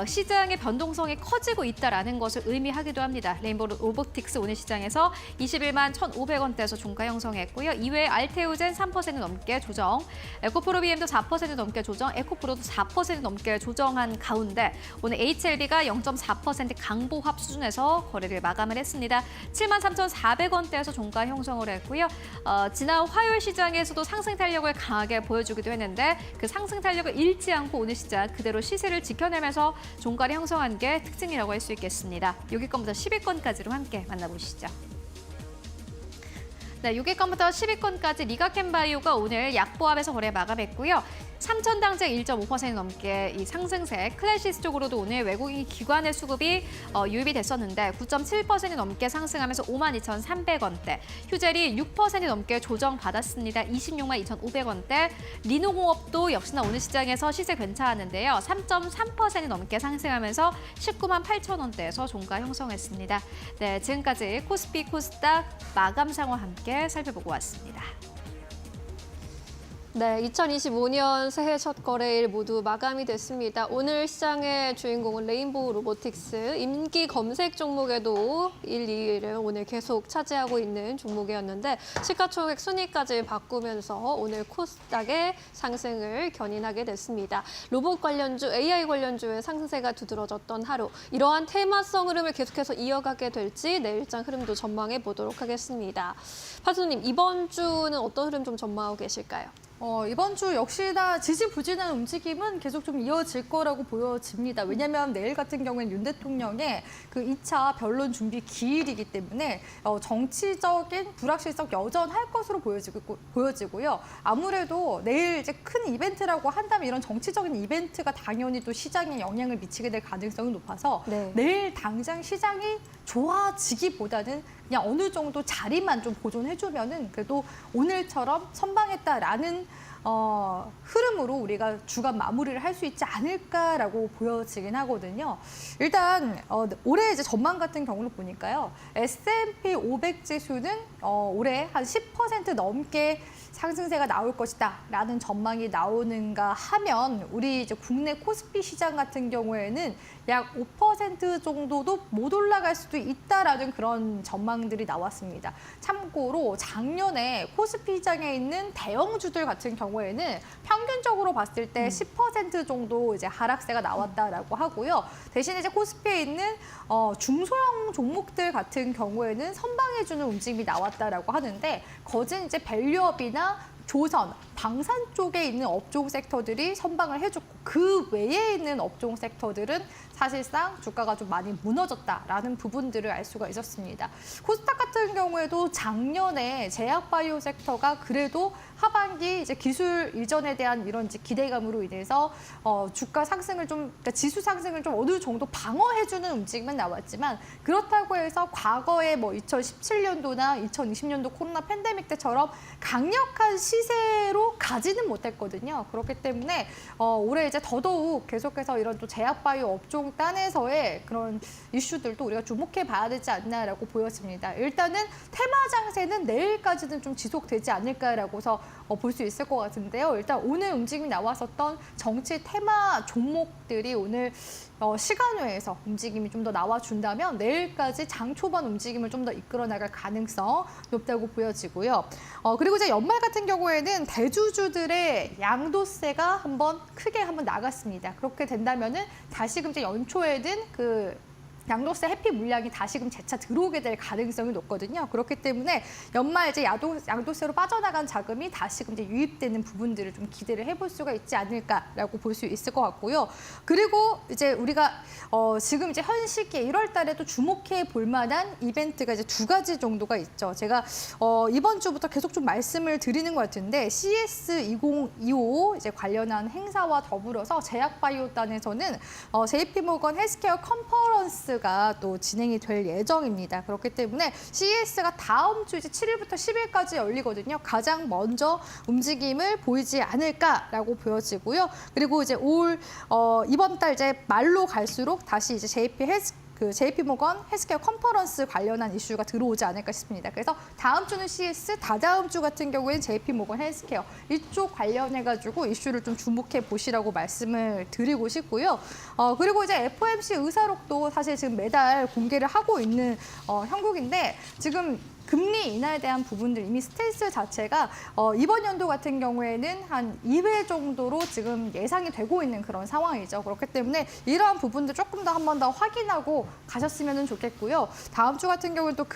시장의 변동성 형성이 커지고 있다라는 것을 의미하기도 합니다. 레인보우 로보틱스 오늘 시장에서 21만 1,500원대에서 종가 형성했고요. 이외에 알테오젠 3% 넘게 조정, 에코프로 BM도 4% 넘게 조정, 에코프로도 4% 넘게 조정한 가운데 오늘 HLB가 0.4% 강보합 수준에서 거래를 마감을 했습니다. 73,400원대에서 종가 형성을 했고요. 지난 화요일 시장에서도 상승 탄력을 강하게 보여주기도 했는데 그 상승 탄력을 잃지 않고 오늘 시장 그대로 시세를 지켜내면서 종가를 형성한 게 특징이라고 할 수 있겠습니다. 6위권부터 10위권까지로 함께 만나보시죠. 네, 6위권부터 10위권까지 리가캠바이오가 오늘 약보합에서 거래 마감했고요. 3,000당제 1.5% 넘게 이 상승세, 클래시스 쪽으로도 오늘 외국인 기관의 수급이 유입이 됐었는데 9.7% 넘게 상승하면서 52,300원대, 휴젤이 6% 넘게 조정받았습니다. 26만 2,500원대, 리노공업도 역시나 오늘 시장에서 시세 괜찮았는데요. 3.3% 넘게 상승하면서 19만 8,000원대에서 종가 형성했습니다. 네, 지금까지 코스피, 코스닥 마감 상황 함께 살펴보고 왔습니다. 네, 2025년 새해 첫 거래일 모두 마감이 됐습니다. 오늘 시장의 주인공은 레인보우 로보틱스, 임기 검색 종목에도 1, 2위를 오늘 계속 차지하고 있는 종목이었는데 시가총액 순위까지 바꾸면서 오늘 코스닥의 상승을 견인하게 됐습니다. 로봇 관련주, AI 관련주의 상승세가 두드러졌던 하루. 이러한 테마성 흐름을 계속해서 이어가게 될지 내일장 흐름도 전망해 보도록 하겠습니다. 파수님, 이번 주는 어떤 흐름 좀 전망하고 계실까요? 이번 주 역시나 지지부진한 움직임은 계속 좀 이어질 거라고 보여집니다. 왜냐하면 내일 같은 경우에는 윤 대통령의 그 2차 변론 준비 기일이기 때문에 정치적인 불확실성 여전할 것으로 보여지고요. 아무래도 내일 이제 큰 이벤트라고 한다면 이런 정치적인 이벤트가 당연히 또 시장에 영향을 미치게 될 가능성이 높아서 내일 당장 시장이 좋아지기보다는 그냥 어느 정도 자리만 좀 보존해주면은 그래도 오늘처럼 선방했다라는 흐름으로 우리가 주간 마무리를 할 수 있지 않을까라고 보여지긴 하거든요. 일단 올해 이제 전망 같은 경우를 보니까요, S&P 500 지수는 올해 한 10% 넘게 상승세가 나올 것이다라는 전망이 나오는가 하면 우리 이제 국내 코스피 시장 같은 경우에는 약 5% 정도도 못 올라갈 수도 있다라는 그런 전망들이 나왔습니다. 참고로 작년에 코스피 시장에 있는 대형주들 같은 경우에는 평균적으로 봤을 때 10% 정도 이제 하락세가 나왔다라고 하고요. 대신에 이제 코스피에 있는 중소형 종목들 같은 경우에는 선방해주는 움직임이 나왔다라고 하는데 거진 이제 밸류업이나 조선, 방산 쪽에 있는 업종 섹터들이 선방을 해줬고 그 외에 있는 업종 섹터들은 사실상 주가가 좀 많이 무너졌다라는 부분들을 알 수가 있었습니다. 코스닥 같은 경우에도 작년에 제약바이오 섹터가 그래도 하반기 이제 기술 이전에 대한 이런 이제 기대감으로 인해서 주가 상승을 그러니까 지수 상승을 좀 어느 정도 방어해주는 움직임은 나왔지만 그렇다고 해서 과거에 뭐 2017년도나 2020년도 코로나 팬데믹 때처럼 강력한 시세로 가지는 못했거든요. 그렇기 때문에 올해 이제 더더욱 계속해서 이런 또 제약바이오 업종 단에서의 그런 이슈들도 우리가 주목해 봐야 되지 않나라고 보여집니다. 일단은 테마 장세는 내일까지는 좀 지속되지 않을까라고서 볼 수 있을 것 같은데요. 일단 오늘 움직임이 나왔었던 정치 테마 종목들이 오늘 시간외에서 움직임이 좀 더 나와준다면 내일까지 장 초반 움직임을 좀 더 이끌어 나갈 가능성 높다고 보여지고요. 그리고 이제 연말 같은 경우에는 대주주들의 양도세가 크게 한번 나갔습니다. 그렇게 된다면은 다시금 이제 연초에는 그 양도세 회피 물량이 다시금 재차 들어오게 될 가능성이 높거든요. 그렇기 때문에 연말 이제 양도세로 빠져나간 자금이 다시금 이제 유입되는 부분들을 좀 기대를 해볼 수가 있지 않을까라고 볼 수 있을 것 같고요. 그리고 이제 우리가 지금 이제 현 시기에 1월 달에도 주목해 볼 만한 이벤트가 이제 2가지 정도가 있죠. 제가 이번 주부터 계속 좀 말씀을 드리는 것 같은데 CS 2025 이제 관련한 행사와 더불어서 제약바이오단에서는 JP모건 헬스케어 컨퍼런스 가 또 진행이 될 예정입니다. 그렇기 때문에 CES가 다음 주 이제 7일부터 10일까지 열리거든요. 가장 먼저 움직임을 보이지 않을까라고 보여지고요. 그리고 이제 이번 달 이제 말로 갈수록 다시 이제 JP 그 JP모건 헬스케어 컨퍼런스 관련한 이슈가 들어오지 않을까 싶습니다. 그래서 다음 주는 CS, 다다음 주 같은 경우에는 JP모건 헬스케어 이쪽 관련해가지고 이슈를 좀 주목해 보시라고 말씀을 드리고 싶고요. 그리고 이제 FOMC 의사록도 사실 지금 매달 공개를 하고 있는 형국인데 지금 금리 인하에 대한 부분들 이미 스탠스 자체가 이번 연도 같은 경우에는 한 2회 정도로 지금 예상이 되고 있는 그런 상황이죠. 그렇기 때문에 이러한 부분들 조금 더 한 번 더 확인하고 가셨으면 좋겠고요. 다음 주 같은 경우는 또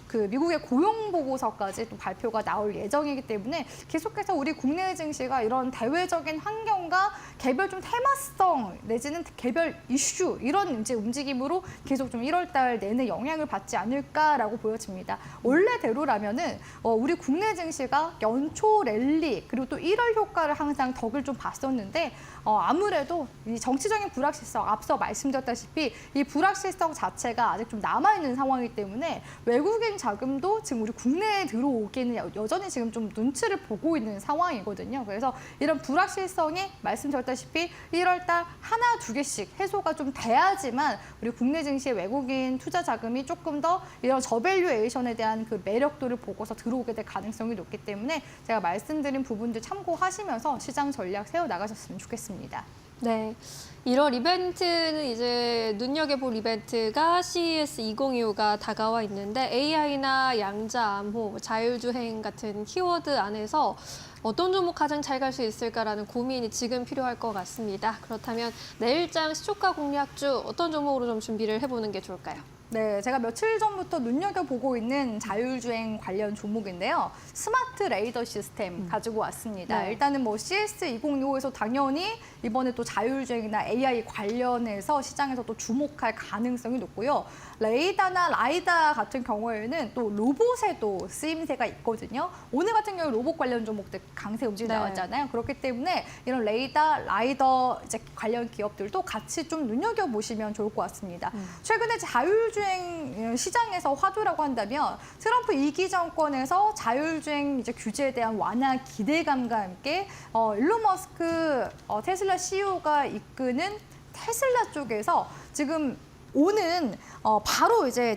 그 미국의 고용 보고서까지 또 발표가 나올 예정이기 때문에 계속해서 우리 국내 증시가 이런 대외적인 환경과 개별 좀 테마성 내지는 개별 이슈 이런 이제 움직임으로 계속 좀 1월 달 내내 영향을 받지 않을까라고 보여집니다. 원래대로라면은 우리 국내 증시가 연초 랠리 그리고 또 1월 효과를 항상 덕을 좀 봤었는데 아무래도 이 정치적인 불확실성 앞서 말씀드렸다시피 이 불확실성 자체가 아직 좀 남아있는 상황이기 때문에 외국인 자금도 지금 우리 국내에 들어오기는 여전히 지금 좀 눈치를 보고 있는 상황이거든요. 그래서 이런 불확실성이 말씀드렸다시피 1월 달 하나, 두 개씩 해소가 좀 돼야지만 우리 국내 증시의 외국인 투자 자금이 조금 더 이런 저밸류에이션에 대한 그 매력도를 보고서 들어오게 될 가능성이 높기 때문에 제가 말씀드린 부분들 참고하시면서 시장 전략 세워나가셨으면 좋겠습니다. 네. 1월 이벤트는 이제 눈여겨볼 이벤트가 CES 2025가 다가와 있는데 AI나 양자, 암호, 자율주행 같은 키워드 안에서 어떤 종목 가장 잘 갈 수 있을까라는 고민이 지금 필요할 것 같습니다. 그렇다면 내일장 시초가 공략주 어떤 종목으로 좀 준비를 해보는 게 좋을까요? 네, 제가 며칠 전부터 눈여겨보고 있는 자율주행 관련 종목인데요. 스마트 레이더 시스템 가지고 왔습니다. 네. 일단은 뭐 CS2025에서 당연히 이번에 또 자율주행이나 AI 관련해서 시장에서 또 주목할 가능성이 높고요. 레이더나 라이다 같은 경우에는 또 로봇에도 쓰임새가 있거든요. 오늘 같은 경우 로봇 관련 종목들 강세 움직임 네. 나왔잖아요. 그렇기 때문에 이런 레이더, 라이더 이제 관련 기업들도 같이 좀 눈여겨보시면 좋을 것 같습니다. 최근에 자율주행 시장에서 화두라고 한다면 트럼프 2기 정권에서 자율주행 이제 규제에 대한 완화 기대감과 함께 일론 머스크 테슬라 CEO가 이끄는 테슬라 쪽에서 지금 오는 바로 이제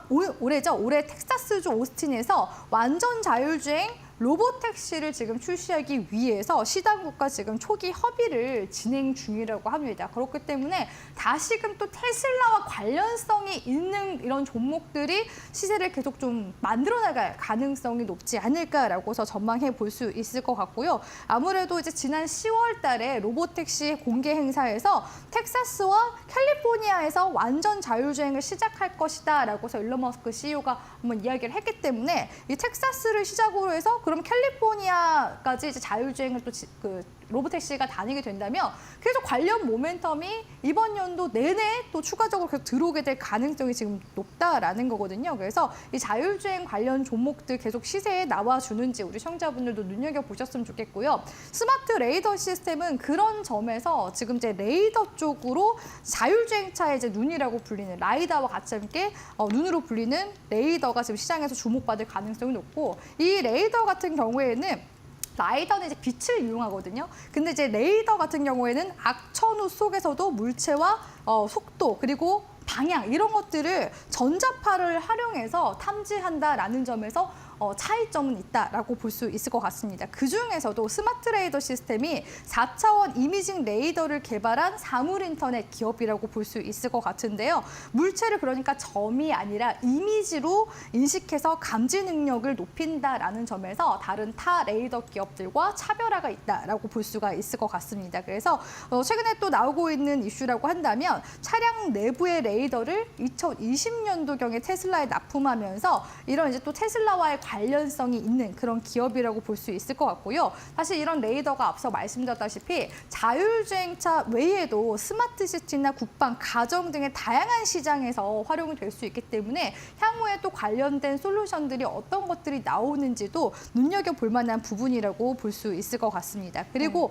올해죠. 올해 텍사스주 오스틴에서 완전 자율주행 로보택시를 지금 출시하기 위해서 시당국과 지금 초기 협의를 진행 중이라고 합니다. 그렇기 때문에 다시금 또 테슬라와 관련성이 있는 이런 종목들이 시세를 계속 좀 만들어나갈 가능성이 높지 않을까라고서 전망해 볼 수 있을 것 같고요. 아무래도 이제 지난 10월 달에 로보택시 공개 행사에서 텍사스와 캘리포니아에서 완전 자율주행을 시작할 것이다라고서 일론 머스크 CEO가 한번 이야기를 했기 때문에 이 텍사스를 시작으로 해서 그럼 캘리포니아까지 이제 자율주행을 또 로보택시가 다니게 된다면 계속 관련 모멘텀이 이번 연도 내내 또 추가적으로 계속 들어오게 될 가능성이 지금 높다라는 거거든요. 그래서 이 자율주행 관련 종목들 계속 시세에 나와주는지 우리 시청자분들도 눈여겨보셨으면 좋겠고요. 스마트 레이더 시스템은 그런 점에서 지금 이제 레이더 쪽으로 자율주행차의 이제 눈이라고 불리는 라이다와 같이 함께 눈으로 불리는 레이더가 지금 시장에서 주목받을 가능성이 높고 이 레이더 같은 경우에는 라이더는 이제 빛을 이용하거든요. 근데 이제 레이더 같은 경우에는 악천후 속에서도 물체와 속도 그리고 방향 이런 것들을 전자파를 활용해서 탐지한다라는 점에서 차이점은 있다라고 볼 수 있을 것 같습니다. 그중에서도 스마트 레이더 시스템이 4차원 이미징 레이더를 개발한 사물인터넷 기업이라고 볼 수 있을 것 같은데요. 물체를 그러니까 점이 아니라 이미지로 인식해서 감지 능력을 높인다라는 점에서 다른 타 레이더 기업들과 차별화가 있다라고 볼 수가 있을 것 같습니다. 그래서 최근에 또 나오고 있는 이슈라고 한다면 차량 내부의 레이더를 2020년도경에 테슬라에 납품하면서 이런 이제 또 테슬라와의 관련성이 있는 그런 기업이라고 볼 수 있을 것 같고요. 사실 이런 레이더가 앞서 말씀드렸다시피 자율주행차 외에도 스마트시티나 국방, 가정 등의 다양한 시장에서 활용이 될 수 있기 때문에 향후에 또 관련된 솔루션들이 어떤 것들이 나오는지도 눈여겨볼 만한 부분이라고 볼 수 있을 것 같습니다. 그리고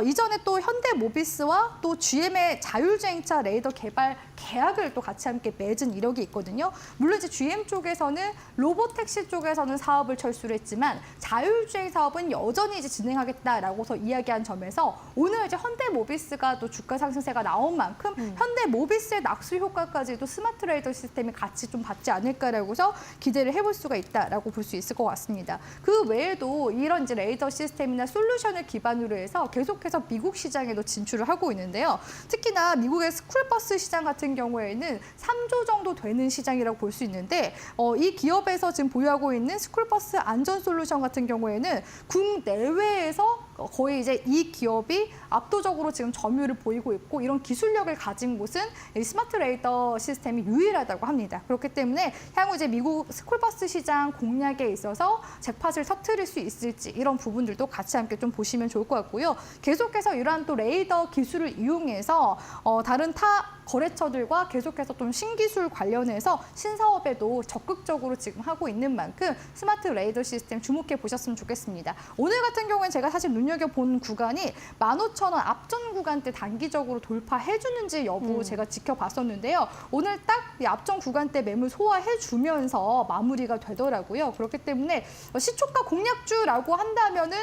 이전에 또 현대모비스와 또 GM의 자율주행차 레이더 개발 계약을 또 같이 함께 맺은 이력이 있거든요. 물론 이제 GM 쪽에서는 로보택시 쪽에서는 사업을 철수를 했지만 자율주행 사업은 여전히 이제 진행하겠다라고서 이야기한 점에서 오늘 이제 현대모비스가 또 주가 상승세가 나온 만큼 현대모비스의 낙수 효과까지도 스마트 레이더 시스템이 같이 좀 받지 않을까라고서 기대를 해볼 수가 있다라고 볼 수 있을 것 같습니다. 그 외에도 이런 이제 레이더 시스템이나 솔루션을 기반으로 해서 계속해서 미국 시장에도 진출을 하고 있는데요. 특히나 미국의 스쿨버스 시장 같은 경우에는 3조 정도 되는 시장이라고 볼 수 있는데 이 기업에서 지금 보유하고 있는 스쿨버스 안전 솔루션 같은 경우에는 국내외에서 거의 이제 이 기업이 압도적으로 지금 점유율을 보이고 있고 이런 기술력을 가진 곳은 이 스마트 레이더 시스템이 유일하다고 합니다. 그렇기 때문에 향후 이제 미국 스쿨버스 시장 공략에 있어서 잭팟을 터뜨릴 수 있을지 이런 부분들도 같이 함께 좀 보시면 좋을 것 같고요. 계속해서 이러한 또 레이더 기술을 이용해서 다른 타 거래처들과 계속해서 좀 신기술 관련해서 신사업에도 적극적으로 지금 하고 있는 만큼 스마트 레이더 시스템 주목해 보셨으면 좋겠습니다. 오늘 같은 경우는 제가 사실 눈여겨본 구간이 15,000원 앞전 구간대 단기적으로 돌파해주는지 여부 제가 지켜봤었는데요. 오늘 딱 이 앞전 구간대 매물 소화해주면서 마무리가 되더라고요. 그렇기 때문에 시초가 공략주라고 한다면은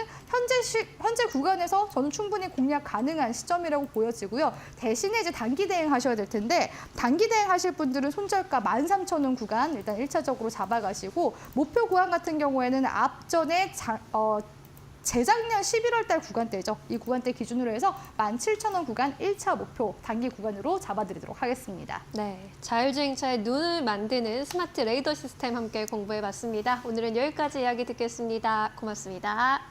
현재 구간에서 저는 충분히 공략 가능한 시점이라고 보여지고요. 대신에 이제 단기 대응하셔야 될 텐데 단기 대응하실 분들은 손절가 13,000원 구간 일단 1차적으로 잡아가시고 목표 구간 같은 경우에는 앞전에 재작년 11월 달 구간대죠. 이 구간대 기준으로 해서 17,000원 구간 1차 목표 단기 구간으로 잡아드리도록 하겠습니다. 네, 자율주행차의 눈을 만드는 스마트 레이더 시스템 함께 공부해봤습니다. 오늘은 여기까지 이야기 듣겠습니다. 고맙습니다.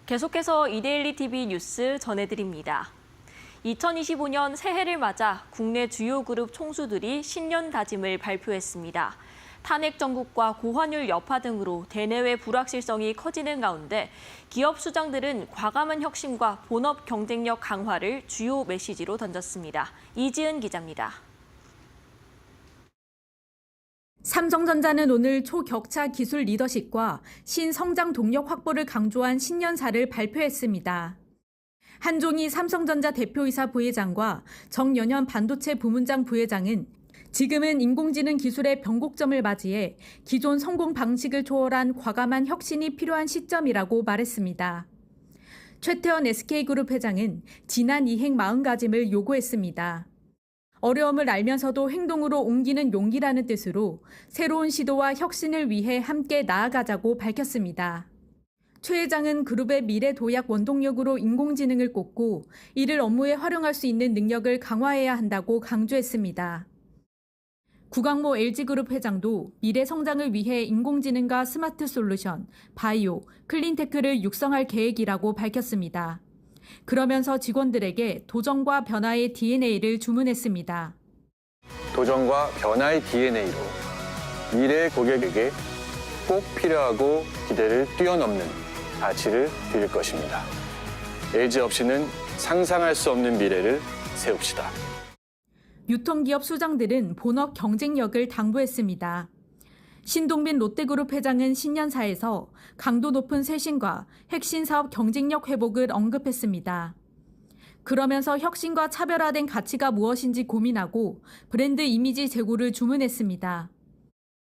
계속해서 이데일리 TV 뉴스 전해드립니다. 2025년 새해를 맞아 국내 주요 그룹 총수들이 신년 다짐을 발표했습니다. 탄핵 정국과 고환율 여파 등으로 대내외 불확실성이 커지는 가운데 기업 수장들은 과감한 혁신과 본업 경쟁력 강화를 주요 메시지로 던졌습니다. 이지은 기자입니다. 삼성전자는 오늘 초격차 기술 리더십과 신성장 동력 확보를 강조한 신년사를 발표했습니다. 한종희 삼성전자 대표이사 부회장과 정연현 반도체 부문장 부회장은 지금은 인공지능 기술의 변곡점을 맞이해 기존 성공 방식을 초월한 과감한 혁신이 필요한 시점이라고 말했습니다. 최태원 SK그룹 회장은 지난 이행 마음가짐을 요구했습니다. 어려움을 알면서도 행동으로 옮기는 용기라는 뜻으로 새로운 시도와 혁신을 위해 함께 나아가자고 밝혔습니다. 최 회장은 그룹의 미래 도약 원동력으로 인공지능을 꼽고 이를 업무에 활용할 수 있는 능력을 강화해야 한다고 강조했습니다. 구광모 LG그룹 회장도 미래 성장을 위해 인공지능과 스마트 솔루션, 바이오, 클린테크를 육성할 계획이라고 밝혔습니다. 그러면서 직원들에게 도전과 변화의 DNA를 주문했습니다. 도전과 변화의 DNA로 미래 고객에게 꼭 필요하고 기대를 뛰어넘는 가치를 드릴 것입니다. LG 없이는 상상할 수 없는 미래를 세웁시다. 유통기업 수장들은 본업 경쟁력을 당부했습니다. 신동빈 롯데그룹 회장은 신년사에서 강도 높은 쇄신과 핵심 사업 경쟁력 회복을 언급했습니다. 그러면서 혁신과 차별화된 가치가 무엇인지 고민하고 브랜드 이미지 제고를 주문했습니다.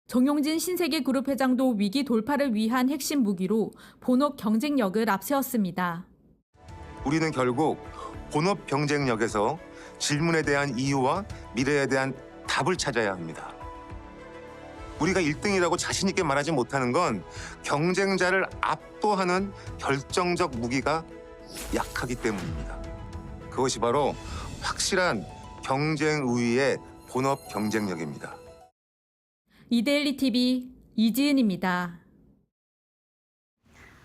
정용진 신세계그룹 회장도 위기 돌파를 위한 핵심 무기로 본업 경쟁력을 앞세웠습니다. 우리는 결국 본업 경쟁력에서 질문에 대한 이유와 미래에 대한 답을 찾아야 합니다. 우리가 1등이라고 자신 있게 말하지 못하는 건 경쟁자를 압도하는 결정적 무기가 약하기 때문입니다. 그것이 바로 확실한 경쟁 우위의 본업 경쟁력입니다. 이데일리 TV 이지은입니다.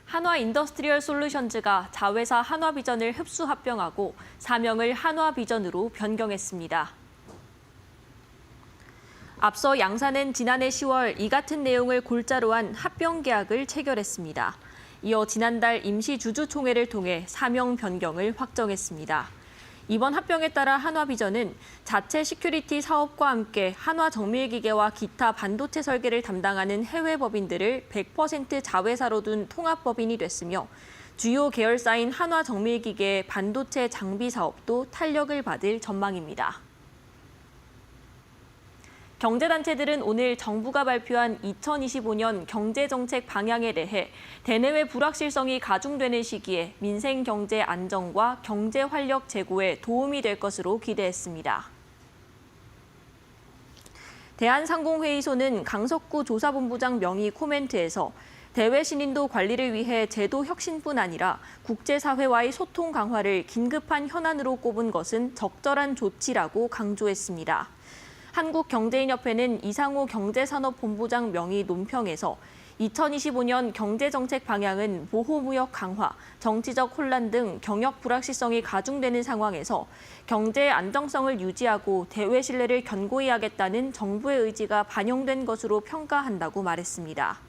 한화 인더스트리얼 솔루션즈가 자회사 한화비전을 흡수 합병하고 사명을 한화비전으로 변경했습니다. 앞서 양사는 지난해 10월 이 같은 내용을 골자로 한 합병 계약을 체결했습니다. 이어 지난달 임시주주총회를 통해 사명 변경을 확정했습니다. 이번 합병에 따라 한화비전은 자체 시큐리티 사업과 함께 한화정밀기계와 기타 반도체 설계를 담당하는 해외 법인들을 100% 자회사로 둔 통합법인이 됐으며 주요 계열사인 한화정밀기계의 반도체 장비 사업도 탄력을 받을 전망입니다. 경제단체들은 오늘 정부가 발표한 2025년 경제정책 방향에 대해 대내외 불확실성이 가중되는 시기에 민생 경제 안정과 경제 활력 제고에 도움이 될 것으로 기대했습니다. 대한상공회의소는 강석구 조사본부장 명의 코멘트에서 대외 신인도 관리를 위해 제도 혁신뿐 아니라 국제사회와의 소통 강화를 긴급한 현안으로 꼽은 것은 적절한 조치라고 강조했습니다. 한국경제인협회는 이상호 경제산업본부장 명의 논평에서 2025년 경제정책 방향은 보호무역 강화, 정치적 혼란 등 경역 불확실성이 가중되는 상황에서 경제의 안정성을 유지하고 대외 신뢰를 견고히 하겠다는 정부의 의지가 반영된 것으로 평가한다고 말했습니다.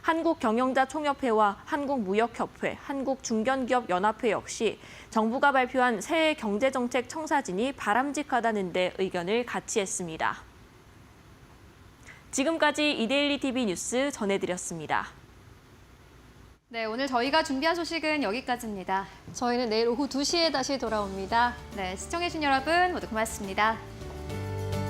한국경영자총협회와 한국무역협회, 한국중견기업연합회 역시 정부가 발표한 새해 경제정책 청사진이 바람직하다는 데 의견을 같이 했습니다. 지금까지 이데일리 TV 뉴스 전해드렸습니다. 네, 오늘 저희가 준비한 소식은 여기까지입니다. 저희는 내일 오후 2시에 다시 돌아옵니다. 네, 시청해주신 여러분 모두 고맙습니다.